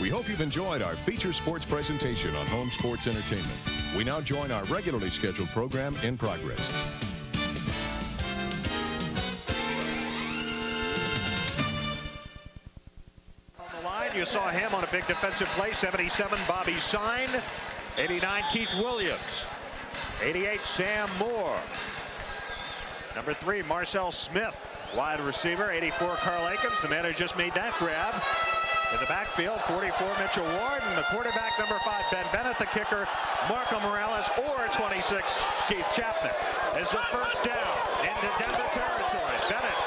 We hope you've enjoyed our feature sports presentation on home sports entertainment. We now join our regularly scheduled program in progress. On the line, you saw him on a big defensive play. 77, Bobby Sine. 89, Keith Williams. 88, Sam Moore. Number 3, Marcel Smith, wide receiver. 84, Carl Akins, the man who just made that grab. In the backfield, 44, Mitchell Ward, and the quarterback, number 5, Ben Bennett, the kicker, Marco Morales, or 26, Keith Chapman. As a first down into Denver territory. Bennett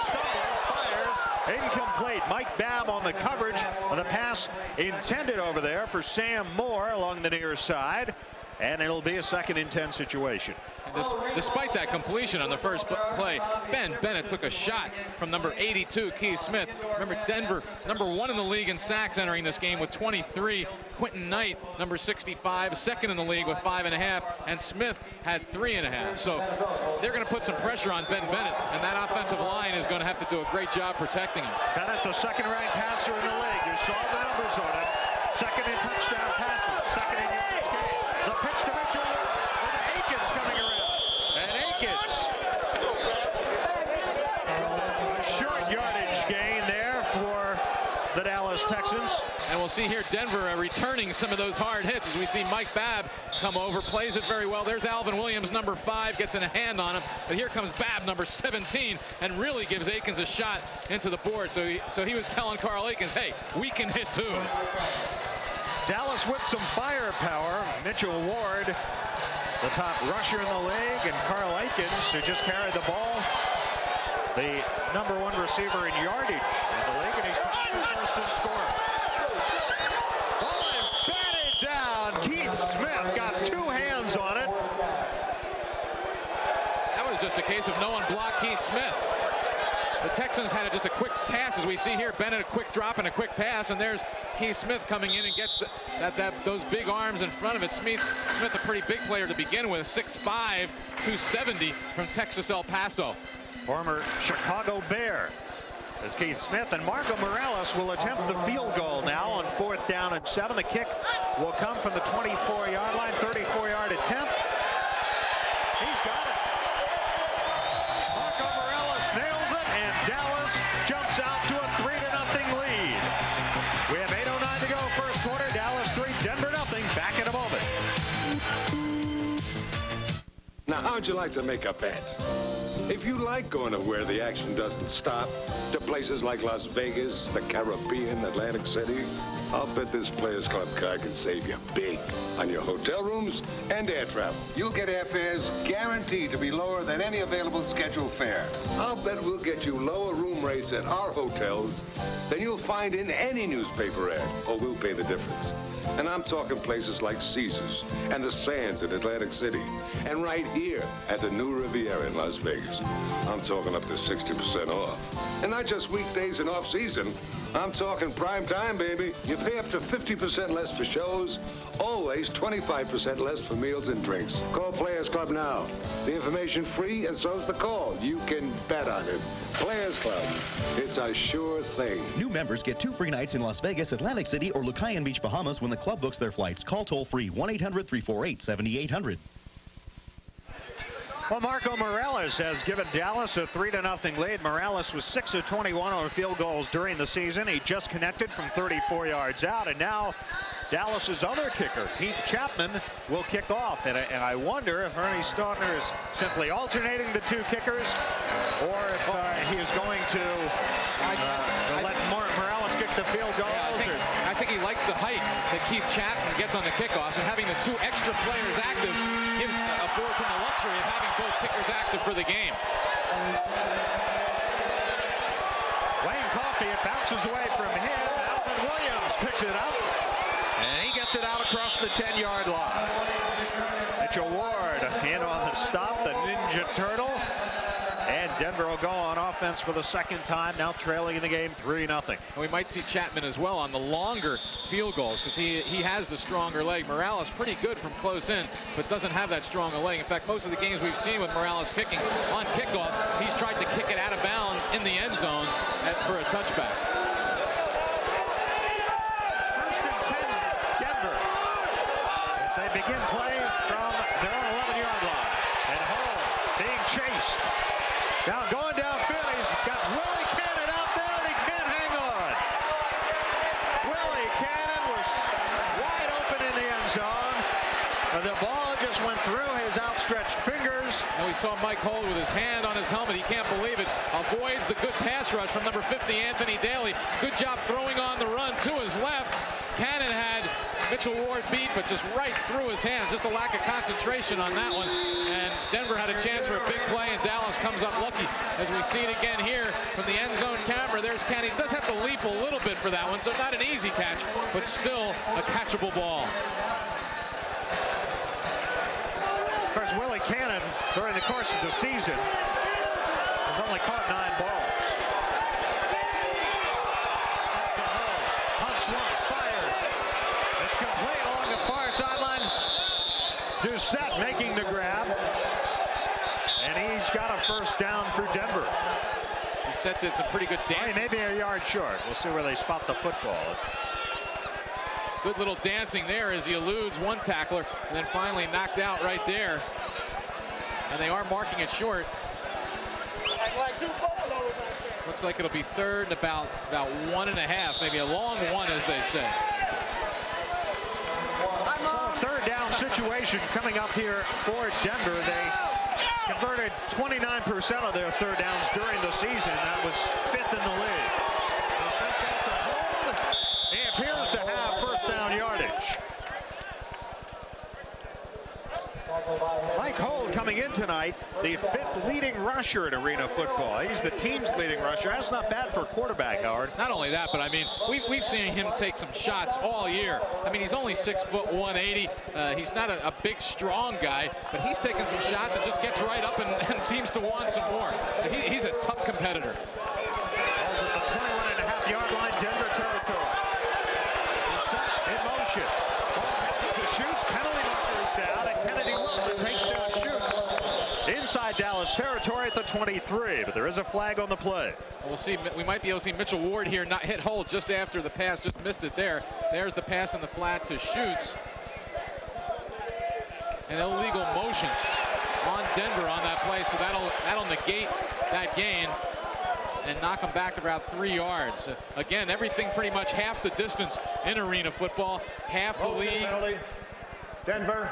stumbles, fires, incomplete. Mike Babb on the coverage of the pass intended over there for Sam Moore along the near side. And it'll be a 2nd and 10 situation. And despite that completion on the first play, Ben Bennett took a shot from number 82, Keith Smith. Remember, Denver, number 1 in the league in sacks entering this game with 23. Quentin Knight, number 65, 2nd in the league with 5.5. And Smith had 3.5. So they're going to put some pressure on Ben Bennett, and that offensive line is going to have to do a great job protecting him. Bennett, the 2nd-ranked passer in the league. You saw the numbers on him. 2nd in touchdown passes, 2nd in yards gained. The pitch to Mitchell with Akins coming around. And Akins. Short yardage gain there for the Dallas Texans. And we'll see here Denver returning some of those hard hits as we see Mike Babb come over, plays it very well. There's Alvin Williams, number 5, gets in a hand on him. But here comes Babb, number 17, and really gives Akins a shot into the board. So he was telling Carl Akins, hey, we can hit too. Dallas with some firepower. Mitchell Ward, the top rusher in the league, and Carl Akins, who just carried the ball, the number 1 receiver in yardage in the league, and he's first in score. Ball is batted down. Keith Smith got 2 hands on it. That was just a case of no one blocked Keith Smith. The Texans had just a quick pass, as we see here. Bennett a quick drop and a quick pass, and there's Keith Smith coming in and gets those big arms in front of it. Smith, a pretty big player to begin with, 6'5", 270 from Texas El Paso. Former Chicago Bear as Keith Smith, and Marco Morales will attempt the field goal now on 4th down and 7. The kick will come from the 24-yard line, 34-yard attempt. He's got it. Marco Morales nails it, and Dallas jumps out to a 3-0 lead. We have 8:09 to go, first quarter. Dallas 3, Denver nothing. Back in a moment. Now, how'd you like to make a bet? If you like going to where the action doesn't stop, to places like Las Vegas, the Caribbean, Atlantic City, I'll bet this Players Club card can save you big on your hotel rooms and air travel. You'll get airfares guaranteed to be lower than any available scheduled fare. I'll bet we'll get you lower room rates at our hotels than you'll find in any newspaper ad, or we'll pay the difference. And I'm talking places like Caesars and the Sands in Atlantic City, and right here at the New Riviera in Las Vegas. I'm talking up to 60% off. And not just weekdays and off-season. I'm talking prime time, baby. You pay up to 50% less for shows, always 25% less for meals and drinks. Call Players Club now. The information free, and so's the call. You can bet on it. Players Club. It's a sure thing. New members get 2 free nights in Las Vegas, Atlantic City, or Lucayan Beach, Bahamas when the club books their flights. Call toll-free 1-800-348-7800. Well, Marco Morales has given Dallas a 3-0 lead. Morales was 6 of 21 on field goals during the season. He just connected from 34 yards out, and now Dallas's other kicker, Keith Chapman, will kick off. And I wonder if Ernie Staudner is simply alternating the 2 kickers, or if he is going to let Morales kick the field goals. Yeah, I think he likes the height that Keith Chapman gets on the kickoffs, and having the 2 extra players active affords him the luxury of having both kickers active for the game. Wayne Coffey, it bounces away from him. Alvin Williams picks it up, and he gets it out across the 10-yard line. Mitchell Ward in on the stop, the Ninja Turtle. And Denver will go on offense for the 2nd time, now trailing in the game 3-0. We might see Chapman as well on the longer field goals because he has the stronger leg. Morales pretty good from close in, but doesn't have that strong a leg. In fact, most of the games we've seen with Morales kicking on kickoffs, he's tried to kick it out of bounds in the end zone for a touchback. Now going downfield, he's got Willie Cannon out there, and he can't hang on. Willie Cannon was wide open in the end zone. The ball just went through his outstretched fingers. And we saw Mike Holt with his hand on his helmet. He can't believe it. Avoids the good pass rush from number 50, Anthony Daly. Good job throwing on the run to his left. Cannon had Mitchell Ward beat, but just right through his hands. Just a lack of concentration on that one. And Denver had a chance for a big play, and Dallas comes up lucky. As we see it again here from the end zone camera, there's Cannon. He does have to leap a little bit for that one, so not an easy catch, but still a catchable ball. Of course, Willie Cannon, during the course of the season, has only caught 9 balls. Hunts once, fires. It's complete along the far sidelines. Doucette making the grab. And he's got a first down for Denver. Doucette did some pretty good dancing. Maybe a yard short. We'll see where they spot the football. Good little dancing there as he eludes one tackler and then finally knocked out right there. And they are marking it short. Looks like it'll be third and about 1.5, maybe a long one, as they say. So a third down situation coming up here for Denver. They converted 29% of their third downs during the season. That was 5th in the league. He appears to have first down yardage. Mike Holt coming in tonight, the 5th leading rusher in Arena football. He's the team's leading rusher. That's not bad for a quarterback, Howard. Not only that, but I mean, we've seen him take some shots all year. I mean, he's only 6 foot 180. He's not a big, strong guy, but he's taking some shots and just gets right up and seems to want some more. So he's a tough competitor. Ball's at the 21.5-yard line, Denver territory. In motion. Ball shoots, penalty marker is down, and Kennedy Wilson takes down Shoots inside Dallas territory at the 23, but there is a flag on the play. We'll see. We might be able to see Mitchell Ward here not hit Holt just after the pass, just missed it there. There's the pass in the flat to Shoots. An illegal motion on Denver on that play, so that'll negate that gain and knock them back about 3 yards. Again, everything pretty much half the distance in Arena football, half the league. Denver.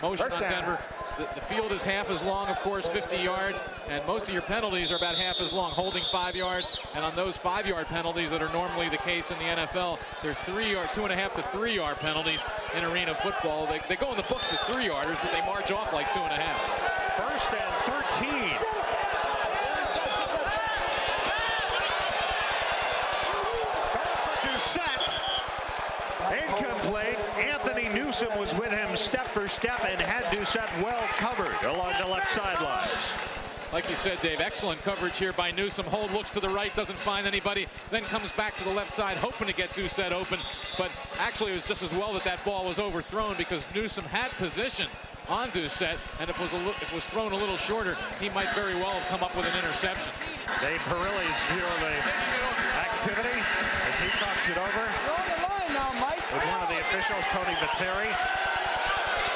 Motion on Denver. The field is half as long, of course, 50 yards, and most of your penalties are about half as long, holding 5 yards. And on those 5-yard penalties that are normally the case in the NFL, they're 2.5 to 3-yard penalties in Arena football. They go in the books as 3-yarders, but they march off like 2.5. First and 13. Doucette. Incomplete. Anthony Newsom was with him step for step and had Doucette well covered along the left sidelines. Like you said, Dave, excellent coverage here by Newsom. Holt looks to the right, doesn't find anybody, then comes back to the left side, hoping to get Doucette open. But actually, it was just as well that ball was overthrown because Newsom had position on Doucette, and if it was thrown a little shorter, he might very well have come up with an interception. Dave Perilli's view of the activity as he talks it over. Now, Mike. With one of the officials, Tony Viteri.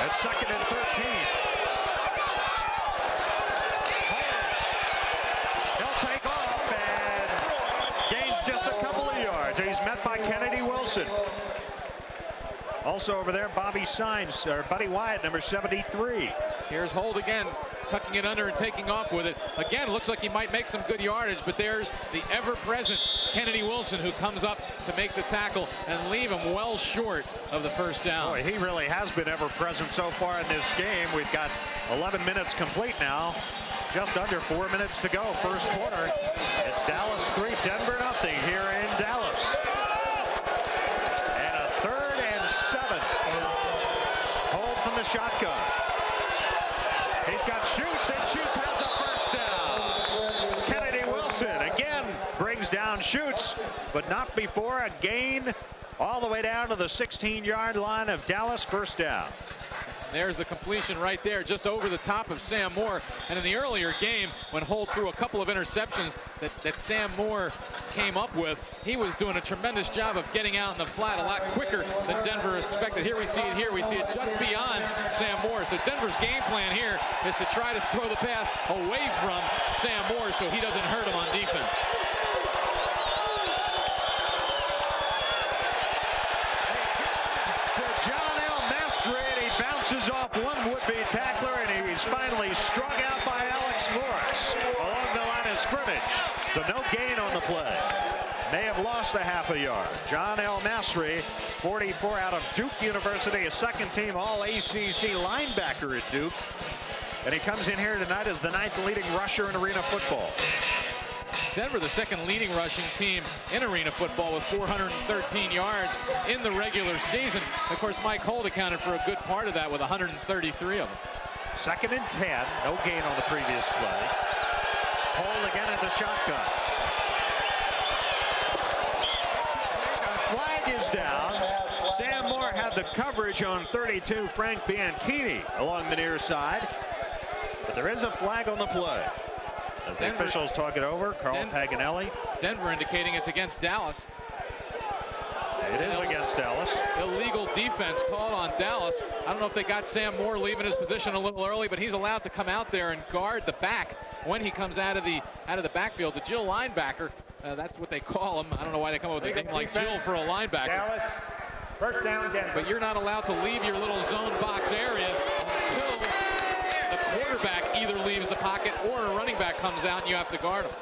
At 2nd and 13. He'll take off and gains just a couple of yards. He's met by Kennedy Wilson. Also over there, Buddy Wyatt, number 73. Here's Holt again, tucking it under and taking off with it. Again, looks like he might make some good yardage, but there's the ever-present Kennedy Wilson who comes up to make the tackle and leave him well short of the first down. Boy, he really has been ever-present so far in this game. We've got 11 minutes complete now. Just under 4 minutes to go, first quarter. It's Dallas 3, Denver nothing here in Dallas. And a 3rd and 7. Hold from the shotgun. He's got Shoots, and Shoots has a first down. Kennedy Wilson again brings down Shoots, but not before a gain all the way down to the 16-yard line of Dallas, first down. There's the completion right there, just over the top of Sam Moore. And in the earlier game, when Holt threw a couple of interceptions that Sam Moore came up with, he was doing a tremendous job of getting out in the flat a lot quicker than Denver expected. Here we see it here. We see it just beyond Sam Moore. So Denver's game plan here is to try to throw the pass away from Sam Moore so he doesn't hurt him on defense. Off one would-be tackler, and he's finally struck out by Alex Morris along the line of scrimmage. So no gain on the play. May have lost a half a yard. John El Masri, 44 out of Duke University, a second-team All-ACC linebacker at Duke. And he comes in here tonight as the 9th leading rusher in arena football. Denver, the second leading rushing team in arena football with 413 yards in the regular season. Of course, Mike Holt accounted for a good part of that with 133 of them. 2nd and 10. No gain on the previous play. Holt again at the shotgun. Flag is down. Sam Moore had the coverage on 32, Frank Bianchini, along the near side. But there is a flag on the play. As the officials talk it over, Carl Paganelli. Denver indicating it's against Dallas. It is against Dallas. Illegal defense called on Dallas. I don't know if they got Sam Moore leaving his position a little early, but he's allowed to come out there and guard the back when he comes out of the backfield. The Jill linebacker, that's what they call him. I don't know why they come up with a name like Jill for a linebacker. Dallas, first down, Denver. But you're not allowed to leave your little zone box area until the quarterback either leaves the pocket or a running back comes out and you have to guard him.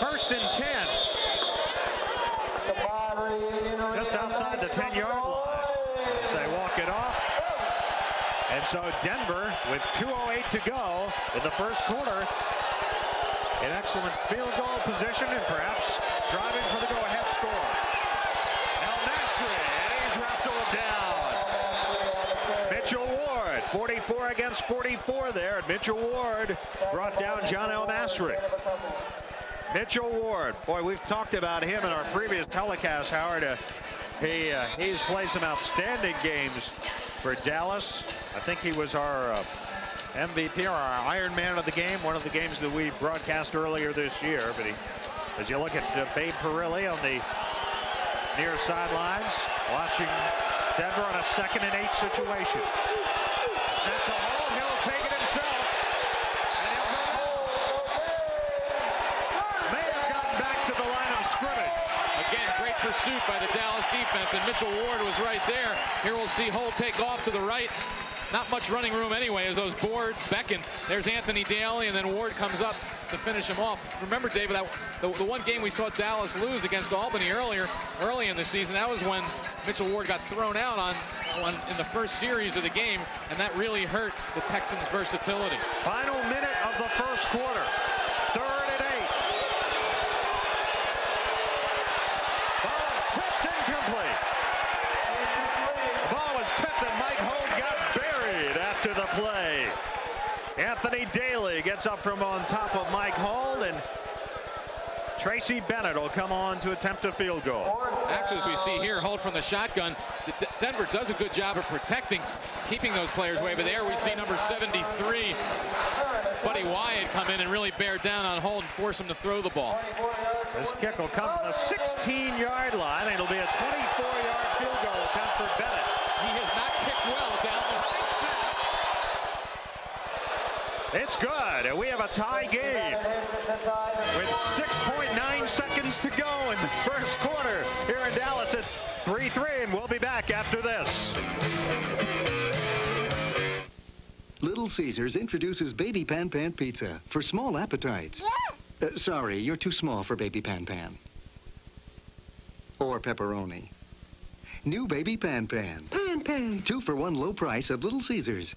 1st and 10. Just outside the 10-yard line. As they walk it off. And so Denver, with 2:08 to go in the first quarter, in excellent field goal position and perhaps driving for the go-ahead score. El Masri, he's wrestled down. Mitchell Ward, 44 against 44 there. Mitchell Ward brought down John El Masri. Mitchell Ward, boy, we've talked about him in our previous telecast, Howard. He's played some outstanding games for Dallas. I think he was our MVP or our Iron Man of the game, one of the games that we broadcast earlier this year. But as you look at Babe Perilli on the near sidelines, watching Denver on a 2nd and 8 situation. Sets a hole, he'll take it himself. And he'll may have gotten back to the line of scrimmage. Again, great pursuit by the Dallas defense, and Mitchell Ward was right there. Here we'll see Holt take off to the right. Not much running room anyway as those boards beckon. There's Anthony Daly, and then Ward comes up to finish him off. Remember, David, that the one game we saw Dallas lose against Albany early in the season, that was when Mitchell Ward got thrown out in the first series of the game, and that really hurt the Texans' versatility. Final minute of the first quarter. 3rd and 8. Ball was tipped incomplete. The ball was tipped and Mike Holt got buried after the play. Anthony Daly gets up from on top of Mike Holt, and Tracy Bennett will come on to attempt a field goal. Actually, as we see here, Holt from the shotgun. Denver does a good job of protecting, keeping those players away. But there we see number 73, Buddy Wyatt, come in and really bear down on Holt and force him to throw the ball. This kick will come from the 16-yard line, and it'll be a 24-yard field goal attempt for Bennett. He has not kicked well down the It's good, and we have a tie game with 6.9 seconds to go in the first quarter here in Dallas. It's 3-3, and we'll be back after this. Little Caesars introduces Baby Pan Pan Pizza for small appetites. Sorry, you're too small for Baby Pan Pan. Or pepperoni. New Baby Pan Pan. Pan Pan. 2 for 1 low price at Little Caesars.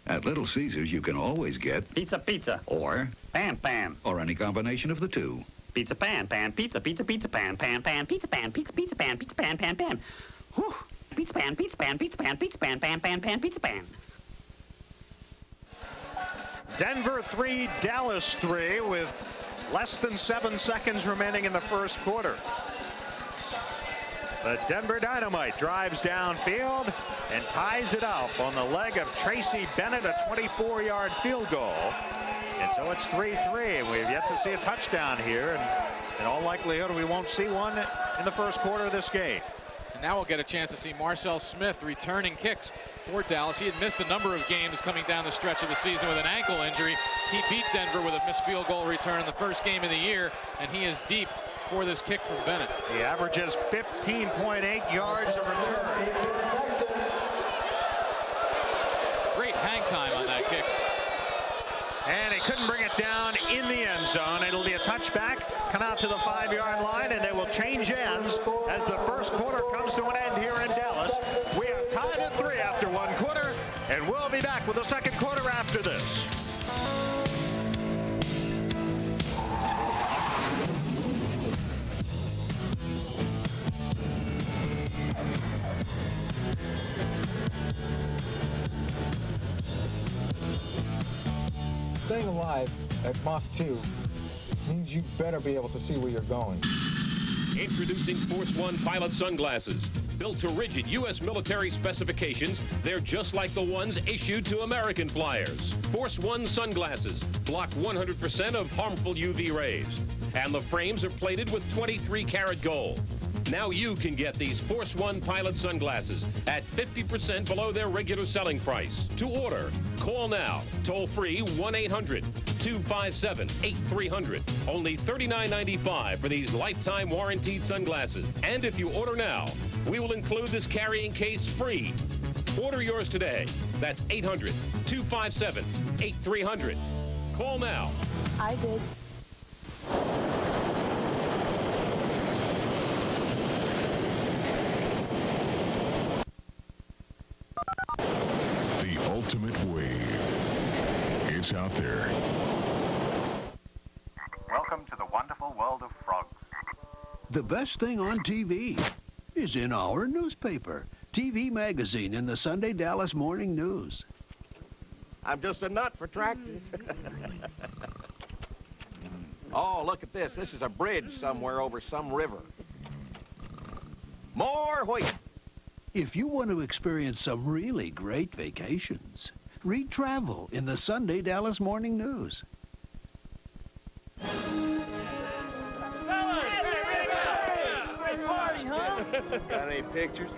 At Little Caesars, you can always get pizza, or pan, or any combination of the two. Pizza, pan, pizza, pan, pizza, pan, pizza, pan, pan. Whew. Pizza, pan, pizza, pan. Denver 3, Dallas 3, with less than 7 seconds remaining in the first quarter. The Denver Dynamite drives downfield and ties it up on the leg of Tracy Bennett, a 24-yard field goal. And so it's 3-3, and we've yet to see a touchdown here. And in all likelihood, we won't see one in the first quarter of this game. And now we'll get a chance to see Marcel Smith returning kicks for Dallas. He had missed a number of games coming down the stretch of the season with an ankle injury. He beat Denver with a missed field goal return in the first game of the year, and he is deep for this kick from Bennett. He averages 15.8 yards of return. Great hang time on that kick. And he couldn't bring it down in the end zone. It'll be a touchback, come out to the 5-yard line, and they will change ends as the first quarter comes to an end here in Dallas. We are tied at 3 after 1 quarter, and we'll be back with the second quarter after this. Staying alive at Mach 2 means you better be able to see where you're going. Introducing Force One pilot sunglasses. Built to rigid U.S. military specifications, they're just like the ones issued to American flyers. Force One sunglasses block 100% of harmful UV rays. And the frames are plated with 23-karat gold. Now you can get these Force One pilot sunglasses at 50% below their regular selling price. To order, call now. Toll free 1-800-257-8300. Only $39.95 for these lifetime warranted sunglasses. And if you order now, we will include this carrying case free. Order yours today. That's 800-257-8300. Call now. I did. The ultimate wave. It's out there. Welcome to the wonderful world of frogs. The best thing on TV is in our newspaper. TV Magazine in the Sunday Dallas Morning News. I'm just a nut for tractors. Oh, look at this. This is a bridge somewhere over some river. More wheat. If you want to experience some really great vacations, read Travel in the Sunday Dallas Morning News. Got any pictures?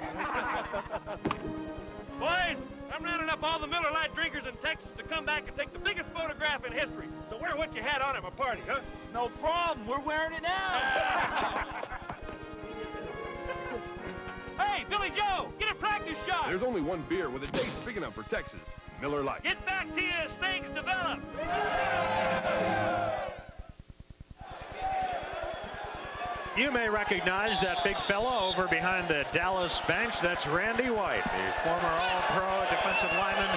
Boys, I'm rounding up all the Miller Lite drinkers in Texas to come back and take the biggest photograph in history. So wear what you had on at my party, huh? No problem. We're wearing it now. Hey, Billy Joe, get a practice shot. There's only one beer with a taste big enough for Texas. Miller Lite. Get back to you as things develop. You may recognize that big fella over behind the Dallas bench. That's Randy White, the former All-Pro defensive lineman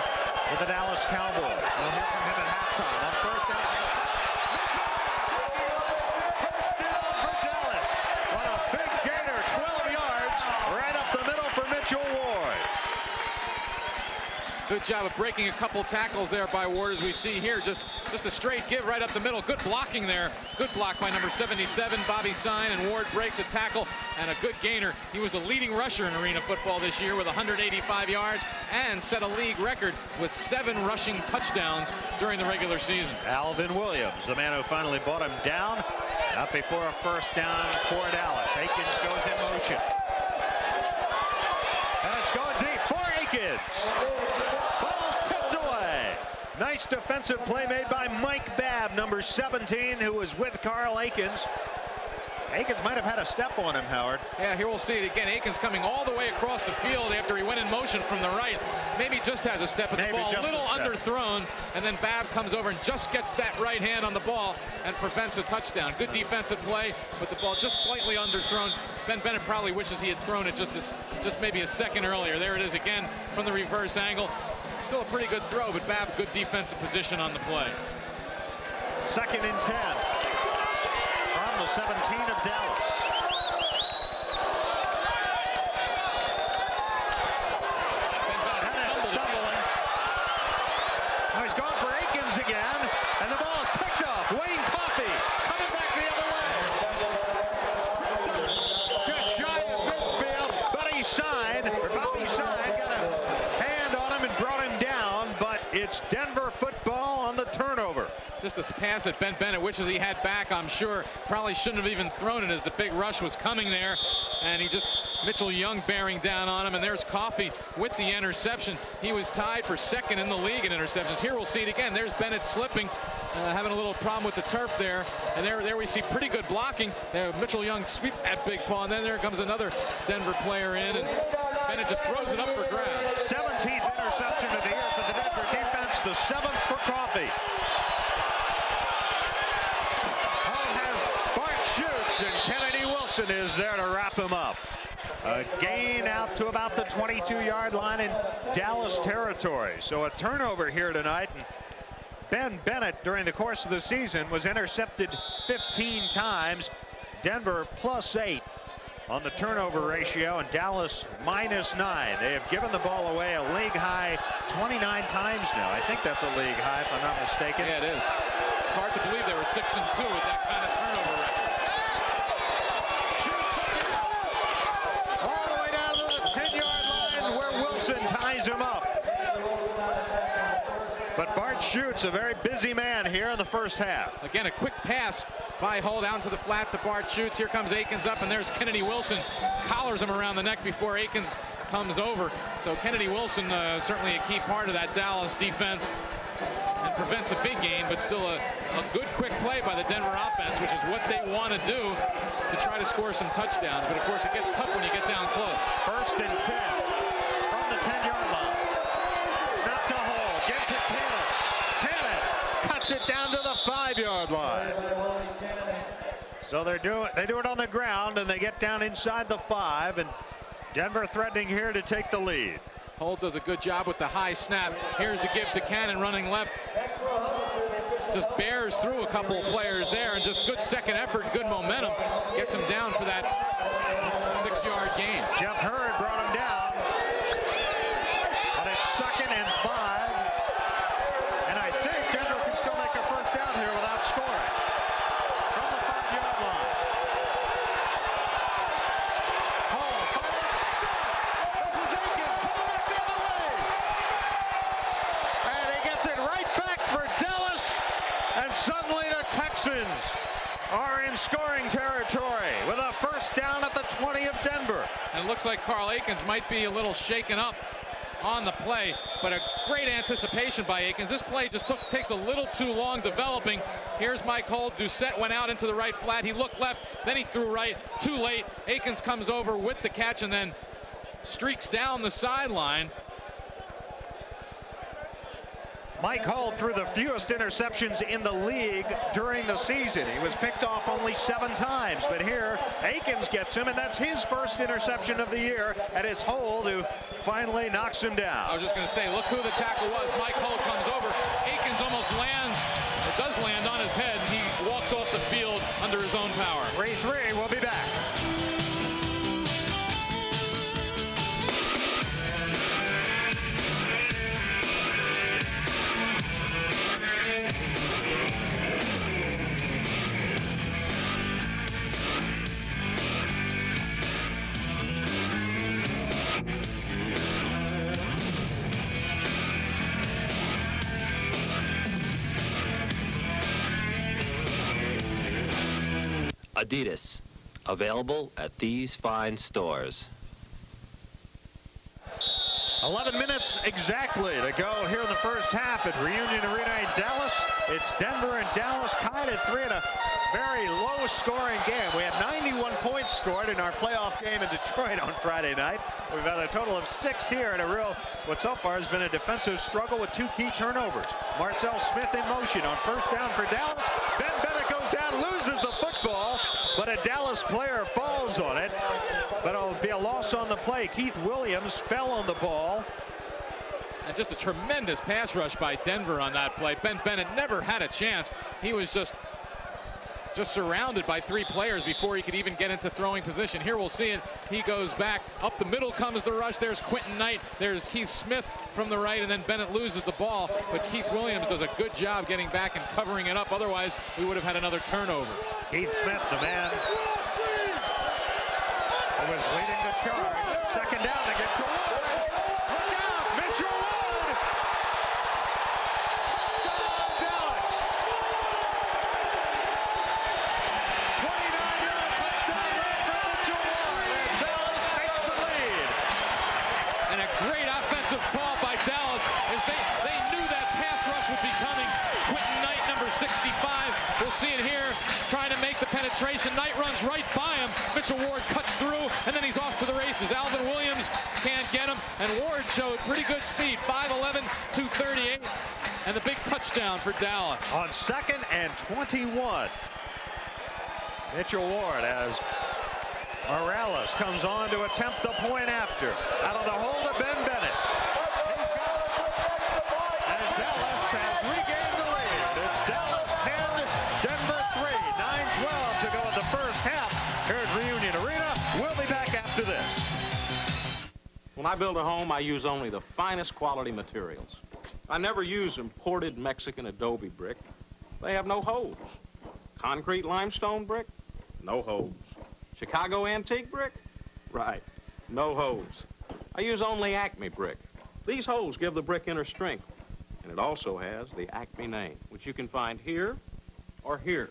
with the Dallas Cowboys. We'll hear from him at halftime. On first down. First down for Dallas. What a big gainer, 12 yards, right up the middle for Mitchell Ward. Good job of breaking a couple tackles there by Ward, as we see here. Just a straight give right up the middle. Good blocking there. Good block by number 77, Bobby Sine, and Ward breaks a tackle and a good gainer. He was the leading rusher in arena football this year with 185 yards and set a league record with 7 rushing touchdowns during the regular season. Alvin Williams, the man who finally brought him down. Up before a first down for Dallas. Akins goes in motion. And it's going deep for Akins. Ball's tipped away. Nice defensive play made by Mike Babb, number 17, who was with Carl Akins. Akins might have had a step on him, Howard. Yeah, here we'll see it again. Akins coming all the way across the field after he went in motion from the right. Maybe just has a step at the ball, a little underthrown, and then Babb comes over and just gets that right hand on the ball and prevents a touchdown. Good defensive play, but the ball just slightly underthrown. Ben Bennett probably wishes he had thrown it just maybe a second earlier. There it is again from the reverse angle. Still a pretty good throw, but Babb, good defensive position on the play. 2nd and 10. From the 17 of Dallas. And it's stumbling. Now he's gone for Akins again, and the ball is picked up. Wayne Coffey coming back the other way. Just shy of midfield. just a pass that Ben Bennett wishes he had back, I'm sure. Probably shouldn't have even thrown it as the big rush was coming there. And he just, Mitchell Young bearing down on him. And there's Coffey with the interception. He was tied for second in the league in interceptions. Here we'll see it again. There's Bennett slipping, having a little problem with the turf there. And there we see pretty good blocking. Mitchell Young sweeps that big paw. And then there comes another Denver player in. And Bennett just throws it up for grabs. 17th interception of the year for the Denver defense. The 7th for Coffey. Home has Bart Schutz, and Kennedy Wilson is there to wrap him up. A gain out to about the 22-yard line in Dallas territory. So a turnover here tonight. And Ben Bennett, during the course of the season, was intercepted 15 times. Denver +8 on the turnover ratio, and Dallas -9. They have given the ball away a league-high 29 times now. I think that's a league high, if I'm not mistaken. Yeah, it is. It's hard to believe they were 6-2 with that kind of turnover record. All the way down to the 10-yard line where Wilson ties him up. But Bart Schutz, a very busy man here in the first half. Again, a quick pass by Hull down to the flat to Bart Schutz. Here comes Akins up, and there's Kennedy Wilson. Collars him around the neck before Akins comes over. So Kennedy Wilson, certainly a key part of that Dallas defense, and prevents a big gain, but still a good quick play by the Denver offense, which is what they want to do to try to score some touchdowns. But of course, it gets tough when you get down close. 1st and 10 from the 10-yard line. Snap to Hull. Give to Taylor. Taylor cuts it down to the 5-yard line. So they do it on the ground, and they get down inside the 5, and Denver threatening here to take the lead. Hull does a good job with the high snap. Here's the give to Cannon running left. Just bears through a couple of players there, and just good second effort, good momentum. Gets him down for that 6-yard gain. Jeff Hurd brought him down. But it's 2nd and 5. And I think Denver can still make a first down here without scoring. From the 5-yard line. Hull. This is Akins coming back the other way. And he gets it right back for Dallas. And suddenly the Texans are in scoring territory with a first down at the 20 of Denver. And it looks like Carl Akins might be a little shaken up on the play, but a great anticipation by Akins. This play just takes a little too long developing. Here's Mike Hull. Doucette went out into the right flat. He looked left, then he threw right. Too late. Akins comes over with the catch and then streaks down the sideline. Mike Hull threw the fewest interceptions in the league during the season. He was picked off only 7 times, but here Akins gets him, and that's his first interception of the year, and it's Hull who finally knocks him down. I was just going to say, look who the tackle was. Mike Hull comes over. Akins almost lands. It does land on his head. He walks off the field under his own power. 3-3, we'll be back. Adidas, available at these fine stores. 11 minutes exactly to go here in the first half at Reunion Arena in Dallas. It's Denver and Dallas tied at 3 in a very low-scoring game. We had 91 points scored in our playoff game in Detroit on Friday night. We've had a total of 6 here, and what so far has been a defensive struggle with 2 key turnovers. Marcel Smith in motion on first down for Dallas. Ben Bennett goes down, loses the football, but a Dallas player falls on it. But it'll be a loss on the play. Keith Williams fell on the ball. And just a tremendous pass rush by Denver on that play. Ben Bennett never had a chance. He was just surrounded by 3 players before he could even get into throwing position. Here we'll see it. He goes back. Up the middle comes the rush. There's Quentin Knight. There's Keith Smith from the right, and then Bennett loses the ball. But Keith Williams does a good job getting back and covering it up. Otherwise, we would have had another turnover. Keith Smith, the man who was leading the charge. Second down to get to Wood. Look out, Mitchell Wood! Touchdown, Dallas! And a great offensive call by Dallas as they knew that pass rush would be coming. Quentin Knight, number 65. We'll see it here, trying to make the penetration. Knight runs right by him. Mitchell Ward cuts through, and then he's off to the races. Alvin Williams can't get him, and Ward showed pretty good speed, 5'11", 238, and the big touchdown for Dallas. On 2nd and 21. Mitchell Ward as Morales comes on to attempt the point after. Out of the hold of Ben Bennett. And Dallas has regained the lead. It's Dallas 10, Denver 3. 9:12 to go in the first half here at Reunion Arena. We'll be back after this. When I build a home, I use only the finest quality materials. I never use imported Mexican adobe brick. They have no holes. Concrete limestone brick? No holes. Chicago antique brick? Right, no holes. I use only Acme brick. These holes give the brick inner strength, and it also has the Acme name, which you can find here or here.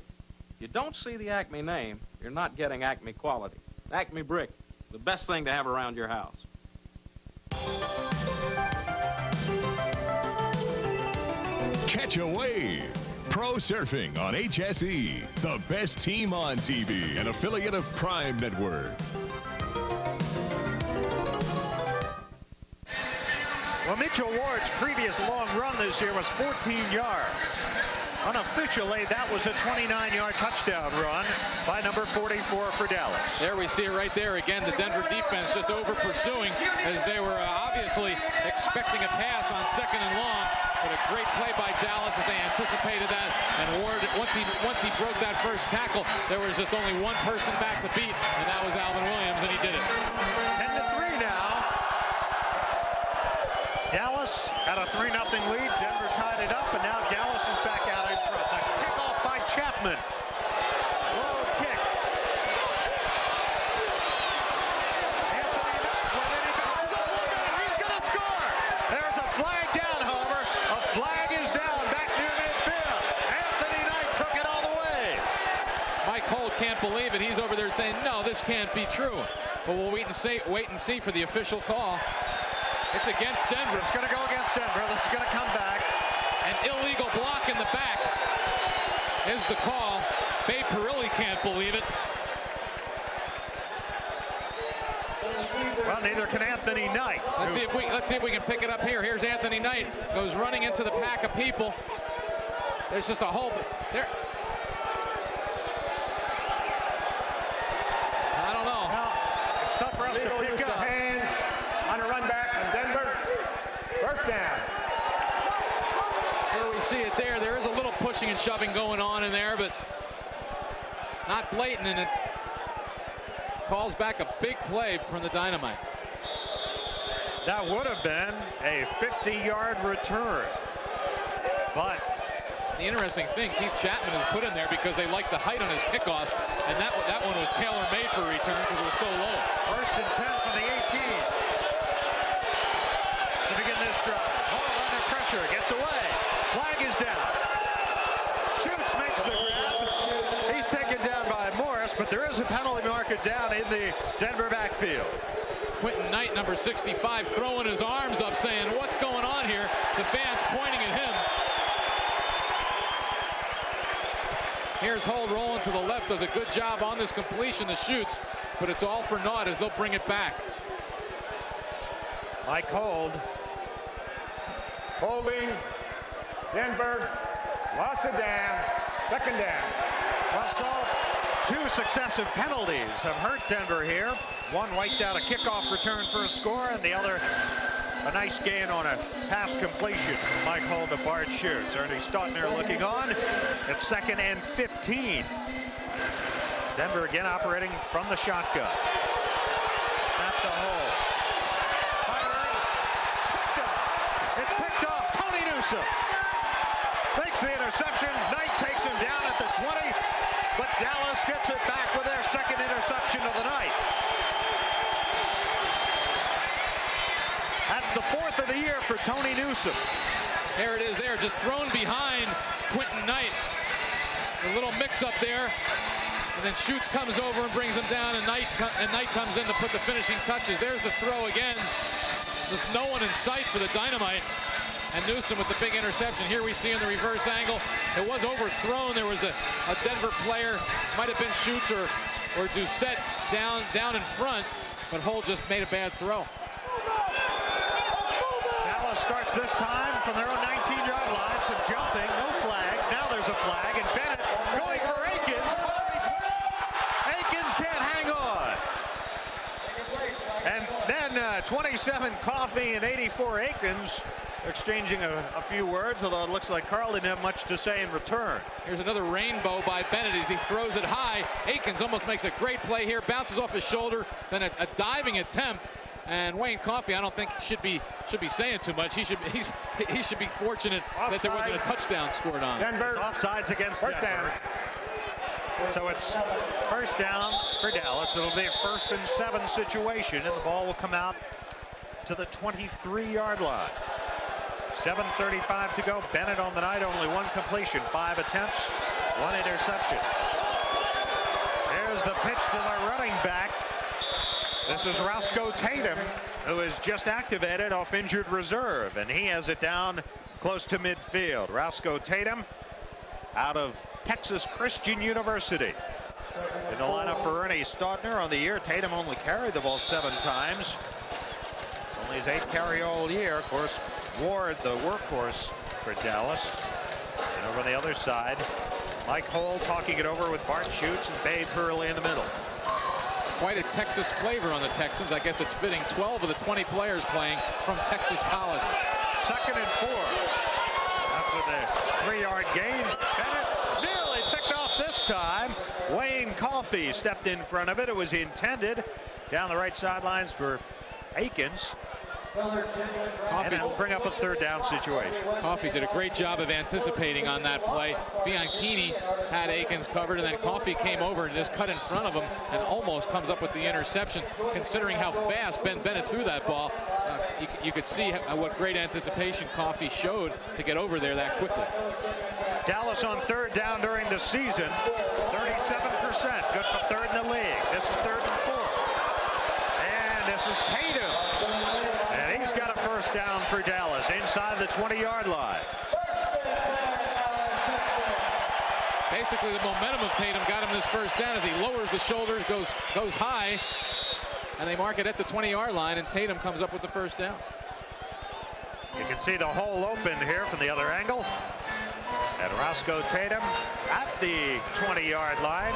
If you don't see the Acme name, you're not getting Acme quality. Acme brick, the best thing to have around your house. Catch a wave. Pro Surfing on HSE, the best team on TV, an affiliate of Prime Network. Well, Mitchell Ward's previous long run this year was 14 yards. Unofficially, that was a 29-yard touchdown run by number 44 for Dallas. There we see it right there again. The Denver defense just over pursuing as they were obviously expecting a pass on 2nd and long. But a great play by Dallas as they anticipated that. And Ward, once he broke that first tackle, there was just only one person back to beat, and that was Alvin Williams, and he did it. 10-3 now. Dallas had a 3-0 lead. Denver tied it up, and now Dallas is back out in front. The kickoff by Chapman. Low kick. Anthony Knight with it. He goes up one man. He's going to score. There's a flag down, however. A flag is down back near midfield. Anthony Knight took it all the way. Mike Holt can't believe it. He's over there saying, no, this can't be true. But we'll wait and see for the official call. It's against Denver. It's going to go against Denver. This is going to come back. An illegal block in the back is the call. Bay Perilli can't believe it. Well, neither can Anthony Knight. Let's see if we can pick it up here. Here's Anthony Knight. Goes running into the pack of people. There's just a hole there. I don't know. Well, it's tough for us to pick up. Hands on a run back on Denver. First down. Here we see it there. There is a little pushing and shoving going on in there, but not blatant, and it calls back a big play from the Dynamite. That would have been a 50-yard return. But the interesting thing, Keith Chapman is put in there because they like the height on his kickoffs, and that one was tailor-made for a return because it was so low. 1st and 10 from the 18 to begin this drive. Hall under pressure, gets away. Flag is down. Schutz makes the grab. He's taken down by Morris, but there is a penalty marker down in the Denver backfield. Quentin Knight, number 65, throwing his arms up saying, what's going on here? The fans pointing at him. Here's Holt rolling to the left, does a good job on this completion to Schutz, but it's all for naught as they'll bring it back. Mike Holt. Holding. Denver. Loss of down. 2nd down. Well, so 2 successive penalties have hurt Denver here. One wiped out a kickoff return for a score, and the other a nice gain on a pass completion. Mike Holt to Bart Schutz. Ernie Stautner looking on. It's 2nd and 15. Denver again operating from the shotgun. Snap to Holt. Firing. Picked up. It's picked off. Tony Newsom makes the interception. Knight takes him down at the 20, but Dallas gets it back with their 2nd interception of the night. That's the 4th of the year for Tony Newsom. There it is there, just thrown behind Quentin Knight. A little mix-up there. And then Schutz comes over and brings him down, and Knight comes in to put the finishing touches. There's the throw again. There's no one in sight for the Dynamite. And Newsom with the big interception. Here we see in the reverse angle. It was overthrown. There was a Denver player, might have been Schutz or Doucette down in front, but Holt just made a bad throw. Dallas starts this time from their own 19-yard line. Some jumping, no flags. Now there's a flag, and Bennett going for Akins. Akins can't hang on. And then 27 Coffey and 84 Akins exchanging a few words, although it looks like Carl didn't have much to say in return. Here's another rainbow by Bennett as he throws it high. Akins almost makes a great play here, bounces off his shoulder, then a diving attempt. And Wayne Coffey, I don't think should be saying too much. He should be fortunate that there wasn't a touchdown scored on. Denver offsides against first down. So it's first down for Dallas. It'll be a 1st and 7 situation, and the ball will come out to the 23-yard line. 7:35 to go. Bennett on the night, only 1 completion, 5 attempts, 1 interception. There's the pitch to the running back. This is Roscoe Tatum, who is just activated off injured reserve, and he has it down close to midfield. Roscoe Tatum out of Texas Christian University. In the lineup for Ernie Staudner on the year. Tatum only carried the ball 7 times. It's only his 8th carry all year. Of course, Ward, the workhorse for Dallas. And over on the other side, Mike Hole talking it over with Bart Schutz and Babe Hurley in the middle. Quite a Texas flavor on the Texans. I guess it's fitting 12 of the 20 players playing from Texas College. 2nd and 4. After the 3-yard gain, Bennett nearly picked off this time. Wayne Coffey stepped in front of it. It was intended down the right sidelines for Akins. And it'll bring up a 3rd down situation. Coffey did a great job of anticipating on that play. Bianchini had Akins covered, and then Coffey came over and just cut in front of him and almost comes up with the interception. Considering how fast Ben Bennett threw that ball, you could see what great anticipation Coffey showed to get over there that quickly. Dallas on 3rd down during the season, 37%. Good for 3rd in the league. This is 3rd and 4. And this is Tatum. And he's got a 1st down for Dallas inside the 20-yard line. Basically, the momentum of Tatum got him this 1st down as he lowers the shoulders, goes high, and they mark it at the 20-yard line, and Tatum comes up with the 1st down. You can see the hole open here from the other angle. And Roscoe Tatum at the 20-yard line.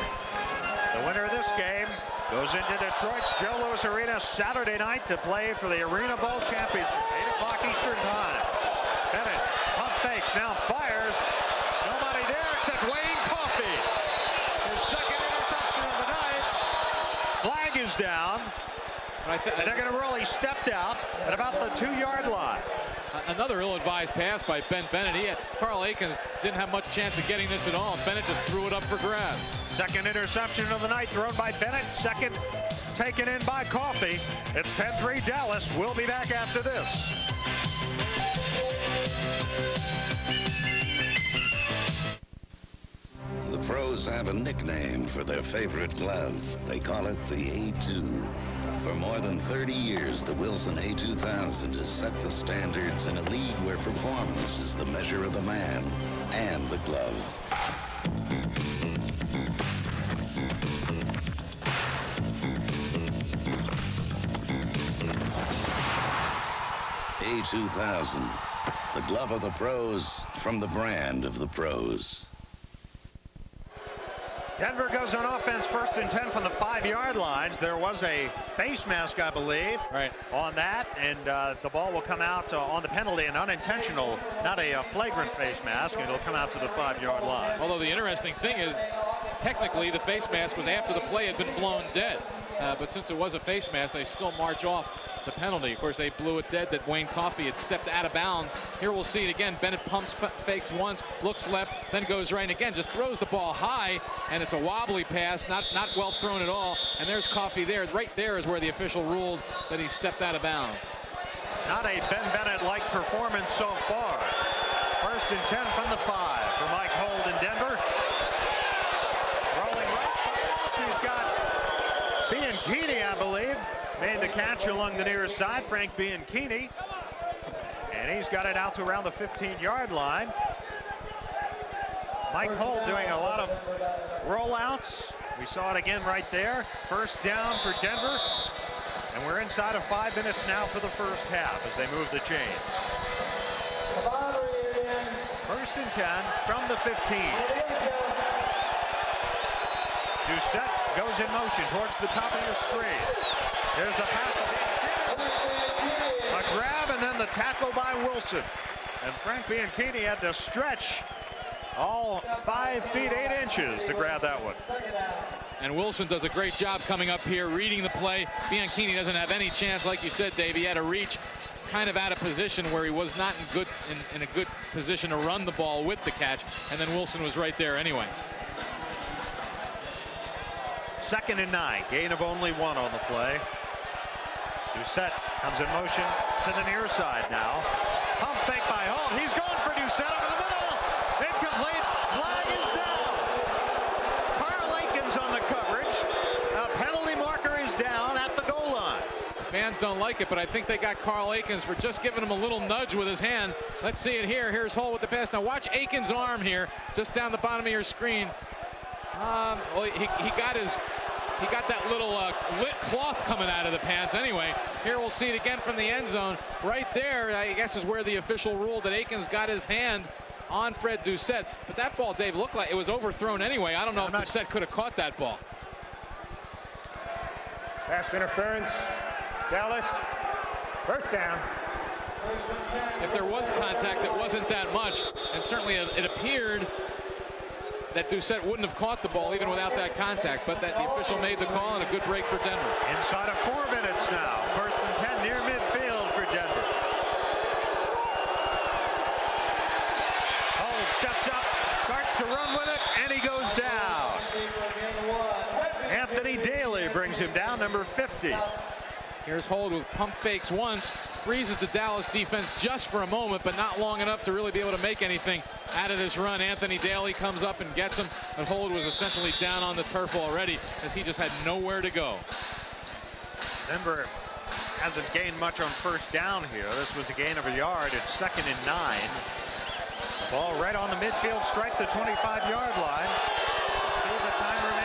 The winner of this game goes into Detroit's Joe Louis Arena Saturday night to play for the Arena Bowl Championship. 8 o'clock Eastern time. Bennett pump fakes, now fires. Nobody there except Wayne Coffey. His 2nd interception of the night. Flag is down. And they're going to really stepped out at about the 2-yard line. Another ill-advised pass by Ben Bennett. Carl Akins didn't have much chance of getting this at all. Bennett just threw it up for grabs. 2nd interception of the night thrown by Bennett. 2nd taken in by Coffey. It's 10-3 Dallas. We'll be back after this. The pros have a nickname for their favorite glove. They call it the A2. For more than 30 years, the Wilson A2000 has set the standards in a league where performance is the measure of the man and the glove. A2000, the glove of the pros from the brand of the pros. Denver goes on offense 1st and 10 from the 5-yard lines. There was a face mask, I believe, on that, and the ball will come out on the penalty, an unintentional, not a flagrant face mask, and it'll come out to the 5-yard line. Although the interesting thing is, technically the face mask was after the play had been blown dead, but since it was a face mask, they still march off the penalty. Of course, they blew it dead that Wayne Coffey had stepped out of bounds. Here we'll see it again. Bennett pumps fakes once, looks left, then goes right, and again just throws the ball high, and it's a wobbly pass, not well thrown at all. And there's Coffey there. Right there is where the official ruled that he stepped out of bounds. Not a Ben Bennett-like performance so far. 1st and 10 from the 5 for Mike Hold in Denver. Rolling right. He's got Bianchini, I believe, made the catch along the near side, Frank Bianchini. And he's got it out to around the 15-yard line. Mike Holt doing a lot of rollouts. We saw it again right there. First down for Denver. And we're inside of 5 minutes now for the first half as they move the chains. First and 10 from the 15. Doucette goes in motion towards the top of your screen. There's the pass. A grab and then the tackle by Wilson. And Frank Bianchini had to stretch all 5 feet 8 inches to grab that one. And Wilson does a great job coming up here, reading the play. Bianchini doesn't have any chance, like you said, Dave. He had to reach kind of out of position where he was not in a good position to run the ball with the catch, and then Wilson was right there anyway. 2nd and 9, gain of only 1 on the play. Doucette comes in motion to the near side now. Pump fake by Holt. He's going for Doucette over the middle. Incomplete. Flag is down. Carl Aikens on the coverage. A penalty marker is down at the goal line. Fans don't like it, but I think they got Carl Aikens for just giving him a little nudge with his hand. Let's see it here. Here's Holt with the pass. Now watch Aikens' arm here, just down the bottom of your screen. Well, he got that little lit cloth coming out of the pants anyway. Here we'll see it again from the end zone. Right there, I guess, is where the official ruled that Aikens got his hand on Fred Doucette. But that ball, Dave, looked like it was overthrown anyway. I don't know if Doucette could have caught that ball. Pass interference. Dallas. First down. If there was contact, it wasn't that much. And certainly it appeared that Doucette wouldn't have caught the ball even without that contact, but that the official made the call, and a good break for Denver. Inside of 4 minutes now. 1st and 10 near midfield for Denver. Holt steps up, starts to run with it, and he goes down. Anthony Daly brings him down, number 50. Here's Holt with pump fakes once, freezes the Dallas defense just for a moment, but not long enough to really be able to make anything out of this run. Anthony Daly comes up and gets him, but Holt was essentially down on the turf already as he just had nowhere to go. Denver hasn't gained much on first down here. This was a gain of a yard. It's 2nd and 9. The ball right on the midfield stripe, the 25-yard line. See the time remaining.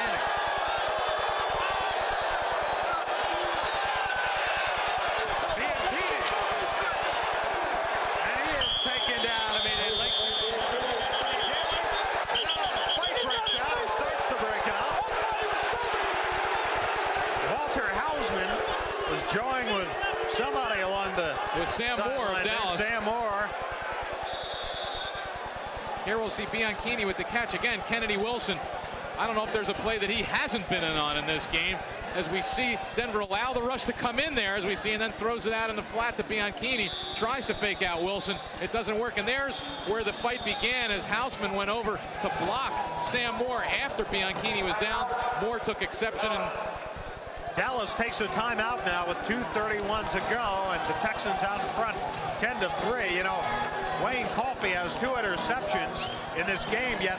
Joining with somebody along the with Sam Moore of Dallas. Sam Moore. Here we'll see Bianchini with the catch again. Kennedy Wilson. I don't know if there's a play that he hasn't been in on in this game, as we see Denver allow the rush to come in there, as we see, and then throws it out in the flat to Bianchini. Tries to fake out Wilson. It doesn't work, and there's where the fight began as Houseman went over to block Sam Moore after Bianchini was down. Moore took exception, and Dallas takes a timeout now with 2:31 to go, and the Texans out in front 10-3. You know, Wayne Coffey has 2 interceptions in this game, yet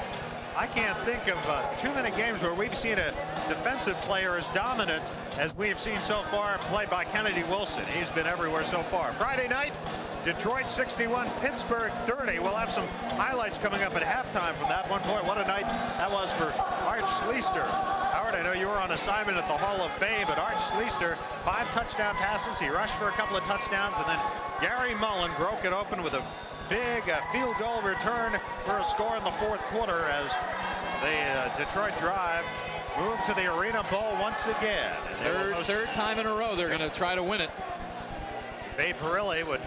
I can't think of too many games where we've seen a defensive player as dominant as we've seen so far played by Kennedy Wilson. He's been everywhere so far. Friday night, Detroit 61, Pittsburgh 30. We'll have some highlights coming up at halftime from that one. Boy, what a night that was for Art Schleister. Howard, I know you were on assignment at the Hall of Fame, but Art Schleister, 5 touchdown passes. He rushed for a couple of touchdowns, and then Gary Mullen broke it open with a big field goal return for a score in the 4th quarter as the Detroit drive moved to the Arena Bowl once again. Third time in a row they're going to try to win it. Babe Parilli would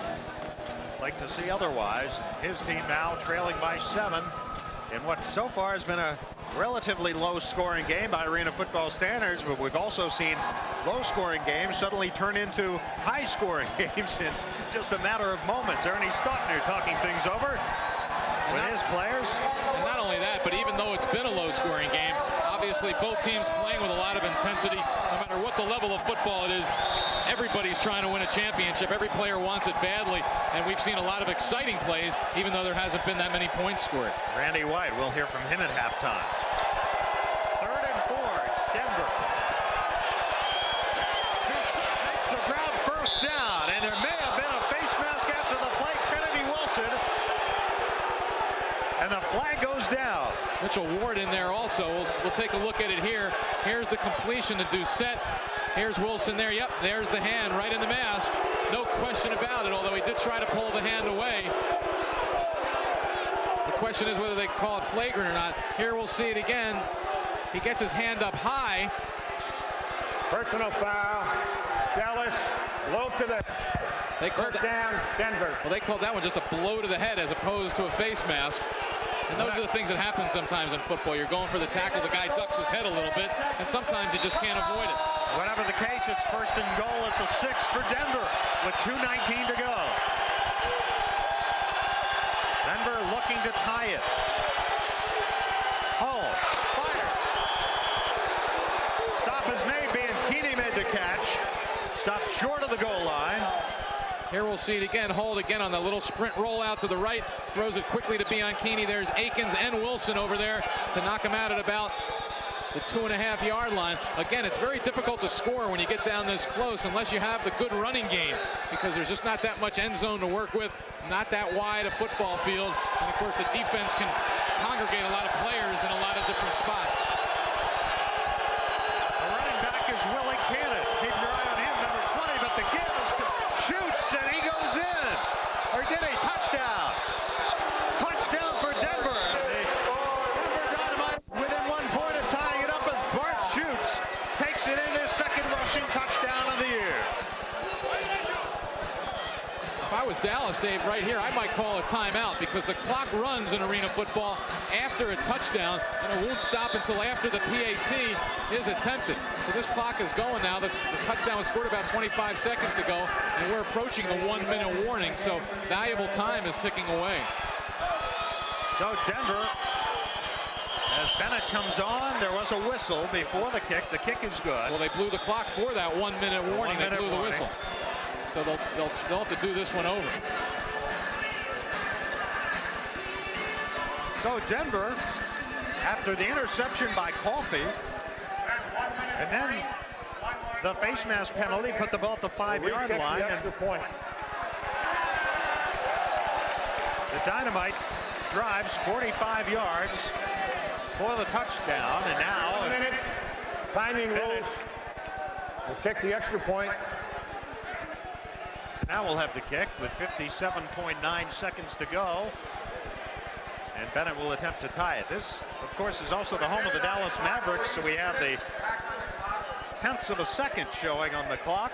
like to see otherwise. His team now trailing by 7 in what so far has been a relatively low-scoring game by Arena football standards, but we've also seen low-scoring games suddenly turn into high-scoring games in just a matter of moments. Ernie Stautner talking things over with his players. And not only that, but even though it's been a low-scoring game, obviously both teams playing with a lot of intensity. No matter what the level of football it is, everybody's trying to win a championship. Every player wants it badly, and we've seen a lot of exciting plays, even though there hasn't been that many points scored. Randy White, we'll hear from him at halftime. 3rd and 4, Denver. Mitchell Ward in there also. We'll take a look at it here. Here's the completion to Doucette. Here's Wilson there. Yep, there's the hand right in the mask. No question about it, although he did try to pull the hand away. The question is whether they call it flagrant or not. Here we'll see it again. He gets his hand up high. Personal foul. Dallas, low to the first down, Denver. Well, they called that one just a blow to the head as opposed to a face mask. And those are the things that happen sometimes in football. You're going for the tackle, the guy ducks his head a little bit, and sometimes you just can't avoid it. Whatever the case, it's first and goal at the 6 for Denver with 2:19 to go. Denver looking to tie it. Oh, fire. Stop is made. Bianchini made the catch. Stopped short of the goal line. Here we'll see it again. Hold again on the little sprint rollout to the right. Throws it quickly to Bianchini. There's Akins and Wilson over there to knock him out at about the 2.5-yard line. Again, it's very difficult to score when you get down this close unless you have the good running game, because there's just not that much end zone to work with, not that wide a football field, and of course the defense can congregate a lot of players in a lot of different spots. The running back is Willie Cannon. Keep your eye on him, number 20, but the give is good. Shoots and he goes in. Or did he? Touchdown. Touchdown for Denver. The Denver Dynamite within 1 point of tying it up as Bart Shoots takes it in his second rushing touchdown of the year. If I was Dallas, Dave, right here, I might call a timeout, because the clock runs in arena football after a touchdown, and it won't stop until after the PAT is attempted. So this clock is going now. The touchdown was scored about 25 seconds to go, and we're approaching the 1-minute warning. So valuable time is ticking away. So Denver, as Bennett comes on, there was a whistle before the kick. The kick is good. Well, they blew the clock for that 1-minute warning. They blew the whistle. So they'll have to do this one over. So Denver, after the interception by Coffey, and then the face mask penalty, put the ball at the 5-yard line. Extra point. The Dynamite drives 45 yards for the touchdown, and now 1 minute. Timing rules. We'll kick the extra point. So now we'll have the kick with 57.9 seconds to go. And Bennett will attempt to tie it. This, of course, is also the home of the Dallas Mavericks, so we have the 10ths of a second showing on the clock.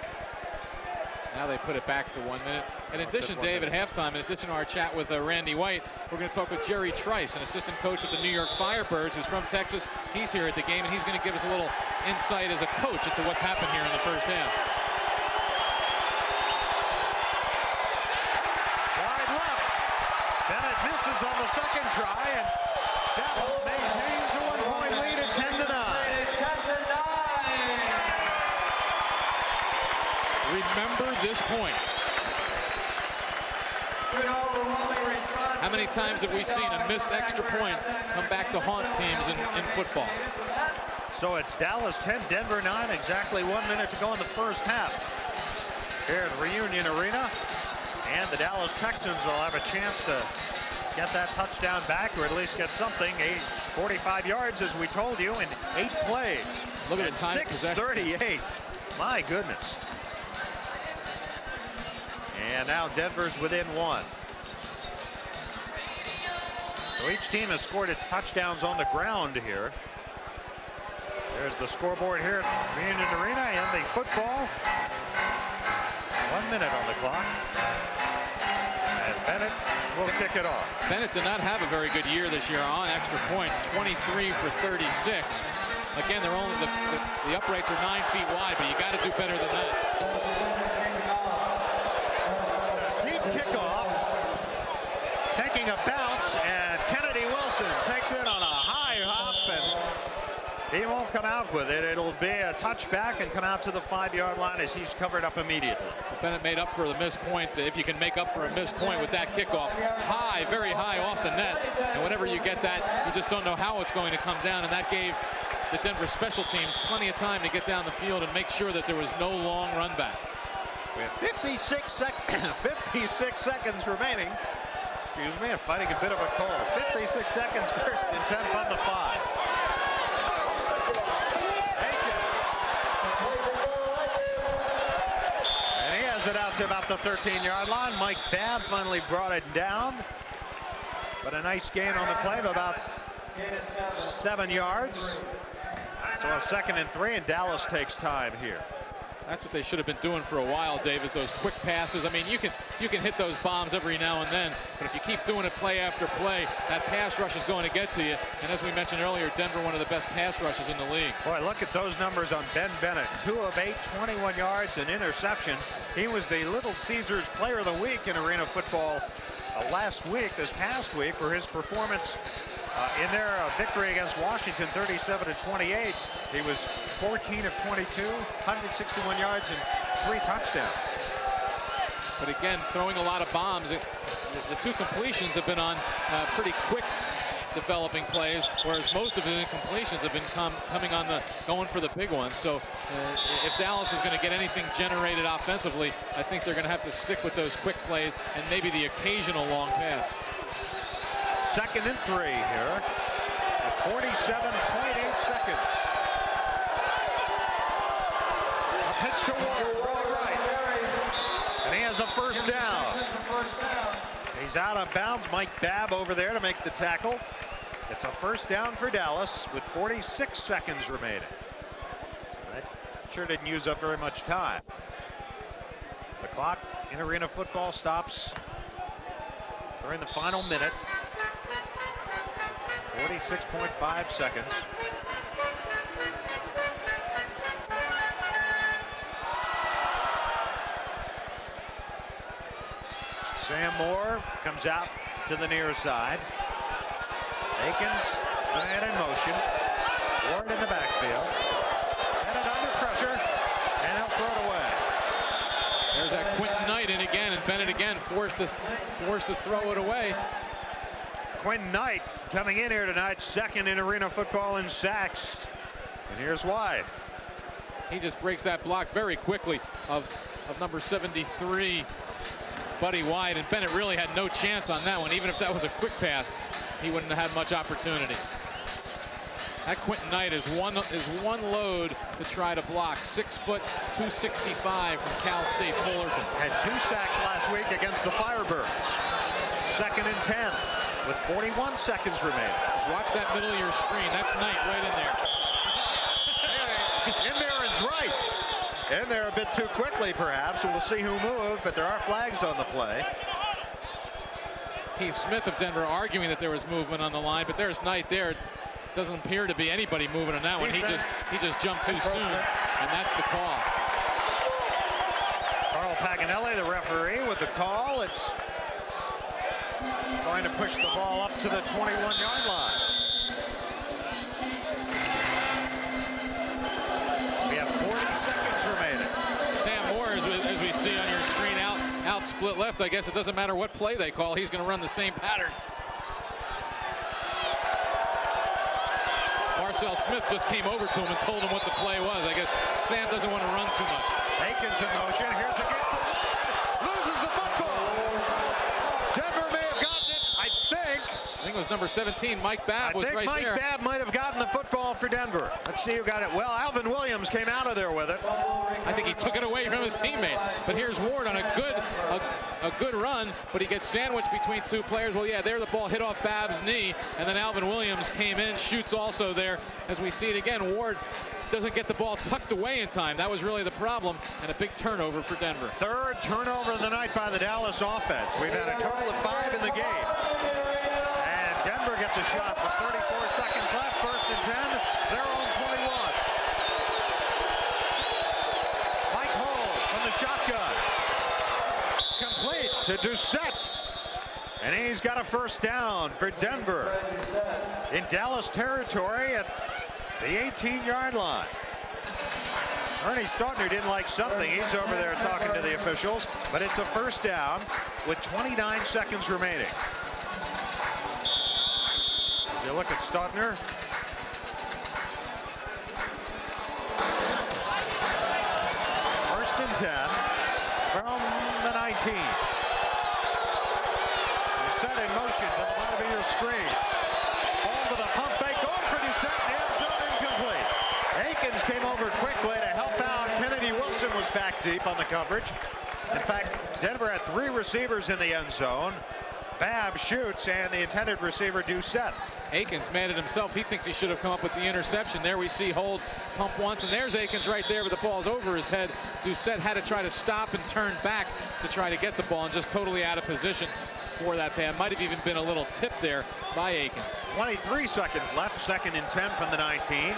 Now they put it back to 1 minute. In addition, Dave, at halftime, in addition to our chat with Randy White, we're going to talk with Jerry Trice, an assistant coach with the New York Firebirds, who's from Texas. He's here at the game, and he's going to give us a little insight as a coach into what's happened here in the first half. Misses on the second try, and Dallas maintains a 1-point lead at 10-9. Remember this point. How many times have we seen a missed extra point come back to haunt teams in football? So it's Dallas 10, Denver 9, exactly 1 minute to go in the first half here at Reunion Arena. And the Dallas Texans will have a chance to get that touchdown back, or at least get something. 45 yards, as we told you, in 8 plays. Look at the time. 6:38. My goodness. And now Denver's within 1. So each team has scored its touchdowns on the ground here. There's the scoreboard here at Reunion Arena, and the football. 1 minute on the clock. And Bennett will kick it off. Bennett did not have a very good year this year on extra points. 23 for 36. Again, they're only the uprights are 9 feet wide, but you got to do better than that. Deep kickoff, taking a bounce, and Kennedy Wilson takes it on a high hop, and he won't come out with it. It'll be a touchback and come out to the 5-yard line as he's covered up immediately. Bennett made up for the missed point. If you can make up for a missed point with that kickoff, high, very high off the net, and whenever you get that, you just don't know how it's going to come down, and that gave the Denver special teams plenty of time to get down the field and make sure that there was no long run back. We have 56 seconds remaining. excuse me, and fighting a bit of a cold. 56 seconds first and 10 from the 5. And he has it out to about the 13-yard line. Mike Babb finally brought it down. But a nice gain on the play of about 7 yards. So a 2nd and 3, and Dallas takes time here. That's what they should have been doing for a while, Dave, is those quick passes. I mean, you can hit those bombs every now and then, but if you keep doing it play after play, that pass rush is going to get to you. And as we mentioned earlier, Denver, one of the best pass rushes in the league. Boy, look at those numbers on Ben Bennett. 2 of 8, 21 yards, an interception. He was the Little Caesars Player of the Week in Arena Football last week, this past week, for his performance in their victory against Washington, 37-28. He was 14 of 22, 161 yards and 3 touchdowns. But again, throwing a lot of bombs. The 2 completions have been on pretty quick developing plays, whereas most of his incompletions have been coming on going for the big ones. So if Dallas is going to get anything generated offensively, I think they're going to have to stick with those quick plays and maybe the occasional long pass. 2nd and 3 here. 47.8 seconds. A pitch to Ward, running right. And he has a first down. He's out of bounds. Mike Babb over there to make the tackle. It's a first down for Dallas with 46 seconds remaining. That sure didn't use up very much time. The clock in Arena Football stops during the final minute. 46.5 seconds. Sam Moore comes out to the near side. Akins, man in motion. Ward in the backfield. Headed under pressure, and he'll throw it away. There's that Quinton Knight in again, and Bennett again forced to throw it away. Quinton Knight coming in here tonight, 2nd in Arena Football in sacks. And here's why. He just breaks that block very quickly of number 73, Buddy White, and Bennett really had no chance on that one. Even if that was a quick pass, he wouldn't have had much opportunity. That Quinton Knight is one load to try to block. 6 foot, 265 from Cal State Fullerton. Had 2 sacks last week against the Firebirds. 2nd and 10 with 41 seconds remaining. Just watch that middle of your screen. That's Knight right in there. In there is right. In there a bit too quickly, perhaps, and we'll see who moved, but there are flags on the play. Keith Smith of Denver arguing that there was movement on the line, but there's Knight there. Doesn't appear to be anybody moving on that one. He just jumped too soon, and that's the call. Carl Paganelli, the referee, with the call. It's going to push the ball up to the 21-yard line. We have 40 seconds remaining. Sam Moore, as we see on your screen, out split left. I guess it doesn't matter what play they call. He's going to run the same pattern. Marcel Smith just came over to him and told him what the play was. I guess Sam doesn't want to run too much. Akins in motion. Here's the kick. Loses the football. Denver may have gotten it, I think it was number 17, Mike Babb was right there. I think Mike Babb might have gotten the football for Denver. Let's see who got it. Well, Alvin Williams came out of there with it. I think he took it away from his teammate. But here's Ward on a good run, but he gets sandwiched between 2 players. Well, yeah, there the ball hit off Babb's knee, and then Alvin Williams came in, shoots also there. As we see it again, Ward doesn't get the ball tucked away in time. That was really the problem, and a big turnover for Denver. 3rd turnover of the night by the Dallas offense. We've had a total of 5 in the game. And Denver gets a shot with 34 seconds left. 1st and 10. Their own 21. Mike Hall from the shotgun. Complete to Doucette. And he's got a first down for Denver in Dallas territory at the 18-yard line. Ernie Stautner didn't like something. He's over there talking to the officials, but it's a first down with 29 seconds remaining. As you look at Stautner. First and 10 from the 19. Doucette in motion to the bottom of your screen. Ball to the pump fake, going for Doucette, end zone incomplete. Akins came over quickly to help out. Kennedy Wilson was back deep on the coverage. In fact, Denver had 3 receivers in the end zone. Babb shoots, and the intended receiver Doucette. Akins mad at himself. He thinks he should have come up with the interception. There we see hold, pump once, and there's Akins right there, but the ball's over his head. Doucette had to try to stop and turn back to try to get the ball, and just totally out of position for that pass. Might have even been a little tip there by Akins. 23 seconds left, 2nd and 10 from the 19.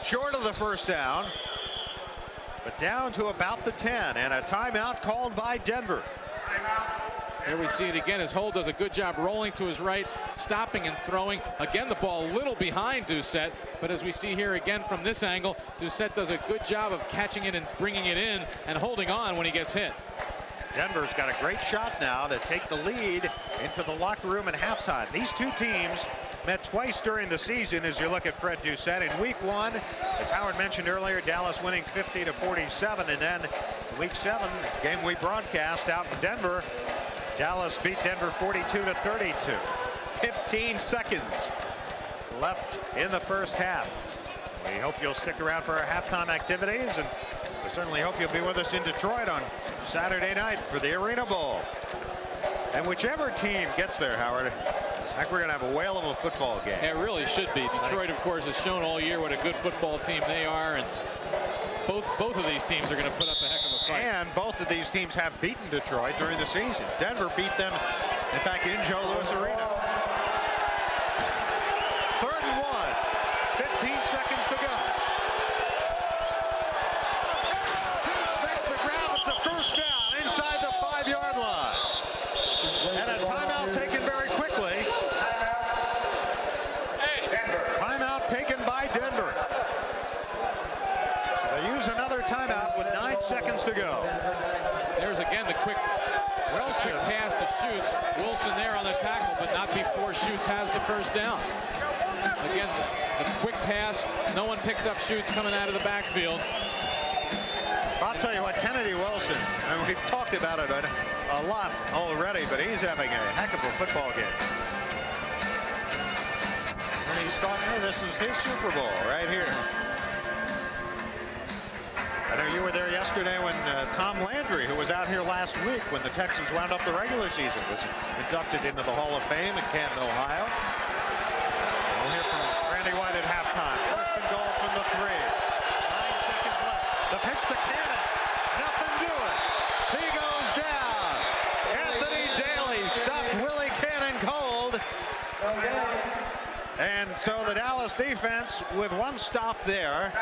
Short of the first down, but down to about the 10, and a timeout called by Denver. There we see it again as Holt does a good job rolling to his right, stopping and throwing. Again, the ball a little behind Doucette, but as we see here again from this angle, Doucette does a good job of catching it and bringing it in and holding on when he gets hit. Denver's got a great shot now to take the lead into the locker room at halftime. These two teams met twice during the season as you look at Fred Doucette. In week 1, as Howard mentioned earlier, Dallas winning 50-47, and then week 7, game we broadcast out in Denver, Dallas beat Denver 42-32. 15 seconds left in the first half. We hope you'll stick around for our halftime activities, and we certainly hope you'll be with us in Detroit on Saturday night for the Arena Bowl. And whichever team gets there, Howard, I think we're going to have a whale of a football game. It really should be. Detroit, of course, has shown all year what a good football team they are, and both of these teams are going to put up a heck of a fight. And both of these teams have beaten Detroit during the season. Denver beat them, in fact, in Joe Louis Arena. 3rd and 1. 15 seconds to go. Makes the grab. It's a first down inside the 5-yard line. And a timeout taken very quickly. Timeout taken by Denver. So they use another timeout with 9 seconds to go. There's again the quick pass to Schutz. Wilson there on the tackle, but not before Schutz has the first down. Again, the quick pass. No one picks up Schutz coming out of the backfield. I'll tell you what, Kennedy Wilson, and we've talked about it a lot already, but he's having a heck of a football game. And he's starting, this is his Super Bowl right here. I know you were there yesterday when Tom Landry, who was out here last week when the Texans wound up the regular season, was inducted into the Hall of Fame in Canton, Ohio. We'll hear from Randy White at halftime. 1st and goal from the 3. 9 seconds left. The pitch to Cannon. Nothing doing. He goes down. Anthony Daly stopped Willie Cannon cold. And so the Dallas defense with one stop there.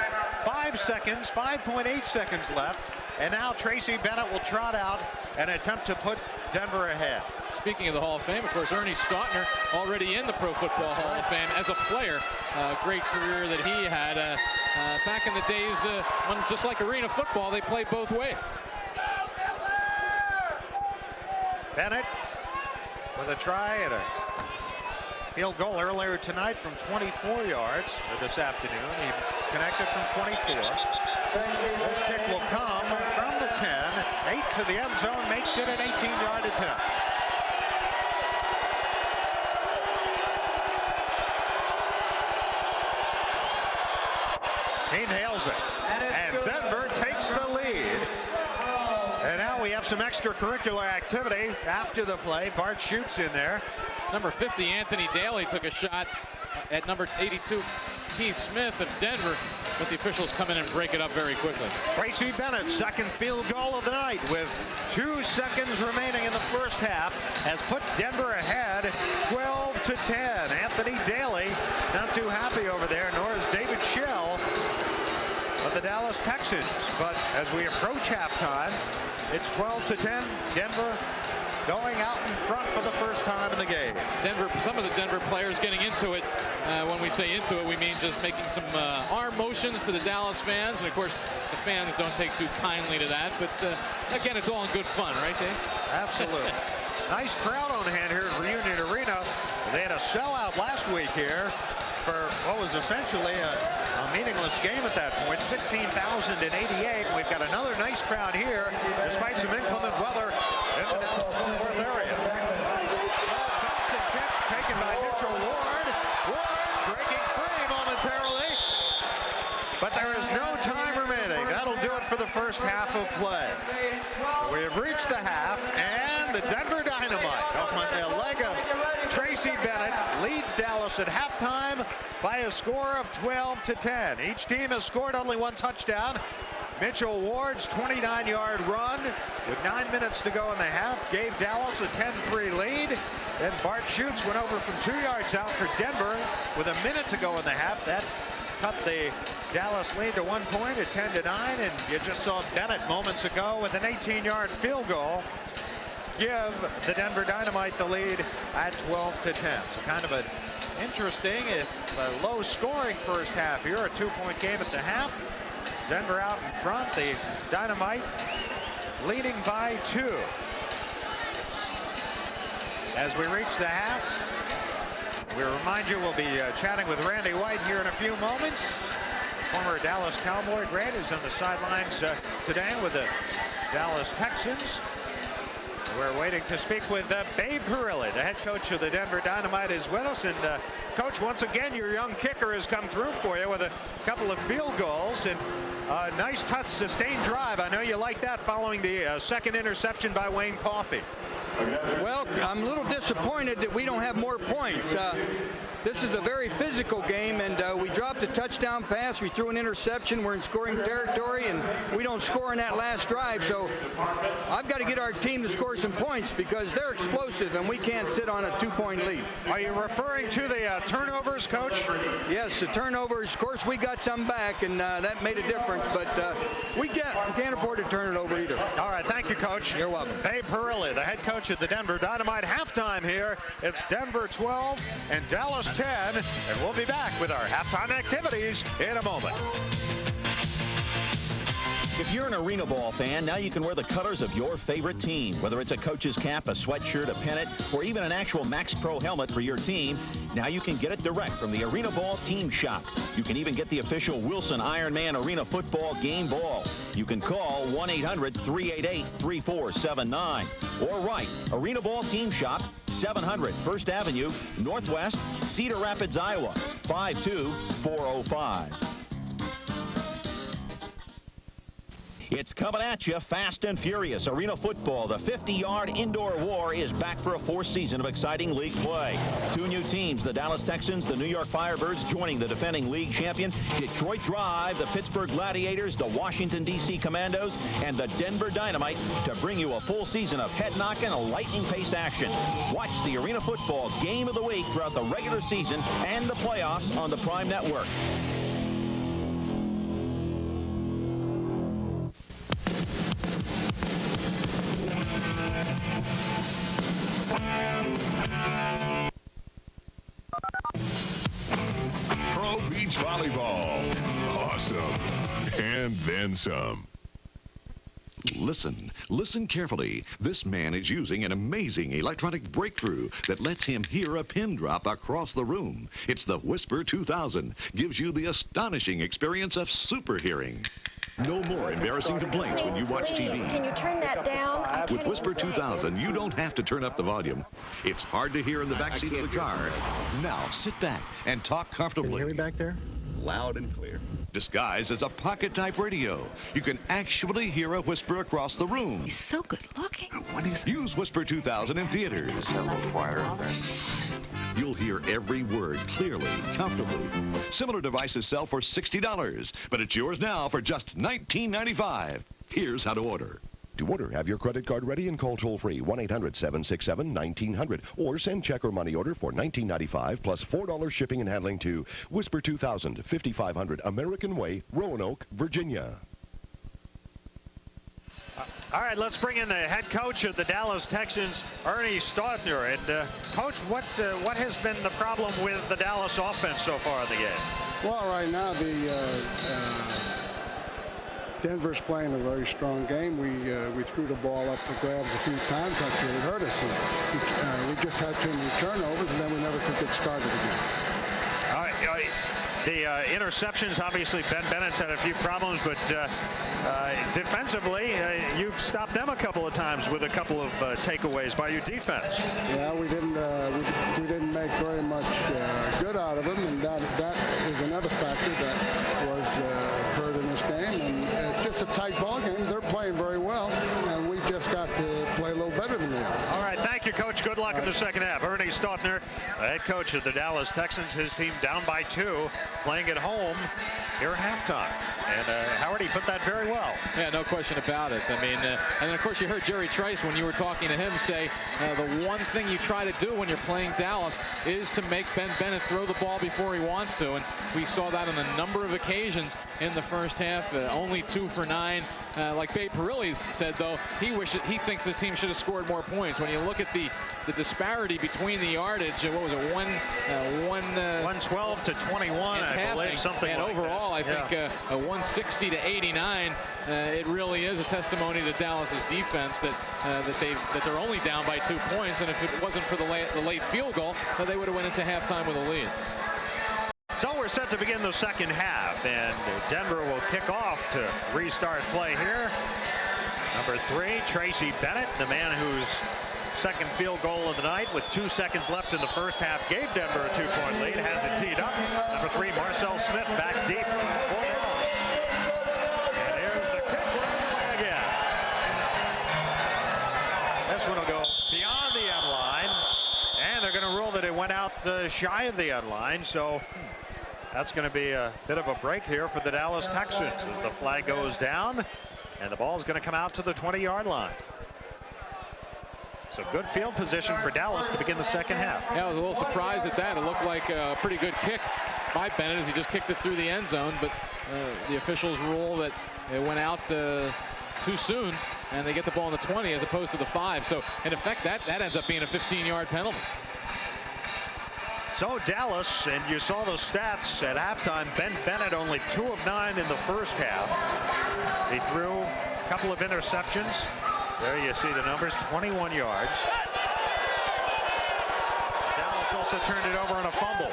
5 seconds, 5.8 seconds left. And now Tracy Bennett will trot out and attempt to put Denver ahead. Speaking of the Hall of Fame, of course, Ernie Stautner already in the Pro Football Hall of Fame as a player. Great career that he had back in the days when, just like arena football, they played both ways. Bennett with a try at a field goal earlier tonight from 24 yards, or this afternoon. He connected from 24. This kick will come from the 10, 8 to the end zone, makes it an 18-yard attempt. He nails it, and Denver takes the lead. And now we have some extracurricular activity after the play. Bart Schutz in there. Number 50, Anthony Daly, took a shot at number 82, Keith Smith of Denver, but the officials come in and break it up very quickly. Tracy Bennett, 2nd field goal of the night with 2 seconds remaining in the first half, has put Denver ahead 12-10. Anthony Daly not too happy over there, nor is David Shell of the Dallas Texans. But as we approach halftime, it's 12-10. Denver going out in front for the first time in the game. Denver, some of the Denver players getting into it. When we say into it, we mean just making some arm motions to the Dallas fans. And of course, the fans don't take too kindly to that. But again, it's all in good fun, right, Dave? Absolutely. Nice crowd on hand here at Reunion Arena. They had a sellout last week here. for what was essentially a meaningless game at that point. 16,088. We've got another nice crowd here, despite some inclement weather in the Dallas-Fort Worth area. Bouncing kick taken by Mitchell Ward. Ward breaking free momentarily, but there is no time remaining. That'll do it for the first half of play. We have reached the half, and the Denver Dynamite, on the leg of Tracy Bennett, leads Dallas at halftime by a score of 12-10. Each team has scored only one touchdown. Mitchell Ward's 29-yard run with 9 minutes to go in the half gave Dallas a 10-3 lead. Then Bart Schutz went over from 2 yards out for Denver with a minute to go in the half. That cut the Dallas lead to 1 point at 10-9, and you just saw Bennett moments ago with an 18-yard field goal give the Denver Dynamite the lead at 12-10. So kind of an interesting, if low scoring first half here, a 2-point game at the half. Denver out in front, the Dynamite leading by 2. As we reach the half, we remind you we'll be chatting with Randy White here in a few moments. Former Dallas Cowboy great is on the sidelines today with the Dallas Texans. We're waiting to speak with Babe Parilli, the head coach of the Denver Dynamite, is with us. And Coach, once again, your young kicker has come through for you with a couple of field goals and a nice touch, sustained drive. I know you like that following the second interception by Wayne Coffey. Well, I'm a little disappointed that we don't have more points. This is a very physical game, and we dropped a touchdown pass. We threw an interception. We're in scoring territory, and we don't score in that last drive. So I've got to get our team to score some points because they're explosive, and we can't sit on a 2-point lead. Are you referring to the turnovers, Coach? Yes, the turnovers. Of course, we got some back, and that made a difference, but we can't afford to turn it over either. All right, thank you, Coach. You're welcome. Babe Parilli, the head coach of the Denver Dynamite. Halftime here. It's Denver 12 and Dallas 10, and we'll be back with our halftime activities in a moment. If you're an arena ball fan, now you can wear the colors of your favorite team. Whether it's a coach's cap, a sweatshirt, a pennant, or even an actual Max Pro helmet for your team, now you can get it direct from the Arena Ball Team Shop. You can even get the official Wilson Ironman Arena Football game ball. You can call 1-800-388-3479 or write Arena Ball Team Shop, 700 First Avenue, Northwest, Cedar Rapids, Iowa, 52405. It's coming at you fast and furious. Arena football, the 50-yard indoor war, is back for a 4th season of exciting league play. 2 new teams, the Dallas Texans, the New York Firebirds, joining the defending league champion Detroit Drive, the Pittsburgh Gladiators, the Washington, D.C. Commandos, and the Denver Dynamite to bring you a full season of head-knocking and lightning-pace action. Watch the Arena Football Game of the Week throughout the regular season and the playoffs on the Prime Network. Pro Beach Volleyball. Awesome. And then some. Listen carefully. This man is using an amazing electronic breakthrough that lets him hear a pin drop across the room. It's the Whisper 2000. Gives you the astonishing experience of super hearing. No more embarrassing complaints when you watch TV. Can you turn that down? With Whisper 2000, you don't have to turn up the volume. It's hard to hear in the back seat of the car. Now, sit back and talk comfortably. Can you hear me back there? Loud and clear. Disguised as a pocket-type radio, you can actually hear a whisper across the room. He's so good looking. Use Whisper 2000 in theaters. You'll hear every word clearly, comfortably. Similar devices sell for $60, but it's yours now for just $19.95. Here's how to order. To order, have your credit card ready and call toll-free 1-800-767-1900 or send check or money order for $19.95 plus $4 shipping and handling to Whisper 2000, 5500 American Way, Roanoke, Virginia. All right, let's bring in the head coach of the Dallas Texans, Ernie Staudner. And Coach, what has been the problem with the Dallas offense so far in the game? Well, right now Denver's playing a very strong game. We threw the ball up for grabs a few times. That's really hurt us. And we just had too many turnovers, and then we never could get started again. All right, the interceptions, obviously Ben Bennett's had a few problems, but defensively, you've stopped them a couple of times with a couple of takeaways by your defense. Yeah, we didn't make very much good out of them, and that is another factor that was heard in this game. And it's just a tight ball game. They're playing very well, and we've just got to play a little better than they do. All right, thank you, Coach. Good luck in the second half. Ernie Stautner, head coach of the Dallas Texans, his team down by 2, playing at home here at halftime. And Howard, he put that very well. Yeah, no question about it. I mean, and then of course you heard Jerry Trice when you were talking to him say the one thing you try to do when you're playing Dallas is to make Ben Bennett throw the ball before he wants to. And we saw that on a number of occasions in the first half. Only 2 for 9. Like Babe Parilli said, though, he thinks his team should have scored more points. When you look at the disparity between the yardage, what was it, 112 to 21, I believe, something and like overall, that. I think 160 to 89. It really is a testimony to Dallas's defense that they're only down by 2 points, and if it wasn't for the late field goal, they would have went into halftime with a lead. So we're set to begin the second half, and Denver will kick off to restart play here. Number 3, Tracy Bennett, the man whose second field goal of the night with 2 seconds left in the first half gave Denver a 2-point lead, has it teed up. Number 3, Marcel Smith, back deep. And here's the kick again. This one will go beyond the end line, and they're going to rule that it went out shy of the end line. So that's going to be a bit of a break here for the Dallas Texans as the flag goes down, and the ball is going to come out to the 20-yard line. So good field position for Dallas to begin the second half. Yeah, I was a little surprised at that. It looked like a pretty good kick by Bennett as he just kicked it through the end zone, but the officials rule that it went out too soon, and they get the ball in the 20 as opposed to the 5. So in effect, that ends up being a 15-yard penalty. So Dallas, and you saw those stats at halftime, Ben Bennett only 2 of 9 in the first half. He threw a couple of interceptions. There you see the numbers, 21 yards. Dallas also turned it over on a fumble.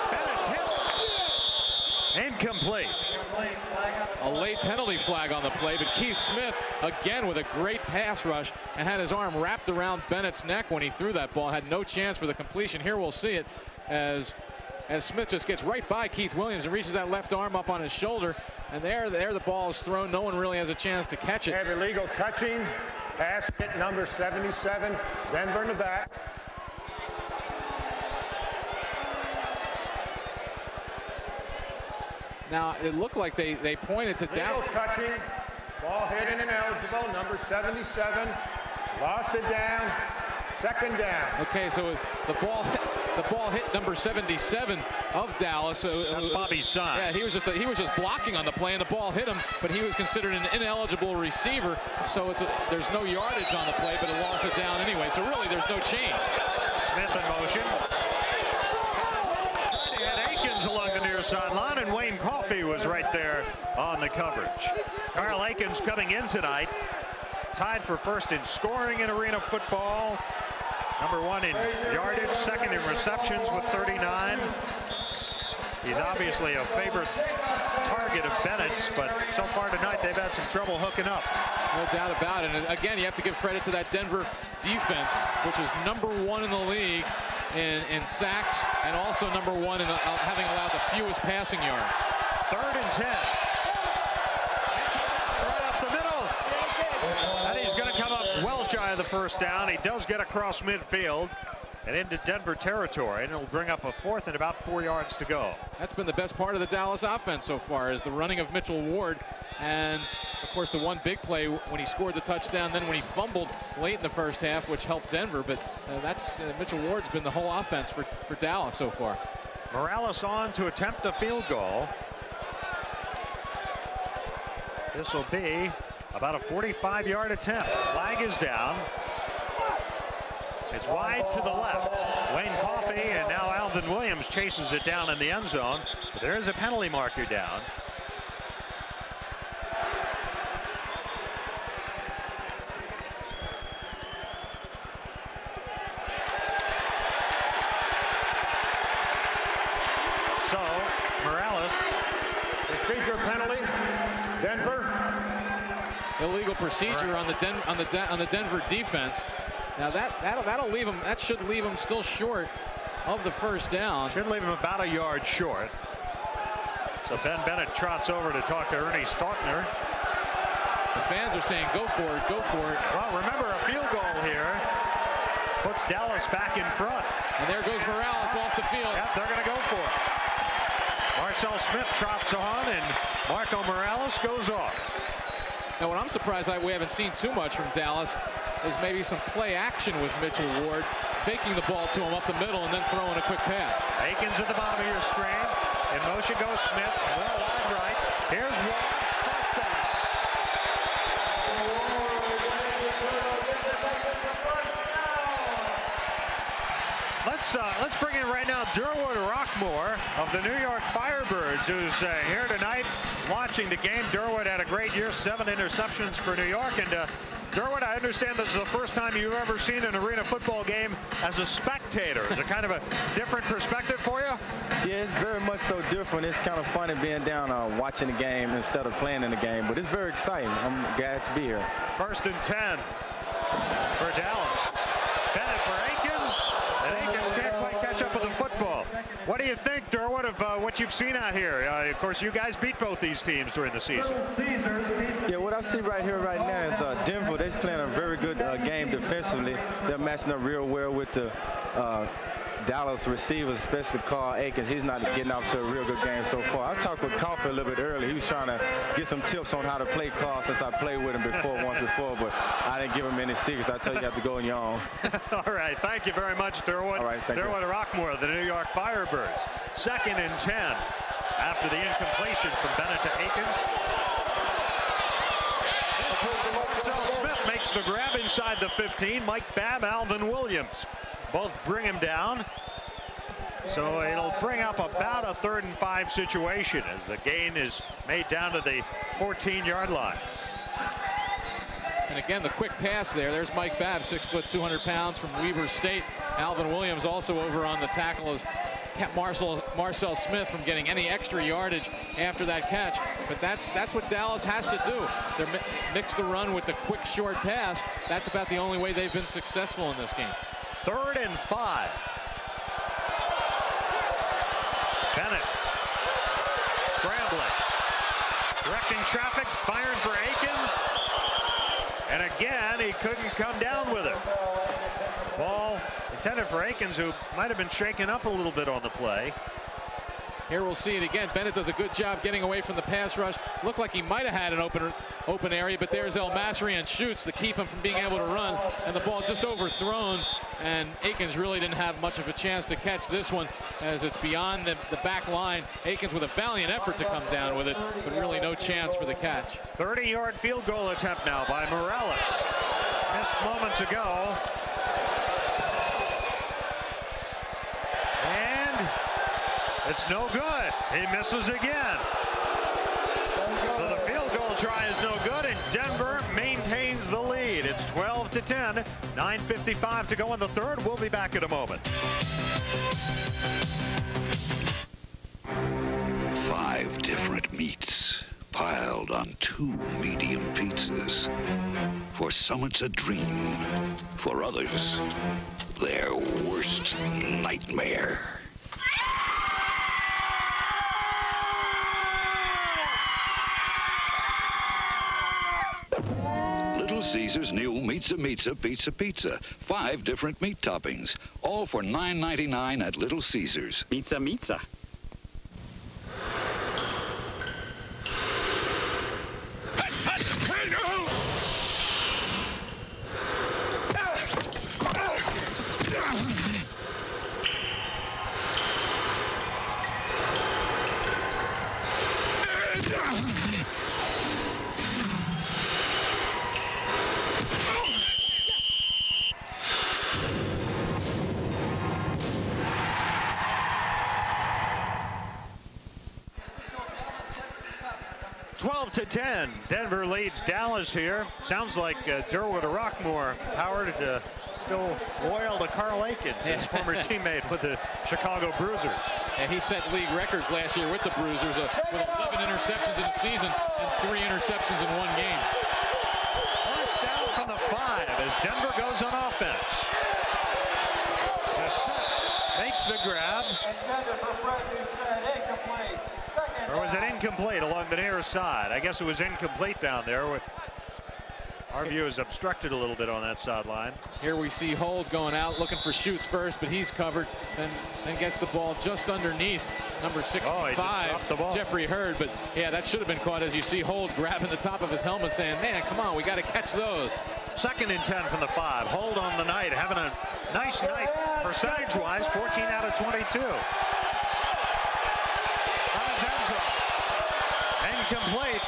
Bennett's hit. Incomplete. A late penalty flag on the play, but Keith Smith again with a great pass rush and had his arm wrapped around Bennett's neck when he threw that ball. Had no chance for the completion. Here we'll see it as Smith just gets right by Keith Williams and reaches that left arm up on his shoulder, and there the ball is thrown. No one really has a chance to catch it. Have illegal touching, pass hit number 77, Denver in the back. Now it looked like they pointed to Dallas. Illegal touching, ball hit and ineligible, number 77, lost it down, second down. Okay, so the ball hit number 77 of Dallas. That's Bobby Sign. Yeah, he was just blocking on the play, and the ball hit him, but he was considered an ineligible receiver. So there's no yardage on the play, but it lost it down anyway. So really, there's no change. Smith in motion. He had Akins along the near sideline, and Wayne Coffey was right there on the coverage. Carl Akins coming in tonight, tied for first in scoring in arena football. Number 1 in yardage, second in receptions with 39. He's obviously a favorite target of Bennett's, but so far tonight they've had some trouble hooking up. No doubt about it. And again, you have to give credit to that Denver defense, which is number 1 in the league in sacks and also number 1 in having allowed the fewest passing yards. 3rd and 10. Right up the middle. And he's going to come up well shy of the first down. He does get across midfield and into Denver territory, and it'll bring up a 4th and about 4 yards to go. That's been the best part of the Dallas offense so far, is the running of Mitchell Ward, and of course the one big play when he scored the touchdown, then when he fumbled late in the first half, which helped Denver. But that's Mitchell Ward's been the whole offense for Dallas so far. Morales on to attempt a field goal. This will be about a 45-yard attempt. Flag is down. It's wide to the left. Wayne Coffey, and now Alvin Williams chases it down in the end zone. But there is a penalty marker down. So Morales. Procedure penalty. Denver. Illegal procedure on the Denver defense. Now that'll leave him. That should leave him still short of the first down. Should leave him about a yard short. So Ben Bennett trots over to talk to Ernie Stautner. The fans are saying, "Go for it, go for it." Well, remember, a field goal here puts Dallas back in front. And there goes Morales off the field. Yep, they're going to go for it. Marcel Smith trots on, and Marco Morales goes off. Now, what I'm surprised we haven't seen too much from Dallas is maybe some play action with Mitchell Ward, faking the ball to him up the middle and then throwing a quick pass. Aikens at the bottom of your screen. In motion goes Smith. Well, wide right. Here's Ward. First down. Let's bring in right now Durwood Rockmore of the New York Firebirds, who's here tonight watching the game. Durwood had a great year, 7 interceptions for New York. And Durwood, I understand this is the first time you've ever seen an arena football game as a spectator. Is it kind of a different perspective for you? Yeah, it's very much so different. It's kind of funny being down watching the game instead of playing in the game, but it's very exciting. I'm glad to be here. 1st and 10 for Dallas. Bennett for Aikens, and Aikens can't quite catch up with the football. What do you think, Durwood, of what you've seen out here? Of course, you guys beat both these teams during the season. Yeah, what I see right here right now is Denver. They're playing a very good game defensively. They're matching up real well with the Dallas receivers, especially Carl Aikens. He's not getting off to a real good game so far. I talked with Coffey a little bit earlier. He was trying to get some tips on how to play Carl since I played with him once before, but I didn't give him any secrets. I told you have to go on your own. All right, thank you very much, Durwood. All right, thank you. Durwood Rockmore, the New York Firebirds. 2nd and 10 after the incompletion from Bennett to Aikens. Marcel Smith makes the grab inside the 15. Mike Babb, Alvin Williams both bring him down. So it'll bring up about a 3rd and 5 situation as the gain is made down to the 14-yard line. And again, the quick pass there. There's Mike Babb, 6 foot, 200 pounds from Weber State. Alvin Williams also over on the tackle has kept Marcel Smith from getting any extra yardage after that catch. But that's what Dallas has to do. They're mix the run with the quick short pass. That's about the only way they've been successful in this game. 3rd and 5. Bennett scrambling, directing traffic, firing for Aikens, and again he couldn't come down with it. Ball intended for Aikens, who might have been shaken up a little bit on the play. Here we'll see it again. Bennett does a good job getting away from the pass rush. Looked like he might have had an open area, but there's El Masri and shoots to keep him from being able to run, and the ball just overthrown, and Aikens really didn't have much of a chance to catch this one as it's beyond the back line. Aikens with a valiant effort to come down with it, but really no chance for the catch. 30-yard field goal attempt now by Morales. Missed moments ago. And it's no good. He misses again. So the field goal try is no good, and Denver maintains the lead. It's 12-10. 9:55 to go in the 3rd. We'll be back in a moment. 5 different meats piled on 2 medium pizzas. For some it's a dream. For others, their worst nightmare. Little Caesar's new Pizza. 5 different meat toppings, all for $9.99 at Little Caesar's. Pizza. To 10, Denver leads Dallas here. Sounds like Durwood Rockmore, Howard, still loyal to Carl Aikens, his former teammate with the Chicago Bruisers. And he set league records last year with the Bruisers with 11 interceptions in the season and 3 interceptions in one game. First down from the 5 as Denver goes on offense. Makes the grab. Or was it incomplete along the near side? I guess it was incomplete down there. Our view is obstructed a little bit on that sideline. Here we see Hold going out looking for Schutz first, but he's covered and gets the ball just underneath number 65, Jeffrey Hurd. But yeah, that should have been caught, as you see Hold grabbing the top of his helmet saying, man, come on, we got to catch those. 2nd and 10 from the 5. Hold on the night, having a nice night percentage-wise, 14 out of 22. Incomplete.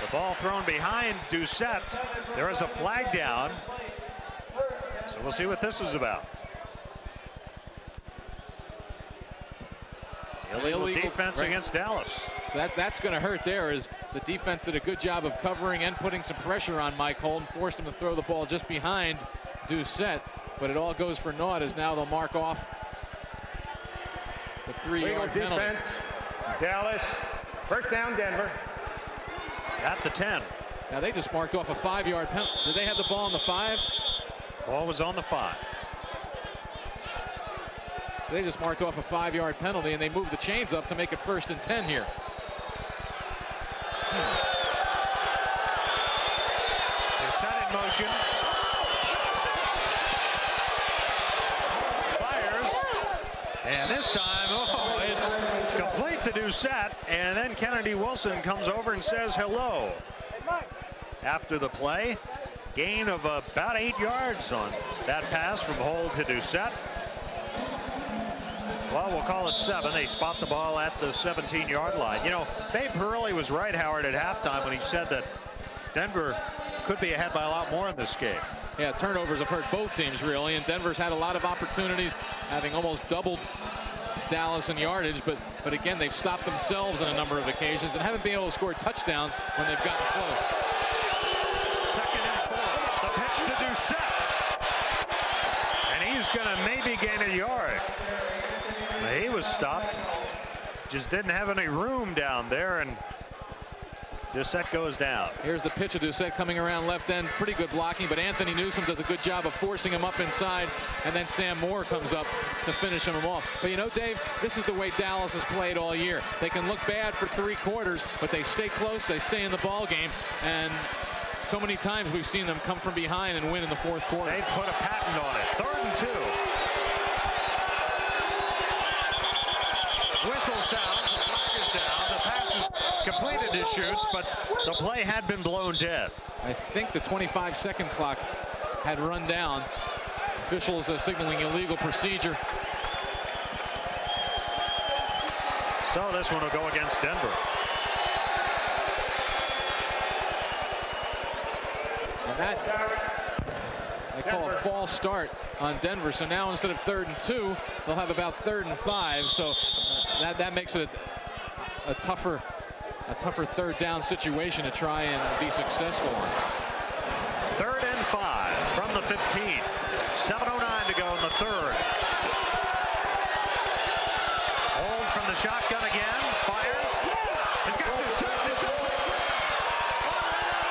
The ball thrown behind Doucette. There is a flag down. So we'll see what this is about. Illegal defense against Dallas. So that's going to hurt there, as the defense did a good job of covering and putting some pressure on Mike Hold and forced him to throw the ball just behind Doucette. But it all goes for naught, as now they'll mark off the 3-yard penalty. Defense, Dallas. First down, Denver. At the 10. Now they just marked off a 5-yard penalty. Did they have the ball on the 5? Ball was on the 5. So they just marked off a 5-yard penalty, and they moved the chains up to make it 1st and 10 here. They're set in motion. Fires. And this time, it's complete to Doucette, and then Kennedy Wilson comes over and says hello. After the play, gain of about 8 yards on that pass from Hold to Doucette. Well, we'll call it 7. They spot the ball at the 17-yard line. You know, Babe Hurley was right, Howard, at halftime when he said that Denver could be ahead by a lot more in this game. Yeah, turnovers have hurt both teams, really, and Denver's had a lot of opportunities, having almost doubled Dallas in yardage, but again, they've stopped themselves on a number of occasions and haven't been able to score touchdowns when they've gotten close. 2nd and 4. The pitch to Doucette. And he's going to maybe gain a yard. He was stopped. Just didn't have any room down there, and Doucette goes down. Here's the pitch of Doucette coming around left end. Pretty good blocking, but Anthony Newsome does a good job of forcing him up inside, and then Sam Moore comes up to finish him off. But you know, Dave, this is the way Dallas has played all year. They can look bad for 3 quarters, but they stay close, they stay in the ball game, and so many times we've seen them come from behind and win in the 4th quarter. They put a patent on it. 3rd and 2. Whistle sounds, the flag is down, the pass is completed to Schutz, but the play had been blown dead. I think the 25-second clock had run down. Officials are signaling illegal procedure. So this one will go against Denver. And that, they call a false start on Denver. So now instead of 3rd and 2, they'll have about 3rd and 5. So that makes it a tougher 3rd down situation to try and be successful on. 3rd and 5 from the 15. 7:09 to go in the 3rd. Hold from the shotgun again. Fires. He's got Doucette.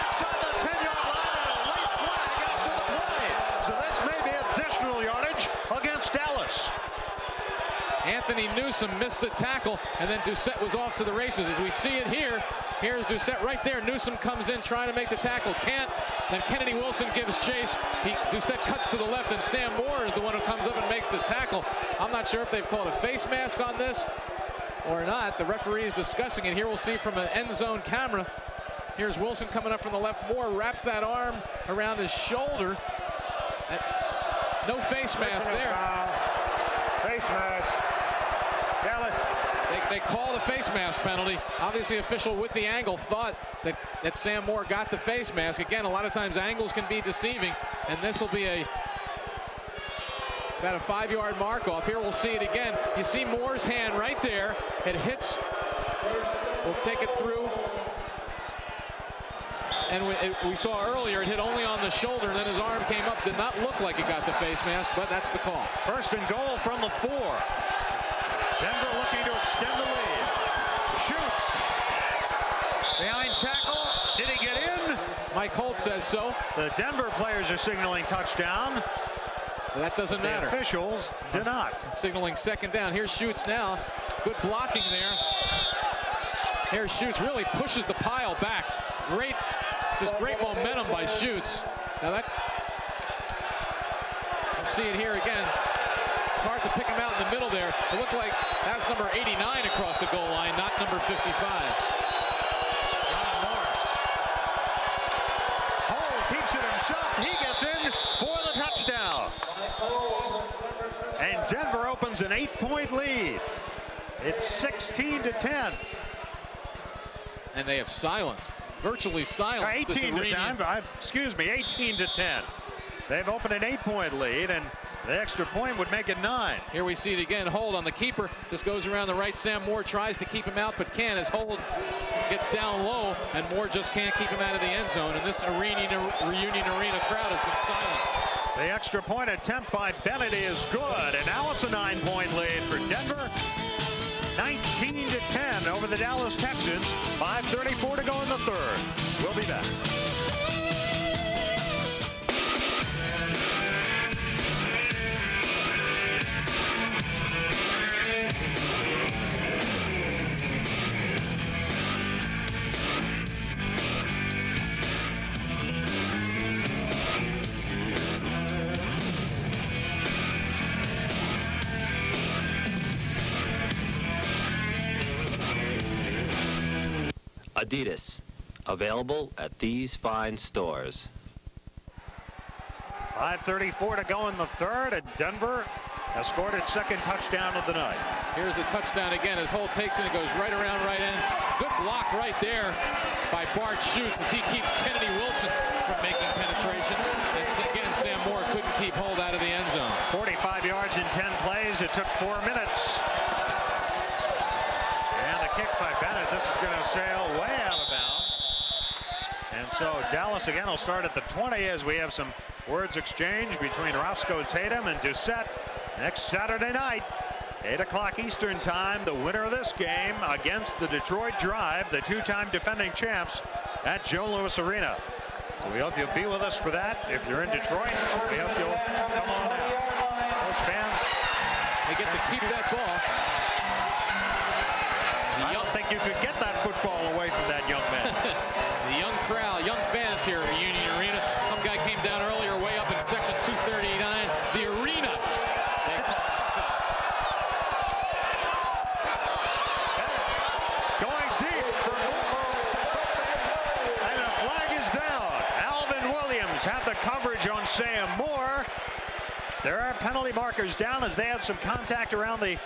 Inside the 10-yard line, and a late flag after the play. So this may be additional yardage against Dallas. Anthony Newsome missed the tackle, and then Doucette was off to the races. As we see it here, here's Doucette right there. Newsome comes in trying to make the tackle, can't. Then Kennedy Wilson gives chase. Doucette cuts to the left, and Sam Moore is the one who comes up and makes the tackle. I'm not sure if they've called a face mask on this or not. The referee is discussing it. Here we'll see from an end zone camera. Here's Wilson coming up from the left. Moore wraps that arm around his shoulder. No face mask there. Face mask. Dallas. They call the face mask penalty. Obviously, official with the angle thought that Sam Moore got the face mask. Again, a lot of times angles can be deceiving, and this will be about a 5-yard mark off. Here we'll see it again. You see Moore's hand right there. It hits. We'll take it through. And we saw earlier it hit only on the shoulder, and then his arm came up. Did not look like it got the face mask, but that's the call. First and goal from the 4. Denver looking to extend the lead. Shoots. Behind tackle. Did he get in? Mike Holt says so. The Denver players are signaling touchdown. That doesn't matter. The officials do not. Signaling second down. Here's Schutz now. Good blocking there. Here's Schutz. Really pushes the pile back. Great, just great momentum by Schutz. Now that, you see it here again. It's hard to pick him out in the middle there. It looked like that's number 89 across the goal line, not number 55. Keeps it himself. He gets in for the touchdown. And Denver opens an 8-point lead. It's 16-10. And they have silenced, virtually silenced. 18-10. Excuse me, 18-10. They've opened an 8-point lead, and the extra point would make it 9. Here we see it again. Hold on the keeper. Just goes around the right. Sam Moore tries to keep him out, but can't. As Hold gets down low, and Moore just can't keep him out of the end zone. And this Reunion Arena crowd has been silenced. The extra point attempt by Bennett is good, and now it's a 9-point lead for Denver. 19-10 over the Dallas Texans. 5:34 to go in the third. We'll be back. Adidas, available at these fine stores. 5:34 to go in the third, and Denver has scored its second touchdown of the night. Here's the touchdown again as Holt takes it and goes right around right in. Good block right there by Bart Schutz as he keeps Kennedy Wilson from making penetration. And again, Sam Moore couldn't keep Holt out of the end zone. 45 yards in 10 plays. It took 4 minutes. And the kick by Bennett. This is going to sail way out of bounds. And so Dallas again will start at the 20 as we have some words exchanged between Roscoe Tatum and Doucette next Saturday night. 8 o'clock Eastern time, the winner of this game against the Detroit Drive, the two-time defending champs at Joe Louis Arena. So we hope you'll be with us for that. If you're in Detroit, we hope you'll come on out. Those fans, they get to keep that ball. I don't think you could get that football away from that young man. The young crowd, young fans here at Union Arena. Some guy came down earlier way up in section 239. The arenas. Going deep for Moore. And a flag is down. Alvin Williams had the coverage on Sam Moore. There are penalty markers down as they had some contact around the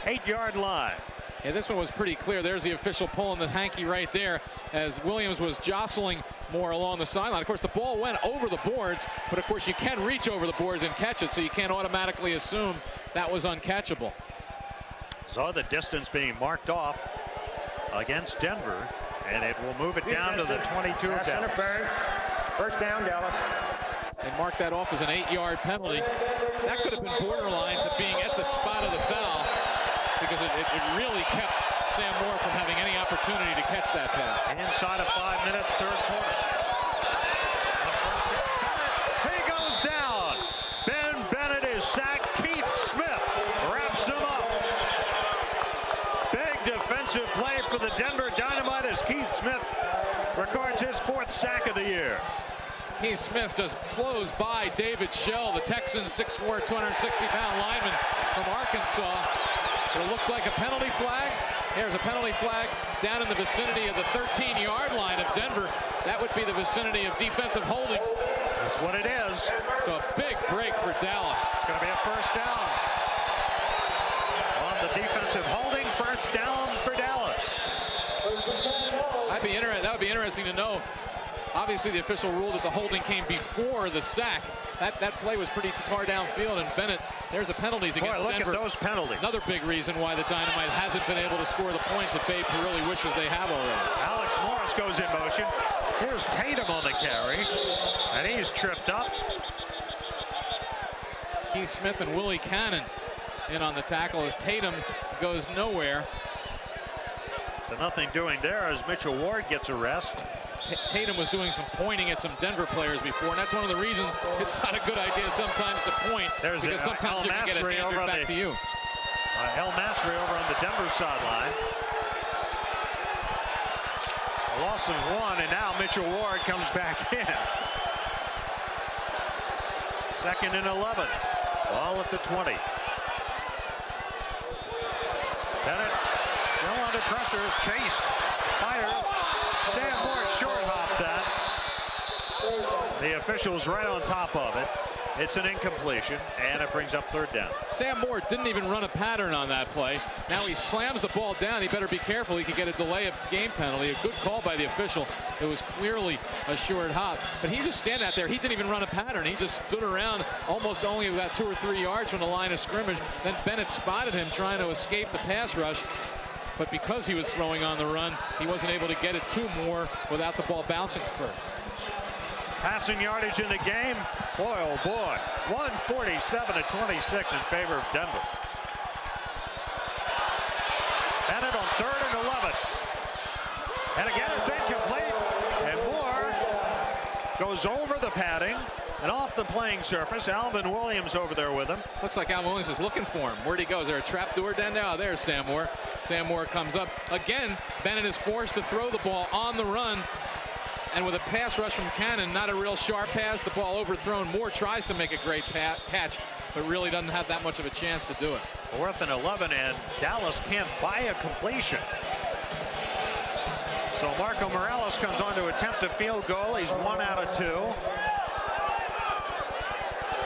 8-yard line. Yeah, this one was pretty clear. There's the official pulling the hanky right there as Williams was jostling Moore along the sideline. Of course, the ball went over the boards, but of course you can reach over the boards and catch it, so you can't automatically assume that was uncatchable. So the distance being marked off against Denver, and it will move it down to the 22 of Dallas. Interference. First down, Dallas. They marked that off as an 8-yard penalty. That could have been borderline to being at the spot of the foul, because it really kept Sam Moore from having any opportunity to catch that pass. Inside of 5 minutes, third quarter. He goes down. Ben Bennett is sacked. Keith Smith wraps him up. Big defensive play for the Denver Dynamite as Keith Smith records his 4th sack of the year. Keith Smith just closed by David Shell, the Texans 6'4", 260-pound lineman from Arkansas. But it looks like a penalty flag. Here's a penalty flag down in the vicinity of the 13-yard line of Denver. That would be the vicinity of defensive holding. That's what it is. So a big break for Dallas. It's going to be a first down. On the defensive holding, first down for Dallas. That would be interesting to know. Obviously, the official ruled that the holding came before the sack. That play was pretty far downfield, and Bennett, there's the penalties against Denver. Boy, look Denver. at those penalties. Another big reason why the Dynamite hasn't been able to score the points that Babe really wishes they have already. Alex Morris goes in motion. Here's Tatum on the carry, and he's tripped up. Keith Smith and Willie Cannon in on the tackle as Tatum goes nowhere. So nothing doing there as Mitchell Ward gets a rest. Tatum was doing some pointing at some Denver players before, and that's one of the reasons it's not a good idea sometimes to point, because sometimes you can get it handed back to you. El Masri over on the Denver sideline. A loss of 1, and now Mitchell Ward comes back in. 2nd and 11. Ball at the 20. Bennett still under pressure, is chased, fires. Sam Moore short hopped that. The official's right on top of it. It's an incompletion, and it brings up 3rd down. Sam Moore didn't even run a pattern on that play. Now he slams the ball down. He better be careful. He could get a delay of game penalty. A good call by the official. It was clearly a short hop. But he just stand out there. He didn't even run a pattern. He just stood around almost only about 2 or 3 yards from the line of scrimmage. Then Bennett spotted him trying to escape the pass rush. But because he was throwing on the run, he wasn't able to get it to Moore without the ball bouncing first. Passing yardage in the game, boy oh boy, 147-26 in favor of Denver. Bennett on 3rd and 11. And again it's incomplete, and Moore goes over the padding and off the playing surface. Alvin Williams over there with him. Looks like Alvin Williams is looking for him. Where'd he go? Is there a trap door down there? Oh, there's Sam Moore. Sam Moore comes up. Again, Bennett is forced to throw the ball on the run. And with a pass rush from Cannon, not a real sharp pass, the ball overthrown. Moore tries to make a great catch, but really doesn't have that much of a chance to do it. 4th and 11, and Dallas can't buy a completion. So Marco Morales comes on to attempt a field goal. He's 1 out of 2.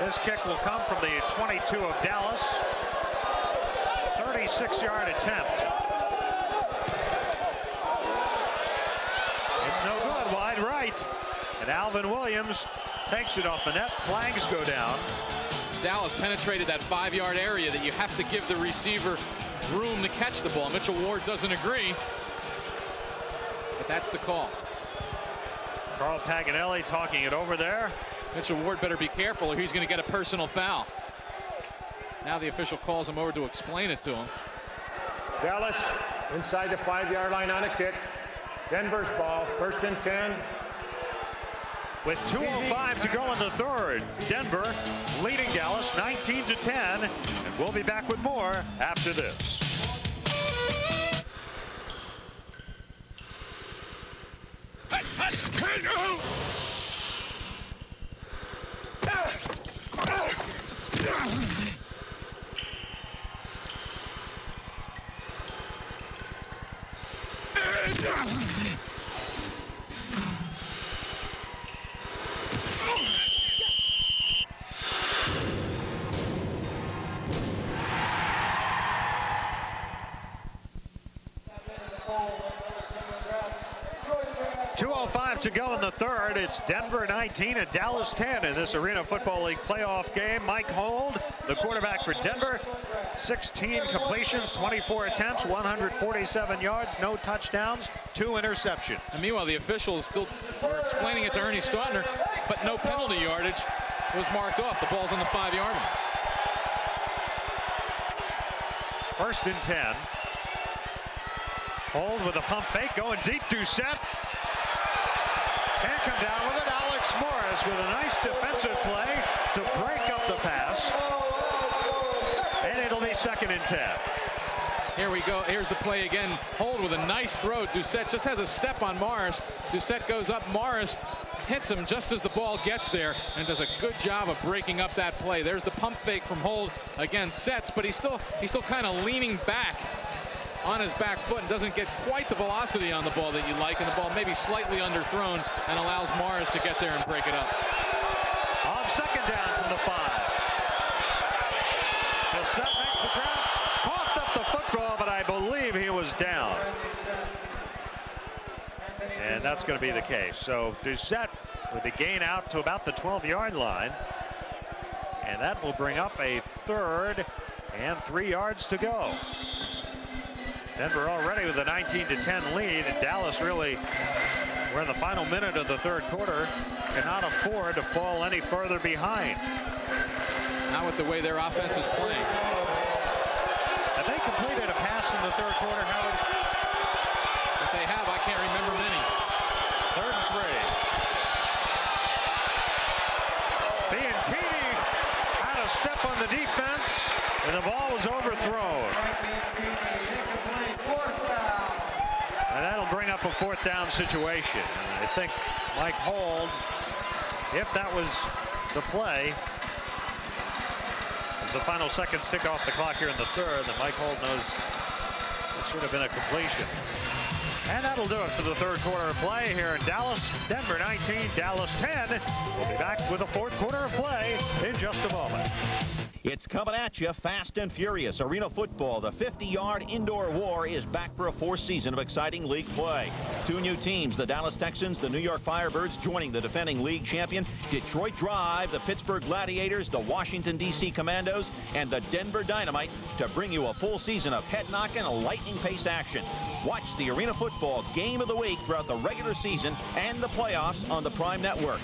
This kick will come from the 22 of Dallas. 36-yard attempt. It's no good, wide right. And Alvin Williams takes it off the net. Flags go down. Dallas penetrated that 5-yard area that you have to give the receiver room to catch the ball. Mitchell Ward doesn't agree, but that's the call. Carl Paganelli talking it over there. Mitchell Ward better be careful or he's going to get a personal foul. Now the official calls him over to explain it to him. Dallas inside the 5-yard line on a kick. Denver's ball, 1st and 10. With 2:05 to go in the 3rd, Denver leading Dallas 19-10, and we'll be back with more after this. To go in the 3rd. It's Denver 19 and Dallas 10 in this Arena Football League playoff game. Mike Hold, the quarterback for Denver, 16 completions, 24 attempts, 147 yards, no touchdowns, 2 interceptions. And meanwhile, the officials still were explaining it to Ernie Staudner, but no penalty yardage was marked off. The ball's on the 5-yard line. 1st and 10. Hold with a pump fake, going deep, Doucette. Can't come down with it. Alex Morris with a nice defensive play to break up the pass. And it'll be 2nd and 10. Here we go. Here's the play again. Hold with a nice throw. Doucette just has a step on Morris. Doucette goes up. Morris hits him just as the ball gets there and does a good job of breaking up that play. There's the pump fake from Hold. Again, sets, but he's still kind of leaning back on his back foot and doesn't get quite the velocity on the ball that you like, and the ball maybe slightly underthrown and allows Morris to get there and break it up. On 2nd down from the 5. Doucette makes the grab, coughed up the football, but I believe he was down. And that's going to be the case. So Doucette with the gain out to about the 12-yard line. And that will bring up a 3rd and 3 yards to go. Denver already with a 19-10 lead, and Dallas really we're in the final minute of the third quarter, cannot afford to fall any further behind. Not with the way their offense is playing. Have they completed a pass in the third quarter, Howard? If they have, I can't remember many. 3rd and 3. Bianchini had a step on the defense, and the ball was overthrown. And that'll bring up a 4th down situation. And I think Mike Hold, if that was the play, as the final seconds tick off the clock here in the third, then Mike Hold knows it should have been a completion. And that'll do it for the third quarter of play here in Dallas. Denver 19, Dallas 10. We'll be back with the fourth quarter of play in just a moment. It's coming at you fast and furious. Arena football, the 50-yard indoor war, is back for a 4th season of exciting league play. 2 new teams, the Dallas Texans, the New York Firebirds, joining the defending league champion Detroit Drive, the Pittsburgh Gladiators, the Washington, D.C. Commandos, and the Denver Dynamite to bring you a full season of head-knocking and lightning-paced action. Watch the Arena Football Game of the Week throughout the regular season and the playoffs on the Prime Network.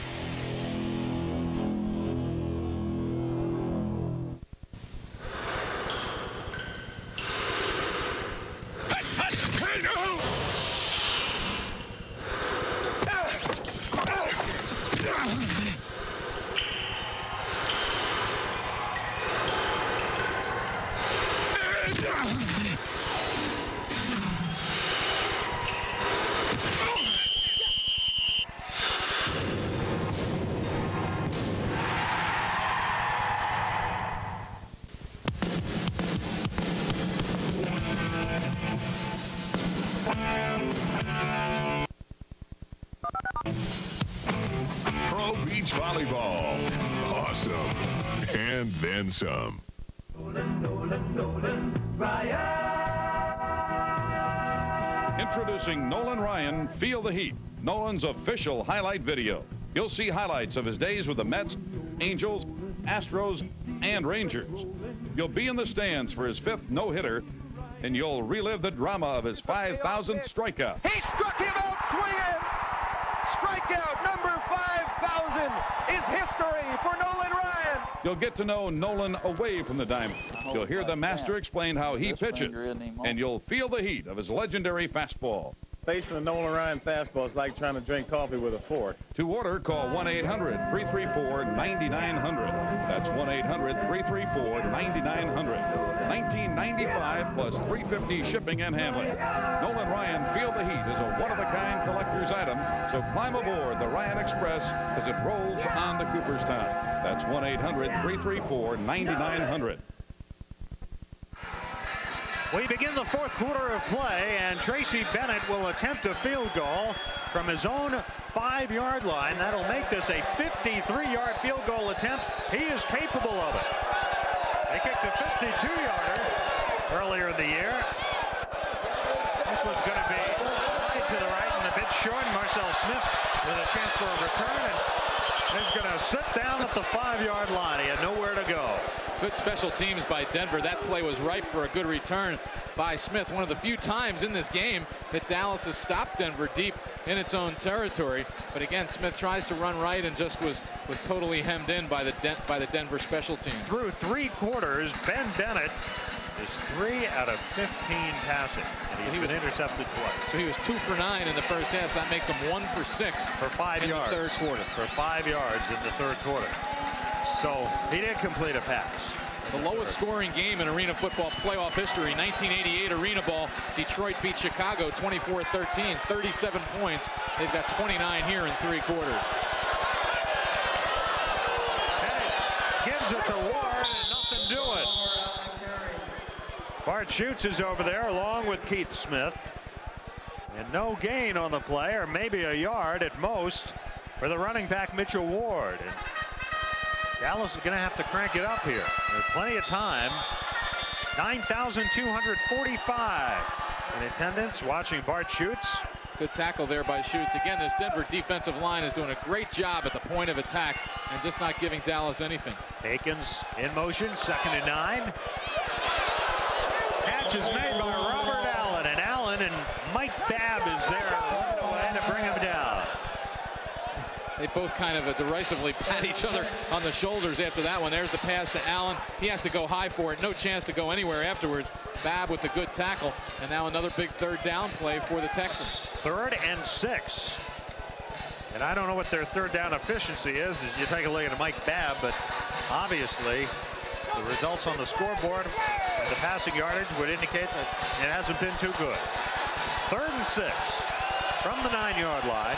Beach volleyball. Awesome. And then some. Introducing Nolan Ryan, Feel the Heat, Nolan's official highlight video. You'll see highlights of his days with the Mets, Angels, Astros, and Rangers. You'll be in the stands for his 5th no-hitter, and you'll relive the drama of his 5,000th strikeout. He struck him out swinging. Strikeout number 5,000 is history for Nolan Ryan. You'll get to know Nolan away from the diamond. You'll hear the master explain how he pitches, and you'll feel the heat of his legendary fastball. Facing a Nolan Ryan fastball is like trying to drink coffee with a fork. To order, call 1-800-334-9900. That's 1-800-334-9900. $19.95 plus $3.50 shipping and handling. Nolan Ryan Feel the Heat is a one-of-a-kind collector's item, so climb aboard the Ryan Express as it rolls on to Cooperstown. That's 1-800-334-9900. We begin the fourth quarter of play, and Tracy Bennett will attempt a field goal from his own 5-yard line. That'll make this a 53-yard field goal attempt. He is capable of it. They kicked a 52-yarder earlier in the year. This one's going to be to the right and a bit short. Marcel Smith with a chance for a return, and he's going to sit down at the 5-yard line. He had nowhere to go. Good special teams by Denver. That play was ripe for a good return by Smith. One of the few times in this game that Dallas has stopped Denver deep in its own territory. But again, Smith tries to run right and just was totally hemmed in by the Denver special team. Through 3 quarters, Ben Bennett is 3 out of 15 passing. And he's been intercepted twice. So he was 2 for 9 in the first half. So that makes him 1 for 6 for 5 yards in the third quarter. For 5 yards in the third quarter. So he did complete a pass. The lowest scoring game in Arena football playoff history, 1988 Arena Ball. Detroit beat Chicago 24-13, 37 points. They've got 29 here in 3 quarters. Gives it to Ward and nothing doing. Bart Schutz is over there along with Keith Smith. And no gain on the play, or maybe a yard at most for the running back Mitchell Ward. And Dallas is going to have to crank it up here. There's plenty of time. 9,245 in attendance watching Bart Schutz. Good tackle there by Schutz. Again, this Denver defensive line is doing a great job at the point of attack and just not giving Dallas anything. Akins in motion, 2nd and 9. Catch is made by Robert Allen, and Allen and Mike Babb is there looking away to bring him down. They both kind of derisively pat each other on the shoulders after that one. There's the pass to Allen. He has to go high for it. No chance to go anywhere afterwards. Babb with the good tackle. And now another big third down play for the Texans. 3rd and 6. And I don't know what their third down efficiency is as you take a look at Mike Babb, but obviously the results on the scoreboard and the passing yardage would indicate that it hasn't been too good. 3rd and 6 from the 9-yard line.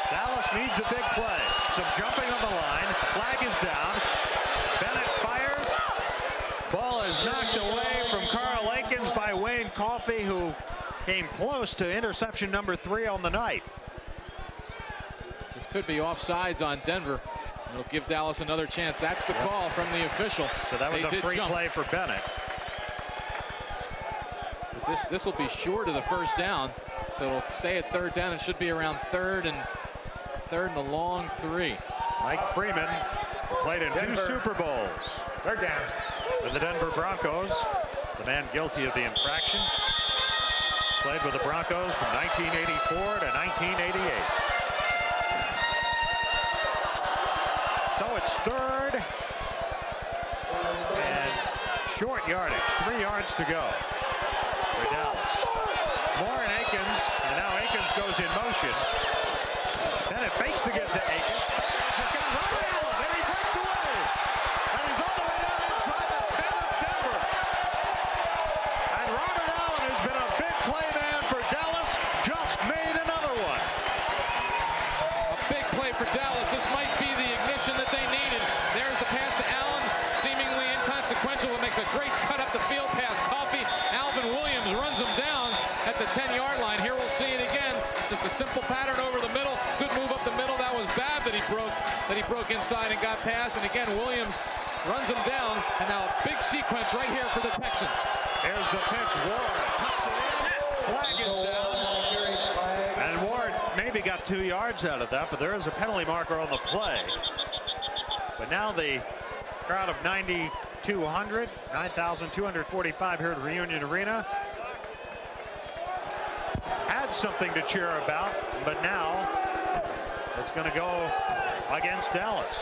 Dallas needs a big play. Some jumping on the line. Flag is down. Bennett fires. Ball is knocked away from Carl Akins by Wayne Coffey, who came close to interception number 3 on the night. This could be offsides on Denver. It'll give Dallas another chance. That's the call from the official. So that was a free play for Bennett. But this will be short of the first down. So it'll stay at 3rd down. It should be around 3rd and a long 3. Mike Freeman played in Denver. 2 Super Bowls. 3rd down. For the Denver Broncos, the man guilty of the infraction. Played with the Broncos from 1984 to 1988. So it's 3rd and short yardage. 3 yards to go for Dallas. Moore and Akins, and now Akins goes in motion. Bennett fakes to get to Akins. He's got Robert Allen, and he breaks away. And he's all the way down inside the 10 of Denver. And Robert Allen, who's been a big play man for Dallas, just made another one. A big play for Dallas. This might be the ignition that they needed. There's the pass to Allen, seemingly inconsequential. It makes a great cut up the field pass. Coffey, Alvin Williams runs him down at the 10-yard line. Here we'll see it again. Just a simple pattern over the middle. Good move up the middle. That was Babb that he broke inside and got past. And again, Williams runs him down. And now a big sequence right here for the Texans. Here's the pitch. Ward tucks it in. Flag is down. And Ward maybe got 2 yards out of that, but there is a penalty marker on the play. But now the crowd of 9,245 here at Reunion Arena had something to cheer about, but now it's going to go against Dallas.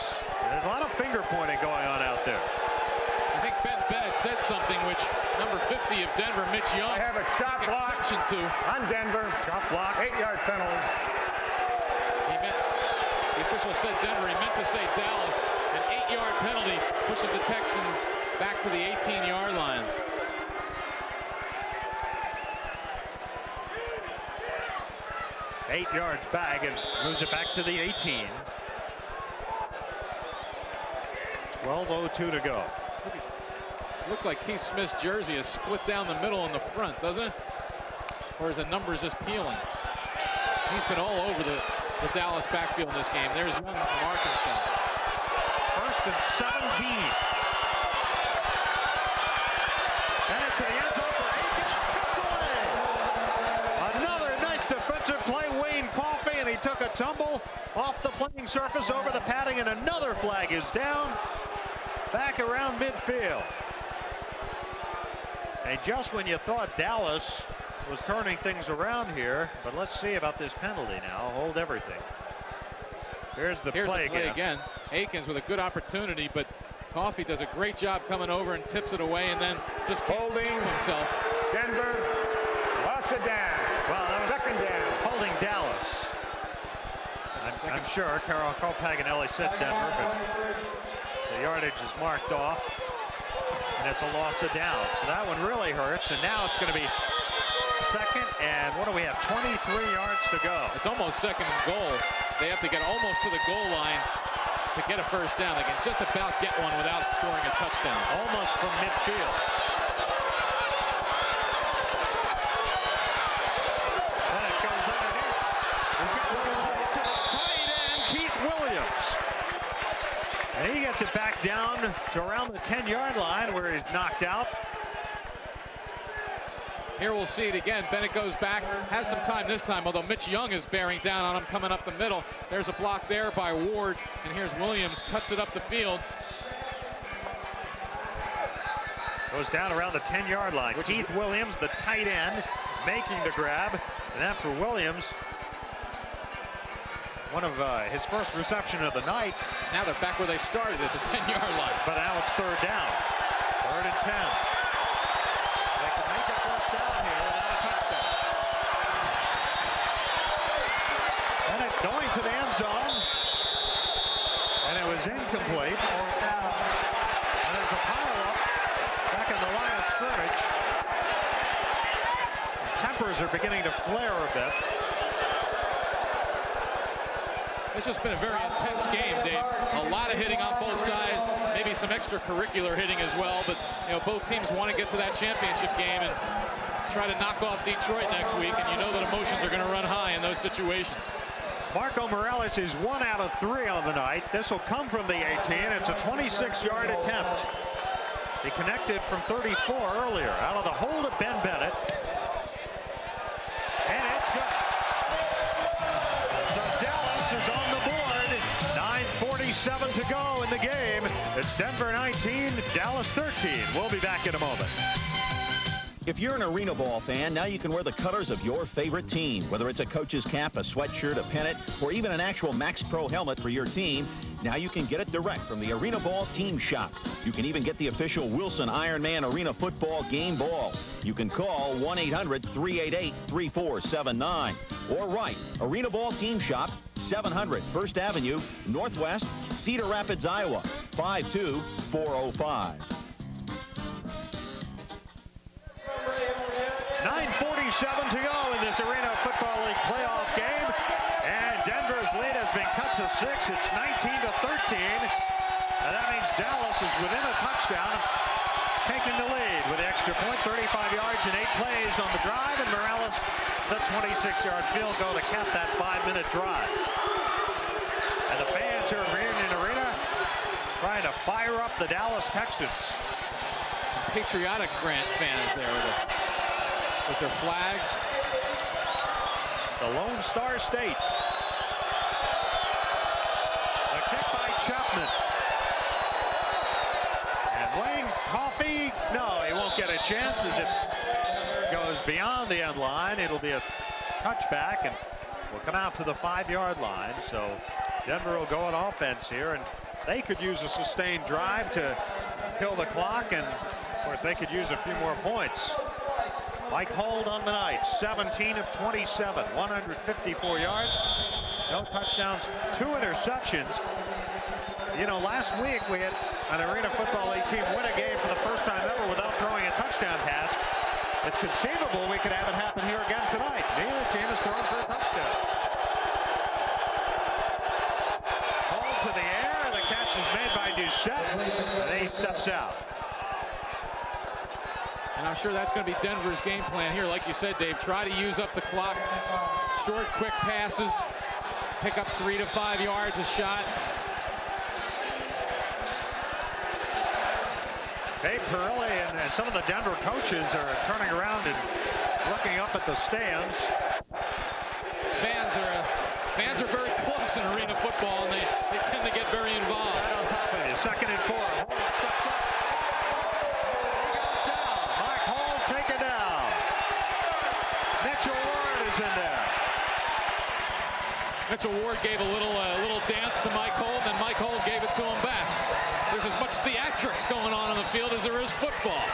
And there's a lot of finger pointing going on out there. I think Ben Bennett said something which number 50 of Denver, Mitch Young, I have a chop block to on Denver. Chop block. 8-yard penalty. The official said Denver. He meant to say Dallas. An 8-yard penalty pushes the Texans back to the 18-yard line. Eight yards back and moves it back to the 18. 12:02 to go. Looks like Keith Smith's jersey is split down the middle in the front, doesn't it? Or is the numbers just peeling? He's been all over the Dallas backfield in this game. There's Young from Arkansas. 1st and 17. Bennett to the end zone for Akins. Tipped away. Another nice defensive play. Wayne Coffey, and he took a tumble off the playing surface over the padding, and another flag is down. Back around midfield. And just when you thought Dallas was turning things around here, but let's see about this penalty now. Hold everything. Here's the play again. Akins with a good opportunity, but Coffey does a great job coming over and tips it away, and then just holding himself. Denver lost it down. Well, that was 2nd down. Holding Dallas. I'm sure Carl Paganelli said Denver, but the yardage is marked off, and it's a loss of down. So that one really hurts, and now it's going to be 2nd, and what do we have? 23 yards to go. It's almost 2nd and goal. They have to get almost to the goal line to get a first down. They can just about get one without scoring a touchdown. Almost from midfield. Bennett goes underneath. He's got one to the tight end, Keith Williams. And he gets it back down to around the 10-yard line where he's knocked out. Here we'll see it again. Bennett goes back, has some time this time, although Mitch Young is bearing down on him coming up the middle. There's a block there by Ward, and here's Williams, cuts it up the field. Goes down around the 10-yard line. Keith Williams, the tight end, making the grab. And after Williams, one of his first reception of the night. Now they're back where they started at the 10-yard line. But now it's third down. 3rd and 10. They can make a first down here without a touchdown. Bennett going to the end zone. And it was incomplete. And there's a pile-up back in the line of scrimmage. Tempers are beginning to flare a bit. It's just been a very intense game, Dave. A lot of hitting on both sides, maybe some extracurricular hitting as well, but both teams want to get to that championship game and try to knock off Detroit next week, and you know that emotions are going to run high in those situations. Marco Morales is 1 out of 3 on the night. This will come from the 18. It's a 26-yard attempt. He connected from 34 earlier out of the hold of Ben Bennett. And it's good. So Dallas is on the board. 9:47 to go in the game. It's Denver 19, Dallas 13. We'll be back in a moment. If you're an Arena Ball fan, now you can wear the colors of your favorite team. Whether it's a coach's cap, a sweatshirt, a pennant, or even an actual Max Pro helmet for your team, now you can get it direct from the Arena Ball Team Shop. You can even get the official Wilson Ironman Arena Football game ball. You can call 1-800-388-3479. Or write Arena Ball Team Shop, 700 First Avenue, Northwest, Cedar Rapids, Iowa, 52405. 9:47 to go in this Arena Football League playoff game. And Denver's lead has been cut to 6. It's 19-13. And that means Dallas is within a touchdown, taking the lead with the extra point. 35 yards and 8 plays on the drive. And Morales, the 26-yard field goal to cap that 5-minute drive. And the fans here at Reunion Arena trying to fire up the Dallas Texans. Patriotic fans there with their flags. The Lone Star State. A kick by Chapman. And Wayne Coffey, no, he won't get a chance as it goes beyond the end line. It'll be a touchback and will come out to the 5-yard line. So Denver will go on offense here, and they could use a sustained drive to kill the clock, and of course they could use a few more points. Mike Hold on the night, 17 of 27, 154 yards, no touchdowns, 2 interceptions. You know, last week we had an Arena Football League team win a game for the first time ever without throwing a touchdown pass. It's conceivable we could have it happen here again tonight. Neither team has thrown for a touchdown. Hold to the air, and the catch is made by Doucette, and he steps out. And I'm sure that's going to be Denver's game plan here. Like you said, Dave, try to use up the clock. Short, quick passes. Pick up 3 to 5 yards a shot. Dave Pirelli and some of the Denver coaches are turning around and looking up at the stands. Fans are very close in Arena football, and they tend to get very involved. Right on top of you. 2nd and 4. Taken down. Mitchell Ward is in there. Mitchell Ward gave a little dance to Mike Hold, and Mike Hold gave it to him back. There's as much theatrics going on the field as there is football.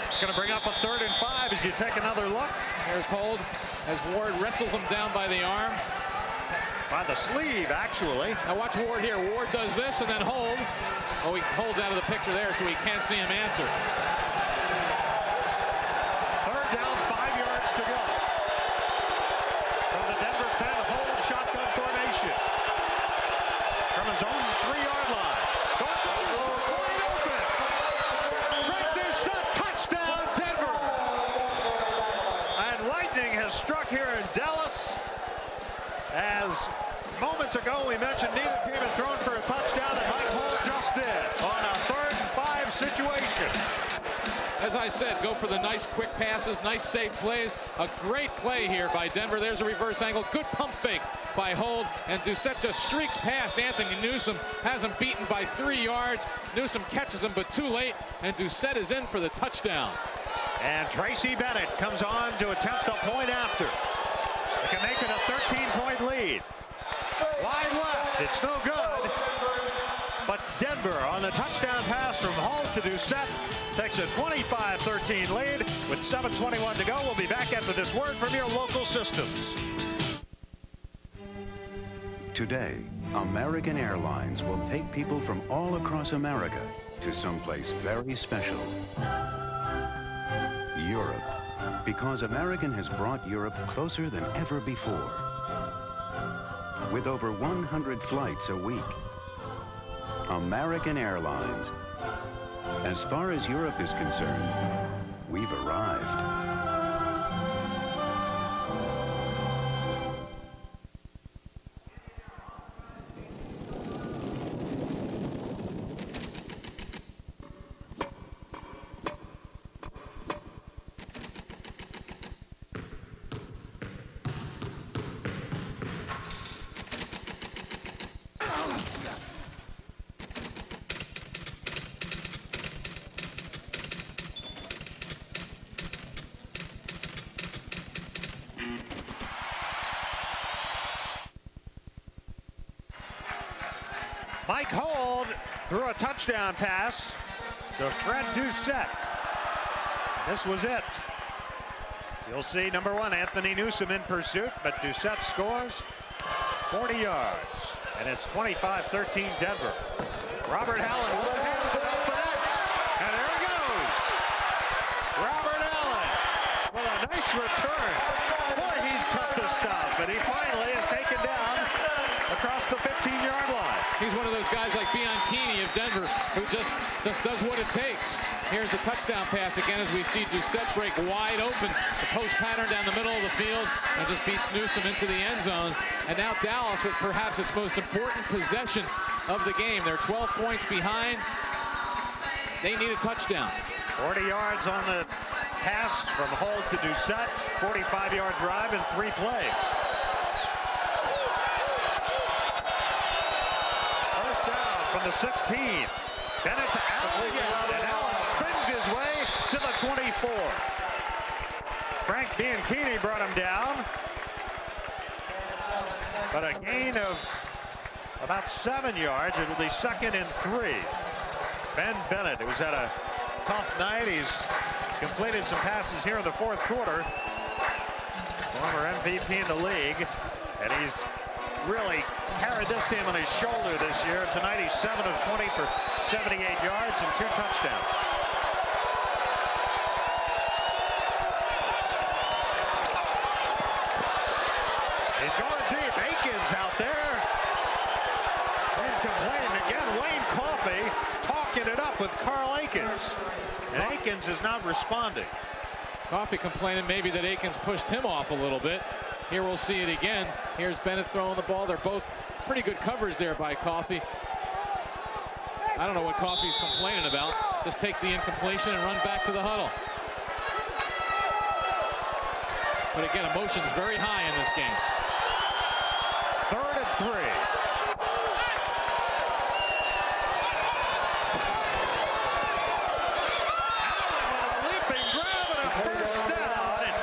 It's going to bring up a 3rd and 5 as you take another look. There's Hold as Ward wrestles him down by the arm. By the sleeve, actually. Now watch Ward here. Ward does this and then Hold. Oh, he holds out of the picture there so he can't see him answer. Down 5 yards to go. From the Denver 10, Hold shotgun formation. From his own 3-yard line. Wide open. Right there, set. Touchdown, Denver. And lightning has struck here in Dallas. As moments ago we mentioned neither team had thrown for a touchdown, and Mike Hold just did on a 3rd and 5 situation. As I said, go for the nice quick passes, nice safe plays. A great play here by Denver. There's a reverse angle. Good pump fake by Hold. And Doucette just streaks past Anthony Newsome. Has him beaten by 3 yards. Newsome catches him, but too late. And Doucette is in for the touchdown. And Tracy Bennett comes on to attempt the point after. They can make it a 13-point lead. Wide left. It's no good. But Denver on the touchdown pass from Hall to Doucette takes a 25-13 lead with 7:21 to go. We'll be back after this word from your local systems. Today, American Airlines will take people from all across America to someplace very special. Europe. Because American has brought Europe closer than ever before. With over 100 flights a week. American Airlines. As far as Europe is concerned, we've arrived. Mike Hold threw a touchdown pass to Fred Doucette. This was it. You'll see number 1, Anthony Newsom in pursuit, but Doucette scores 40 yards. And it's 25-13 Denver. Robert Allen hands it off the Nets. And there he goes. Robert Allen with a nice return. Boy, he's tough to stop. But he finally is taken down across the 15-yard line. He's one of those guys like Bianchini of Denver who just does what it takes. Here's the touchdown pass again as we see Doucette break wide open. The post pattern down the middle of the field and just beats Newsom into the end zone. And now Dallas with perhaps its most important possession of the game. They're 12 points behind. They need a touchdown. 40 yards on the pass from Hold to Doucette. 45-yard drive in 3 plays. First down from the 16. Bennett to Allen again, and Allen spins his way to the 24. Frank Bianchini brought him down. But a gain of about 7 yards. It'll be 2nd and 3. Ben Bennett, who's had a tough night. He's completed some passes here in the 4th quarter. Former MVP in the league. And he's really carried this team on his shoulder this year. Tonight he's 7 of 20 for 78 yards and 2 touchdowns. He's going deep. Akins out there. Incomplete. Again, Wayne Coffey talking it up with Carl Akins. And Akins is not responding. Coffey complaining maybe that Akins pushed him off a little bit. Here we'll see it again. Here's Bennett throwing the ball. They're both pretty good coverage there by Coffey. I don't know what Coffey's complaining about. Just take the incompletion and run back to the huddle. But again, emotion's very high in this game. 3rd and 3. Allen with a leaping grab and a first down. And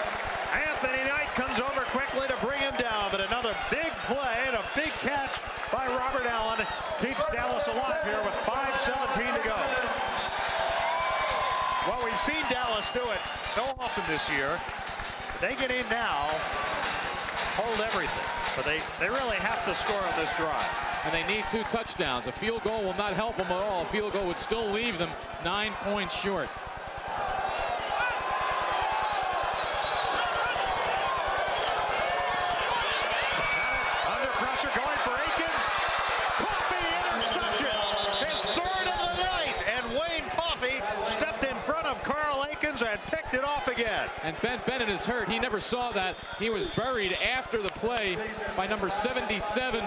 Anthony Knight comes over quickly to bring him down. But another big play and a big catch by Robert Allen keeps Dallas alive here with 5:17 to go. Well, we've seen Dallas do it so often this year. They get in now, hold everything. But they really have to score on this drive. And they need 2 touchdowns. A field goal will not help them at all. A field goal would still leave them 9 points short. Under pressure, going for Akins. Coffey, interception. His 3rd of the night. And Wayne Coffey stepped in front of Carl Akins and picked it off again. And Ben Bennett is hurt. He never saw that. He was buried after the play by number 77.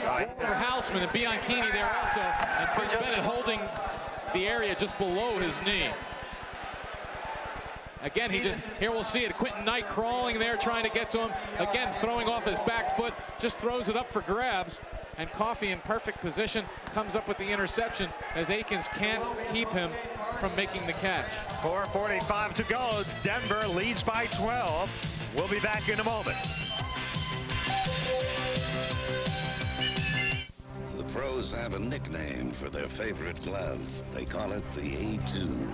Walter Houseman and Bianchini there also. And Ben Bennett holding the area just below his knee. Again, here we'll see it. Quentin Knight crawling there, trying to get to him. Again, throwing off his back foot, just throws it up for grabs. And Coffey in perfect position comes up with the interception as Akins can't keep him from making the catch. 4:45 to go. Denver leads by 12. We'll be back in a moment. pros have a nickname for their favorite glove. They call it the A2.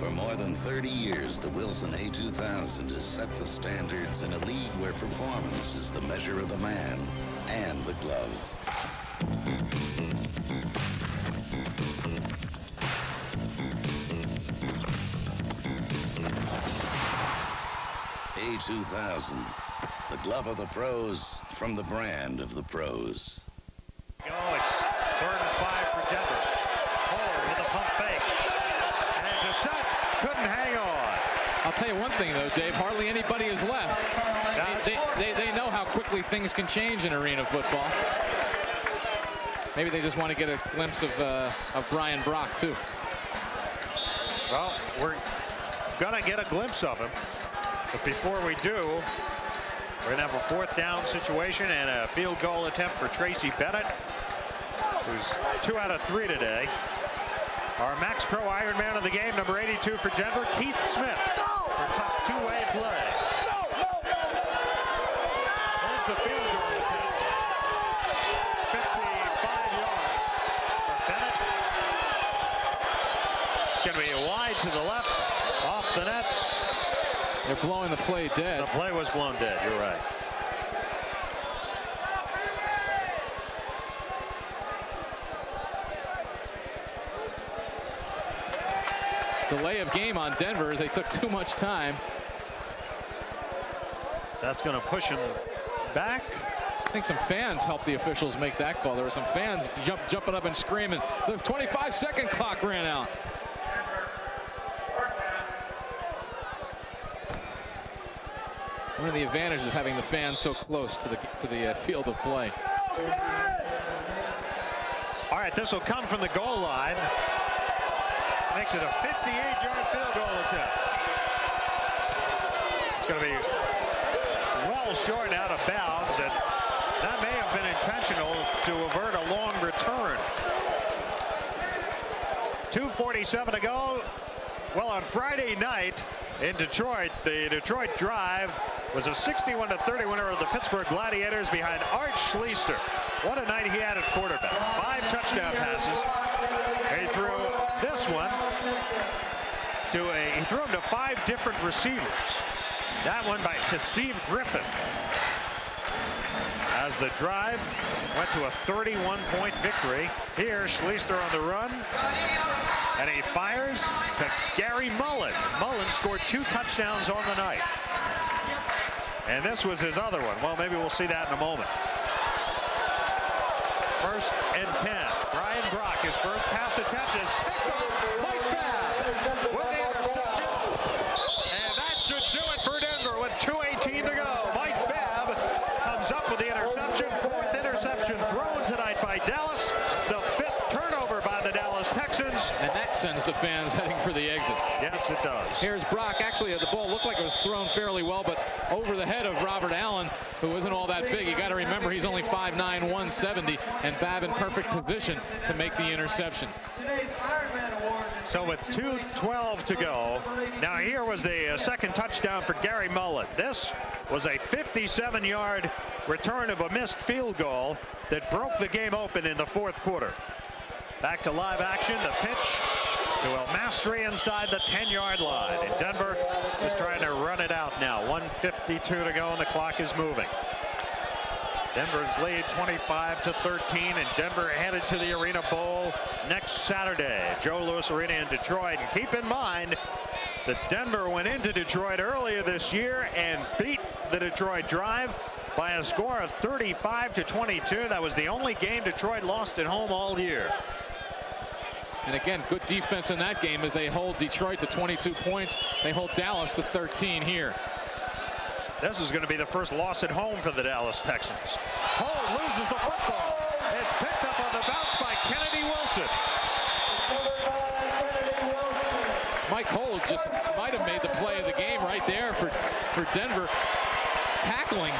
For more than 30 years, the Wilson A2000 has set the standards in a league where performance is the measure of the man and the glove. A2000, the glove of the pros from the brand of the pros. It's 3rd and 5 for Denver. Hole with a pump fake. And Descent couldn't hang on. I'll tell you one thing, though, Dave. Hardly anybody is left. They know how quickly things can change in arena football. Maybe they just want to get a glimpse of Brian Brock, too. Well, we're going to get a glimpse of him. But before we do, we're going to have a 4th down situation and a field goal attempt for Tracy Bennett, who's 2 out of 3 today. Our Max Pro Ironman of the game, number 82 for Denver, Keith Smith, for top two-way play. There's the field goal attempt. 55 yards for Bennett. It's going to be wide to the left, off the nets. They're blowing the play dead. The play was blown dead, you're right. Delay of game on Denver as they took too much time. That's going to push him back. I think some fans helped the officials make that call. There were some fans jumping up and screaming. The 25-second clock ran out. One of the advantages of having the fans so close to the field of play. All right, this will come from the goal line. Makes it a 58-yard field goal attempt. It's going to be well short out of bounds, and that may have been intentional to avert a long return. 2:47 to go. Well, on Friday night in Detroit, the Detroit Drive was a 61-30 winner of the Pittsburgh Gladiators behind Art Schleister. What a night he had at quarterback. 5 touchdown passes. He threw this one he threw him to 5 different receivers. That one to Steve Griffin. As the Drive went to a 31-point victory. Here, Schleister on the run. And he fires to Gary Mullen. Mullen scored 2 touchdowns on the night. And this was his other one. Well, maybe we'll see that in a moment. 1st and 10. Brian Brock, his first pass attempt is picked up. Mike Babb with the interception. And that should do it for Denver with 2:18 to go. Mike Babb comes up with the interception. 4th interception thrown tonight by Dallas. The 5th turnover by the Dallas Texans. And that sends the fans heading for the exit. Yes, it does. Here's Brock. Actually, the ball looked like it was thrown fairly well, but over the head of Robert Allen, who isn't all that big. You got to remember he's only 5'9", 170, and Babb in perfect position to make the interception. So with 2:12 to go, now here was the second touchdown for Gary Mullen. This was a 57-yard return of a missed field goal that broke the game open in the 4th quarter. Back to live action, the pitch to El Mastri inside the 10-yard line. And Denver is trying to run it out now. 1:52 to go and the clock is moving. Denver's lead 25-13, and Denver headed to the Arena Bowl next Saturday. Joe Louis Arena in Detroit. And keep in mind that Denver went into Detroit earlier this year and beat the Detroit Drive by a score of 35-22. That was the only game Detroit lost at home all year. And again, good defense in that game as they hold Detroit to 22 points. They hold Dallas to 13 here. This is going to be the first loss at home for the Dallas Texans. Cole loses the football. It's picked up on the bounce by Kennedy Wilson. Mike Holt just might have made the play of the game right there for Denver, tackling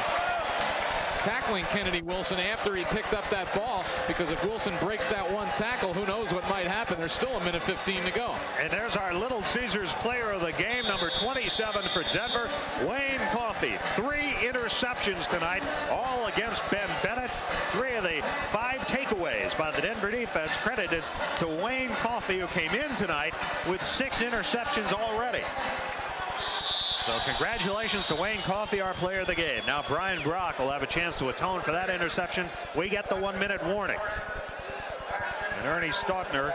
Kennedy Wilson after he picked up that ball, because if Wilson breaks that one tackle, who knows what might happen. There's still 1:15 to go. And there's our Little Caesars player of the game, number 27 for Denver, Wayne Coffey. 3 interceptions tonight, all against Ben Bennett. 3 of the 5 takeaways by the It's credited to Wayne Coffey, who came in tonight with 6 interceptions already. So congratulations to Wayne Coffey, our player of the game. Now Brian Brock will have a chance to atone for that interception. We get the 1-minute warning. And Ernie Stautner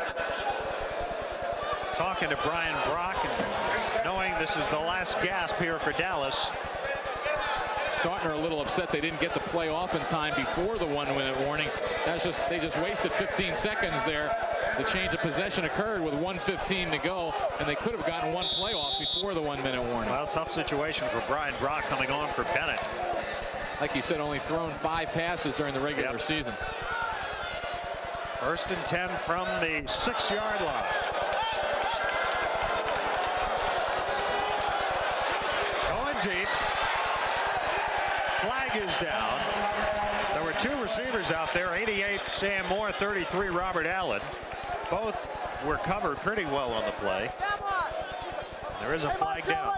talking to Brian Brock and knowing this is the last gasp here for Dallas. Stautner a little upset they didn't get the play off in time before the 1-minute warning. They just wasted 15 seconds there. The change of possession occurred with 1:15 to go, and they could have gotten one play off before the 1-minute warning. Well, tough situation for Brian Brock coming on for Bennett. Like you said, only thrown 5 passes during the regular season. 1st and 10 from the 6-yard line. Going deep. Flag is down. There were 2 receivers out there, 88 Sam Moore, 33 Robert Allen. Both were covered pretty well on the play. There is a flag down.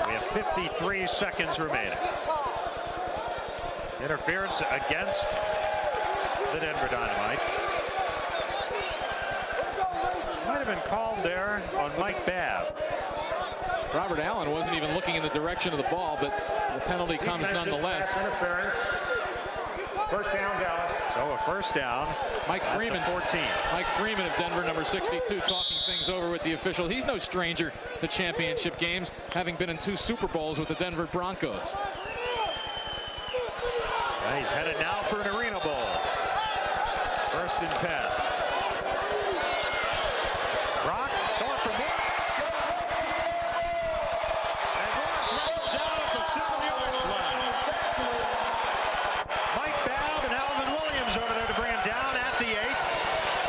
We have 53 seconds remaining. Interference against the Denver Dynamite. Might have been called there on Mike Babb. Robert Allen wasn't even looking in the direction of the ball, but the penalty comes nonetheless. Interference. 1st down, Dallas. So a 1st down. Mike Freeman, 14. Mike Freeman of Denver, number 62, talking things over with the official. He's no stranger to championship games, having been in 2 Super Bowls with the Denver Broncos. He's headed now for an Arena Bowl. 1st and 10. Brock going for more. And Moore's down at the 7-yard line. Mike Babb and Alvin Williams over there to bring him down at the 8.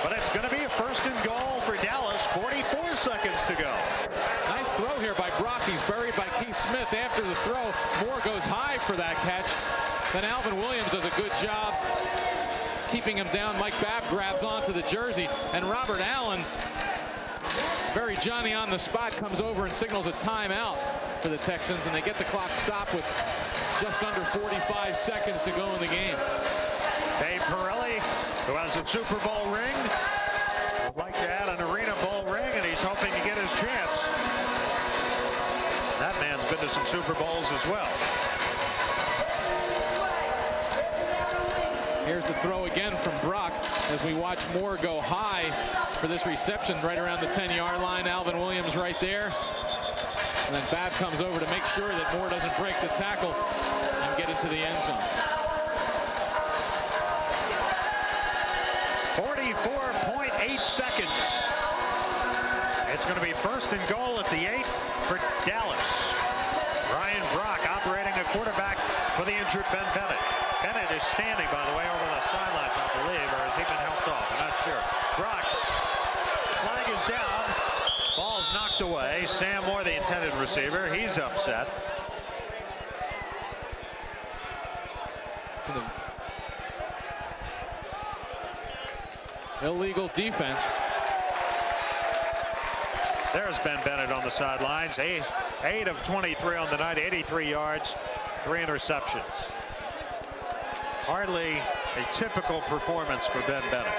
But it's going to be a 1st and goal for Dallas. 44 seconds to go. Nice throw here by Brock. He's buried by Keith Smith after the throw. Moore goes high for that catch. Then Alvin Williams does a good job keeping him down. Mike Babb grabs onto the jersey, and Robert Allen, very Johnny on the spot, comes over and signals a timeout for the Texans, and they get the clock stopped with just under 45 seconds to go in the game. Dave Pirelli, who has a Super Bowl ring, would like to add an Arena Bowl ring, and he's hoping to get his chance. That man's been to some Super Bowls as well. Here's the throw again from Brock as we watch Moore go high for this reception right around the 10-yard line. Alvin Williams right there. And then Babb comes over to make sure that Moore doesn't break the tackle and get into the end zone. 44.8 seconds. It's going to be 1st and goal at the 8 for Dallas. Brian Brock operating a quarterback for the injured Ben Bennett. Bennett is standing, by the way, over the sidelines, I believe, or has he been helped off? I'm not sure. Brock, flag is down. Ball's knocked away. Sam Moore, the intended receiver, he's upset. Illegal defense. There's Ben Bennett on the sidelines. 8 of 23 on the night, 83 yards, 3 interceptions. Hardly a typical performance for Ben Bennett.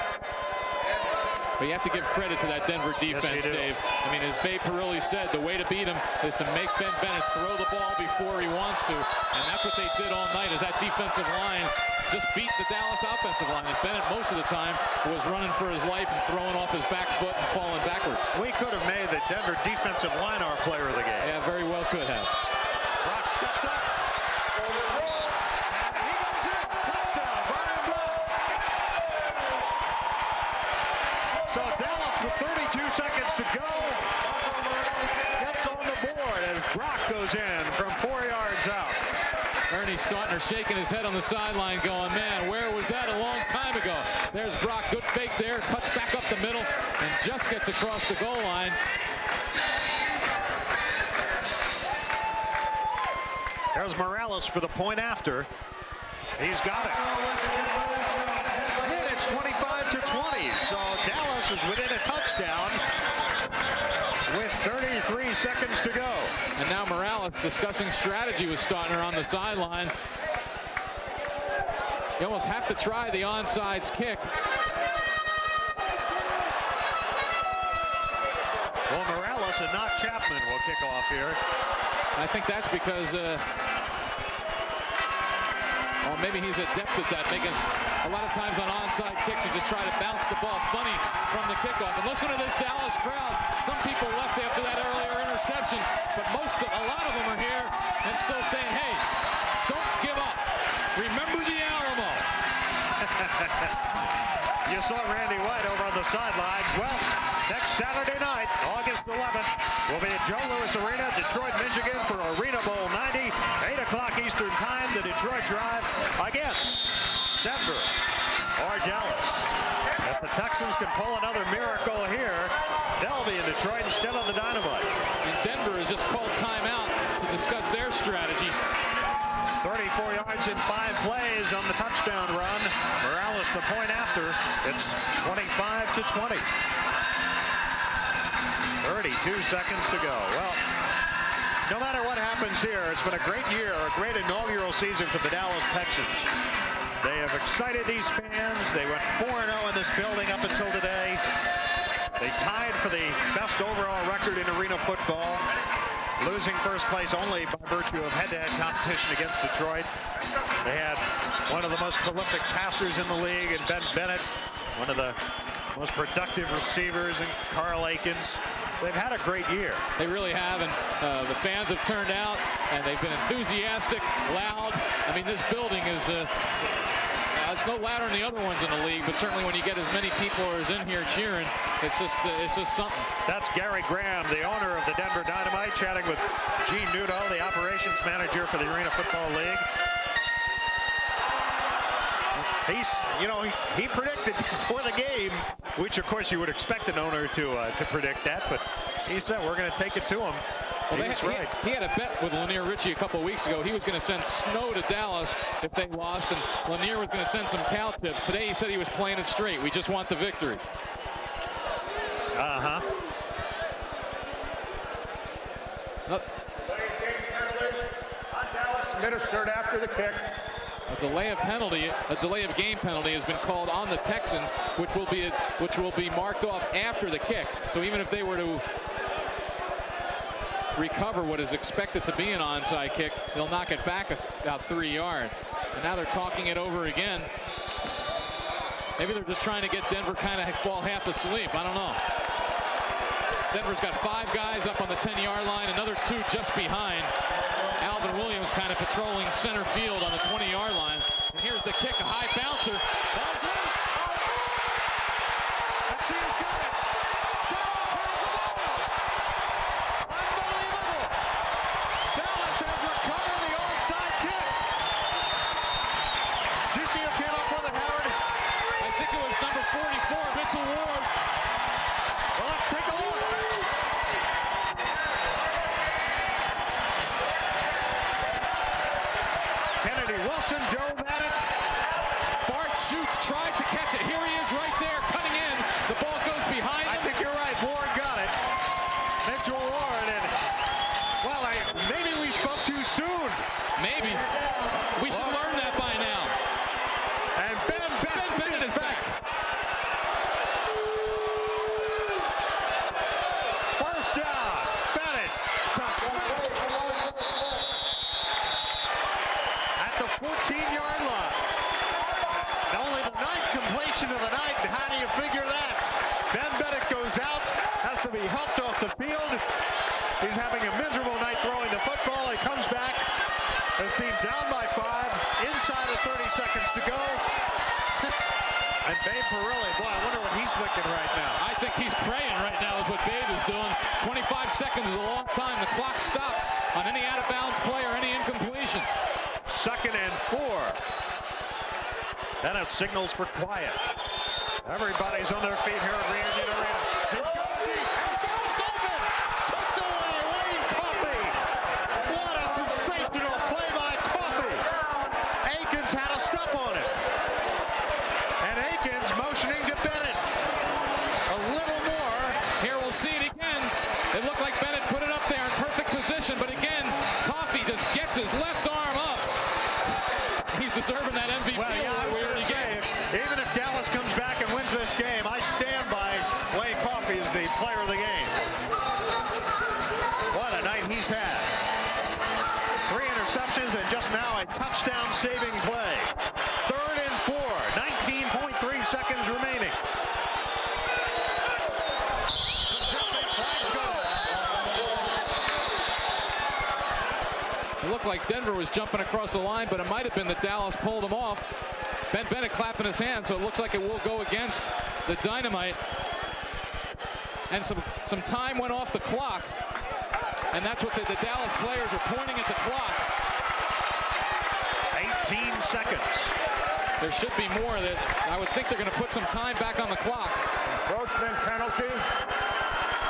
But you have to give credit to that Denver defense, yes, Dave. I mean, as Bay Pirelli said, the way to beat him is to make Ben Bennett throw the ball before he wants to. And that's what they did all night, is that defensive line just beat the Dallas offensive line. And Bennett, most of the time, was running for his life and throwing off his back foot and falling backwards. We could have made the Denver defensive line our player of the game. Yeah, very well could have. Brock steps up. So Dallas with 32 seconds to go gets on the board as Brock goes in from 4 yards out. Ernie Stautner shaking his head on the sideline going, man, where was that a long time ago? There's Brock, good fake there, cuts back up the middle and just gets across the goal line. There's Morales for the point after. He's got it. And it's 25 to 20. So Dallas is within a touchdown with 33 seconds to go. And now Morales discussing strategy with Stautner on the sideline. You almost have to try the onside kick Dallas and not Chapman will kick off here. I think that's because, well, maybe he's adept at that, making a lot of times on onside kicks, you just try to bounce the ball funny from the kickoff. And listen to this Dallas crowd. Some people left after that earlier interception, but a lot of them are here and still saying, hey, don't give up. Remember the Alamo. You saw Randy White over on the sidelines. Well, next Saturday night, August 11th, will be at Joe Louis Arena, Detroit, Michigan, for Arena Bowl 90, 8 o'clock Eastern Time, the Detroit Drive against Denver or Dallas. If the Texans can pull another miracle here, they'll be in Detroit instead of the Dynamite. And Denver has just called timeout to discuss their strategy. 34 yards in 5 plays on the touchdown run. Morales the point after. It's 25-20. 32 seconds to go. Well, no matter what happens here, it's been a great year, a great inaugural season for the Dallas Texans. They have excited these fans. They went 4-0 in this building up until today. They tied for the best overall record in arena football, losing first place only by virtue of head-to-head competition against Detroit. They had one of the most prolific passers in the league in Ben Bennett, one of the most productive receivers in Carl Aikens. They've had a great year. They really have, and the fans have turned out, and they've been enthusiastic, loud. I mean, this building is it's no louder than the other ones in the league, but certainly when you get as many people as in here cheering, it's just something. That's Gary Graham, the owner of the Denver Dynamite, chatting with Gene Nudo, the operations manager for the Arena Football League. He predicted before the game, which of course you would expect an owner to predict that, but he said we're going to take it to him. Well, he had a bet with Lanier Ritchie a couple of weeks ago. He was going to send snow to Dallas if they lost, and Lanier was going to send some cow tips. Today he said he was playing it straight. We just want the victory. Uh-huh. Administered after the kick. A delay of game penalty has been called on the Texans, which will be marked off after the kick. So even if they were to recover what is expected to be an onside kick, they'll knock it back about 3 yards. And now they're talking it over again. Maybe they're just trying to get Denver kind of fall half asleep. I don't know. Denver's got 5 guys up on the 10-yard line, another 2 just behind. Alvin Williams kind of patrolling center field on the 20-yard line. And here's the kick, a high bouncer. Dallas has recovered the onside kick. Did you see him get up with it, Howard? I think it was number 44, Mitchell Ward. Well, let's take a look. Kennedy Wilson dove at it. Bart shoots, tried to catch it. Here he is right there, cutting in. The ball goes behind him. I think you're right. Ward got it. Mitchell Ward. And, well, maybe we spoke too soon. Maybe. We should learn that by now. And Ben Bennett is back. First down. Bennett to Smith. At the 14-yard line. Only the 9th completion of the night. How do you figure that? Ben Bennett goes out, has to be helped off the field. He's having a miserable night throwing the football. He comes back. His team down by 5, inside of 30 seconds to go. And Babe Parilli, boy, I wonder what he's thinking right now. I think he's praying right now is what Babe is doing. 25 seconds is a long time. The clock stops on any out-of-bounds play or any incompletion. 2nd and 4. Bennett signals for quiet. Everybody's on their feet here at Reunion Arena. He's got a deep. He's got a David. Tucked away. Wayne Coffey. What a sensational play by Coffey. Aikens had a stop on it. And Aikens motioning to Bennett. A little more. Here we'll see it again. It looked like Bennett put it up there in perfect position, but again, Coffey just gets his left arm up. He's deserving that MVP. Well, yeah, I was going to say, even if Dallas comes back and wins this game, I stand by Wayne Coffey as the player of the game. he's had. 3 interceptions and just now a touchdown saving play. 3rd and 4, 19.3 seconds remaining. It looked like Denver was jumping across the line, but it might have been that Dallas pulled him off. Ben Bennett clapping his hands, so it looks like it will go against the Dynamite. And some time went off the clock, and that's what the Dallas players are pointing at the clock. 18 seconds. There should be more. That I would think they're going to put some time back on the clock. Encroachment penalty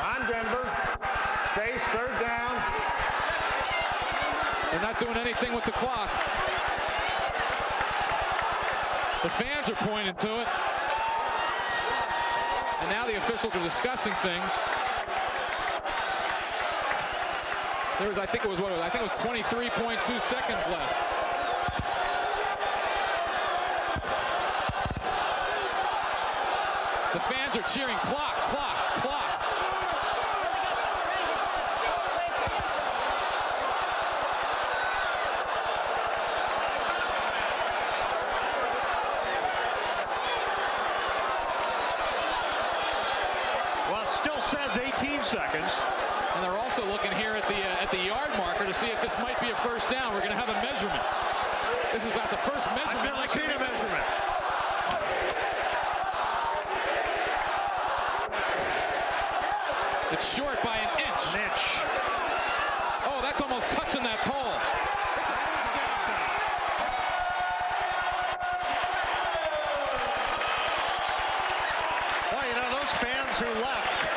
on Denver. Stays 3rd down. They're not doing anything with the clock. The fans are pointing to it. And now the officials are discussing things. There was, I think it was 23.2 seconds left. The fans are cheering, clock, clock, clock. Well, it still says 18 seconds. And they're also looking here at the yard marker to see if this might be a first down. We're going to have a measurement. This is about the first measurement. I've never seen a measurement. It's short by an inch. An inch. Oh, that's almost touching that pole. Well, you know, those fans who left,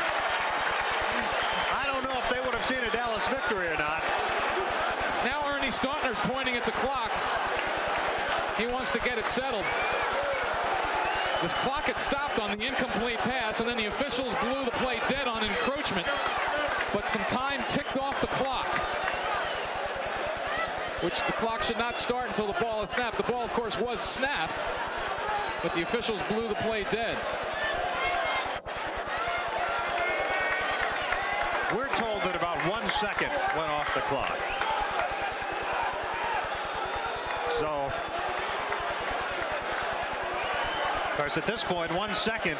I don't know if they would have seen a Dallas victory or not. Now Ernie Stautner's pointing at the clock. He wants to get it settled. This clock had stopped on the incomplete pass, and then the officials blew the play dead on encroachment. But some time ticked off the clock, which the clock should not start until the ball is snapped. The ball, of course, was snapped, but the officials blew the play dead. We're told that about 1 second went off the clock. So, of course, at this point, 1 second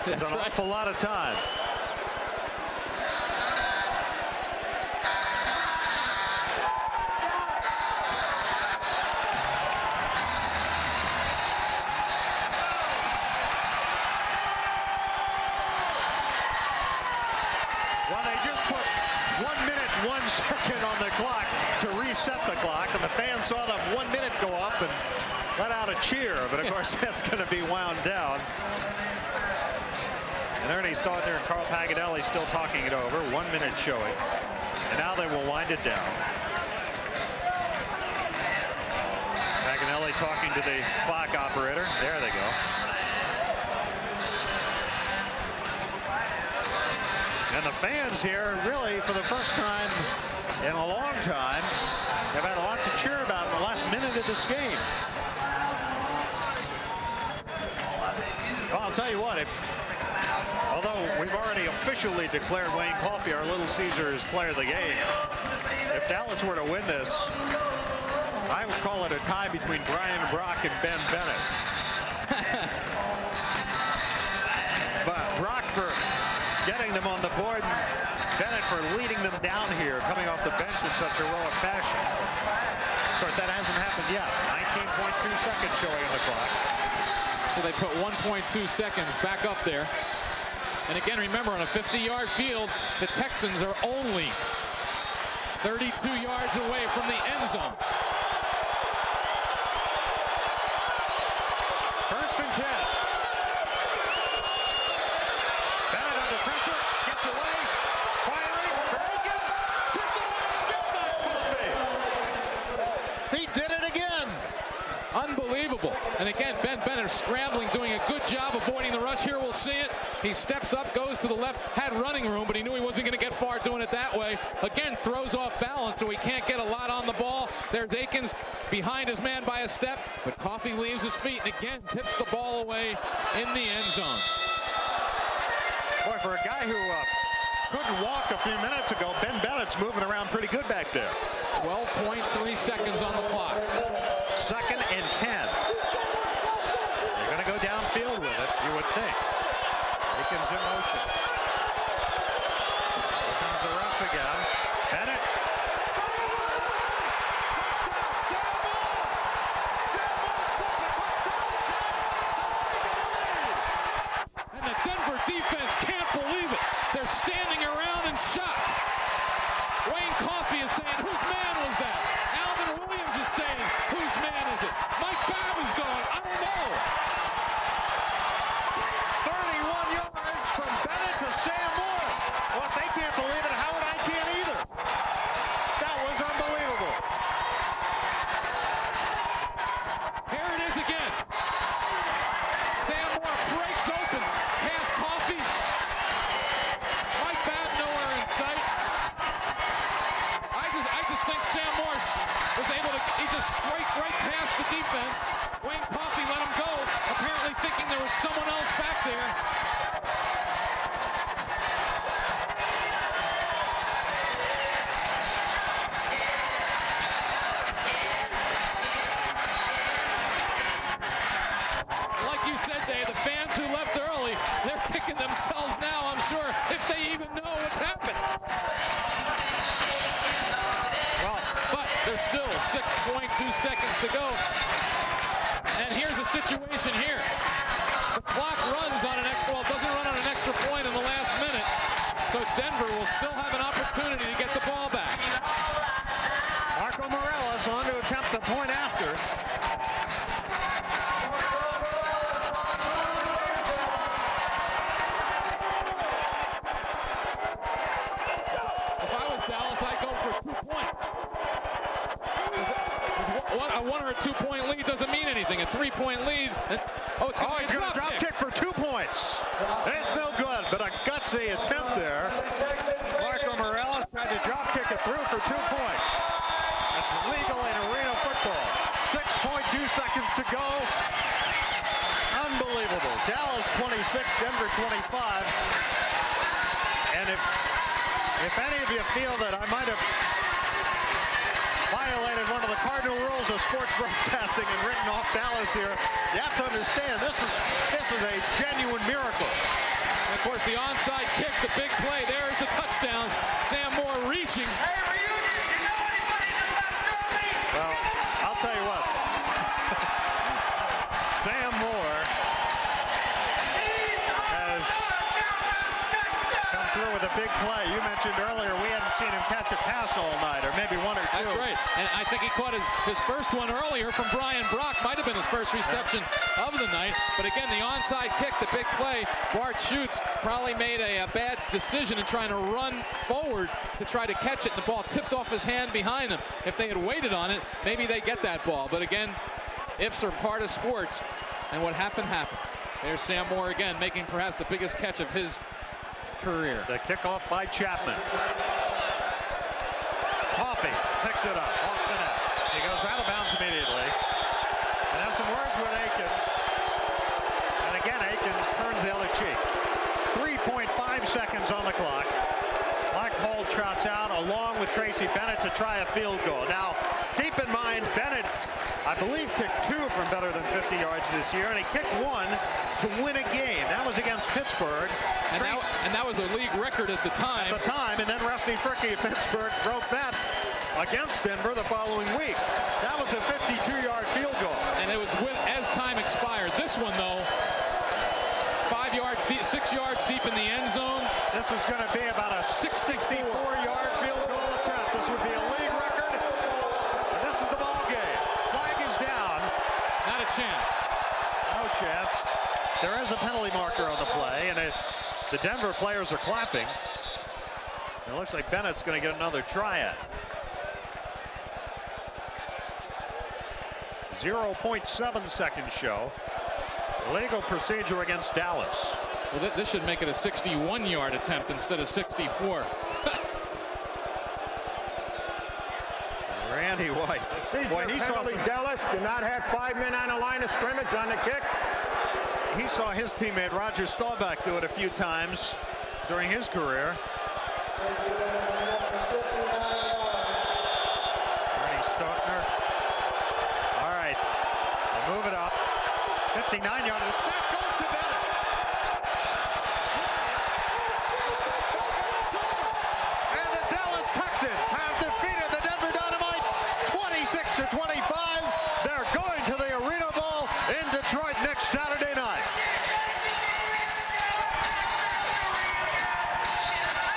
is an awful lot of time. Well, they just put 1 minute, 1 second on the clock to reset the clock, and the fans saw that 1 minute go up and let out a cheer, but of course that's going to be wound down. And Ernie Stautner and Carl Pagadelli still talking it over. 1 minute showing, and now they will wind it down. Pagadelli talking to the clock operator. There they go. And the fans here, really, for the first time in a long time, have had a lot to cheer about in the last minute of this game. Well, I'll tell you what, although we've already officially declared Wayne Coffey our Little Caesars player of the game, if Dallas were to win this, I would call it a tie between Brian Brock and Ben Bennett. But Brock for getting them on the board, and Bennett for leading them down here, coming off the bench in such heroic fashion. Of course, that hasn't happened yet. 19.2 seconds showing on the clock. So they put 1.2 seconds back up there. And again, remember, on a 50-yard field, the Texans are only 32 yards away from the end zone. 1st and 10. Bennett under pressure, gets away, firing for Akins, tipped away again by Coffey. He did it again. Unbelievable. And again, Ben Bennett scrambling, doing a good job avoiding the rush. Here we'll see it. He steps up, goes to the left, had running room, but he knew he wasn't going to get far doing it that way. Again, throws off balance, so he can't get a lot on the ball. There's Akins behind his man by a step, but Coffey leaves his feet and again tips the ball away in the end zone. Boy, for a guy who couldn't walk a few minutes ago. Ben Bennett's moving around pretty good back there. 12.3 seconds on the clock. 2nd and 10. They're going to go downfield with it, you would think. Aikens in motion. Here comes the rush again. Bennett. And the Denver defense can't believe it. They're standing around in shock. Wayne Coffey is saying, whose man was that? Alvin Williams is saying, whose man is it? Mike Babb is going, I don't know. 31 yards from Bennett to Sam Moore. Well, if they can't believe it, Howard, I can't either. That was unbelievable. Here it is again. Sam Moore breaks open past Coffey. Mike Babb nowhere in sight. I just think Sam Moore was able to, he just straight right past the defense. Wayne Coffey let him go, apparently thinking there was someone else back there. Like you said, Dave, the fans who left early, they're kicking themselves now, I'm sure, if they even know what's happened. But there's still 6.2 seconds to go. And here's the situation here. The clock runs on an extra, well, it doesn't run on an extra point in the last minute. So Denver will still have an opportunity to get the ball back. Marco Morelos on to attempt the point after. If I was Dallas, I'd go for 2 points. A 1 or a 2 point lead doesn't mean anything. A 3 point lead. It's going to drop kick for 2 points. It's no good, but a gutsy attempt there. Marco Morelos tried to drop kick it through for 2 points. That's legal in arena football. 6.2 seconds to go. Unbelievable. Dallas 26, Denver 25. And if any of you feel that I might have violated one of the cardinal rules of sports broadcasting and written off Dallas here, you have to understand this is a genuine miracle. And of course, the onside kick, the big play. There's the touchdown. Sam Moore reaching. Well, I'll tell you what. Sam Moore has come through with a big play. You mentioned earlier we hadn't seen him catch a pass all night, or maybe 1 or 2. That's right. And I think he caught his first one earlier from Brian Brock. Might have been his first reception of the night. But again, the onside kick, the big play. Bart Schutz probably made a bad decision in trying to run forward to try to catch it. And the ball tipped off his hand behind him. If they had waited on it, maybe they get that ball. But again, ifs are part of sports. And what happened, happened. There's Sam Moore again, making perhaps the biggest catch of his career. The kickoff by Chapman. Coffey picks it up off the net. He goes out of bounds immediately. And has some words with Aikens. And again, Aikens turns the other cheek. 3.5 seconds on the clock. Mike Hall trots out along with Tracy Bennett to try a field goal. Now, keep in mind, Bennett, I believe, kicked 2 from better than 50 yards this year, and he kicked 1 to win a game. That was against Pittsburgh. And that was a league record at the time. At the time, and then Rusty Fricky of Pittsburgh broke that against Denver the following week. That was a 52-yard field goal. And it was as time expired. This one, though, 5 yards deep, 6 yards deep in the end zone. This was going to be about a 64-yard field goal attempt. This would be a league record. And this is the ball game. Flag is down. Not a chance. No chance. There is a penalty marker on the play, and the Denver players are clapping. It looks like Bennett's going to get another try at it. 0.7 seconds show. Legal procedure against Dallas. Well, this should make it a 61-yard attempt instead of 64. Randy White. Boy, he saw Dallas did not have 5 men on the line of scrimmage on the kick. He saw his teammate Roger Staubach do it a few times during his career. Ernie Stotner. All right. They move it up. 59-yard. The snap goes to Bennett. And the Dallas Texans have defeated the Denver Dynamite 26-25. They're going to the Arena Bowl in Detroit next Saturday night.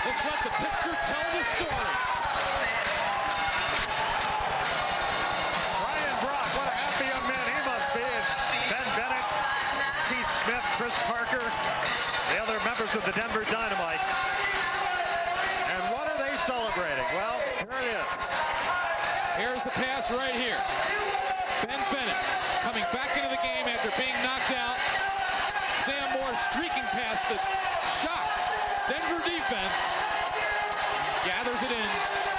Just let the picture tell the story. Brian Brock, what a happy young man he must be. And Ben Bennett, Keith Smith, Chris Parker, the other members of the Denver Dynamite. And what are they celebrating? Well, here it is. Here's the pass right here. Ben Bennett coming back into the game after being knocked out. Sam Moore streaking past the shocked Denver defense. Gathers it in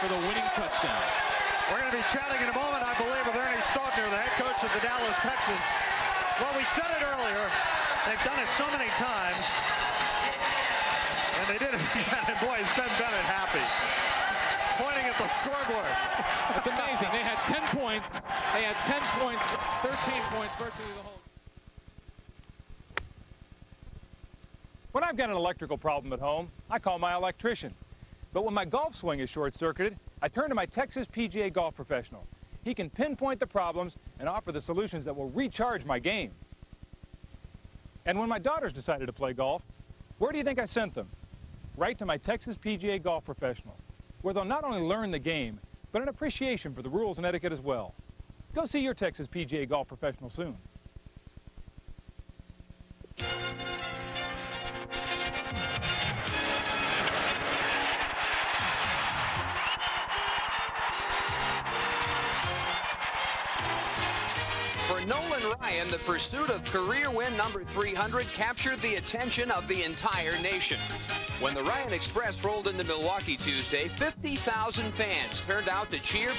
for the winning touchdown. We're going to be chatting in a moment, I believe, with Ernie Stotner, the head coach of the Dallas Texans. Well, we said it earlier. They've done it so many times. And they did it again. And boy, is Ben Bennett happy. Pointing at the scoreboard. It's amazing. They had 10 points. They had 10 points, 13 points, virtually the whole. When I've got an electrical problem at home, I call my electrician. But when my golf swing is short-circuited, I turn to my Texas PGA golf professional. He can pinpoint the problems and offer the solutions that will recharge my game. And when my daughters decided to play golf, where do you think I sent them? Right to my Texas PGA golf professional, where they'll not only learn the game, but an appreciation for the rules and etiquette as well. Go see your Texas PGA golf professional soon. For Nolan Ryan, the pursuit of career win number 300 captured the attention of the entire nation. When the Ryan Express rolled into Milwaukee Tuesday, 50,000 fans turned out to cheer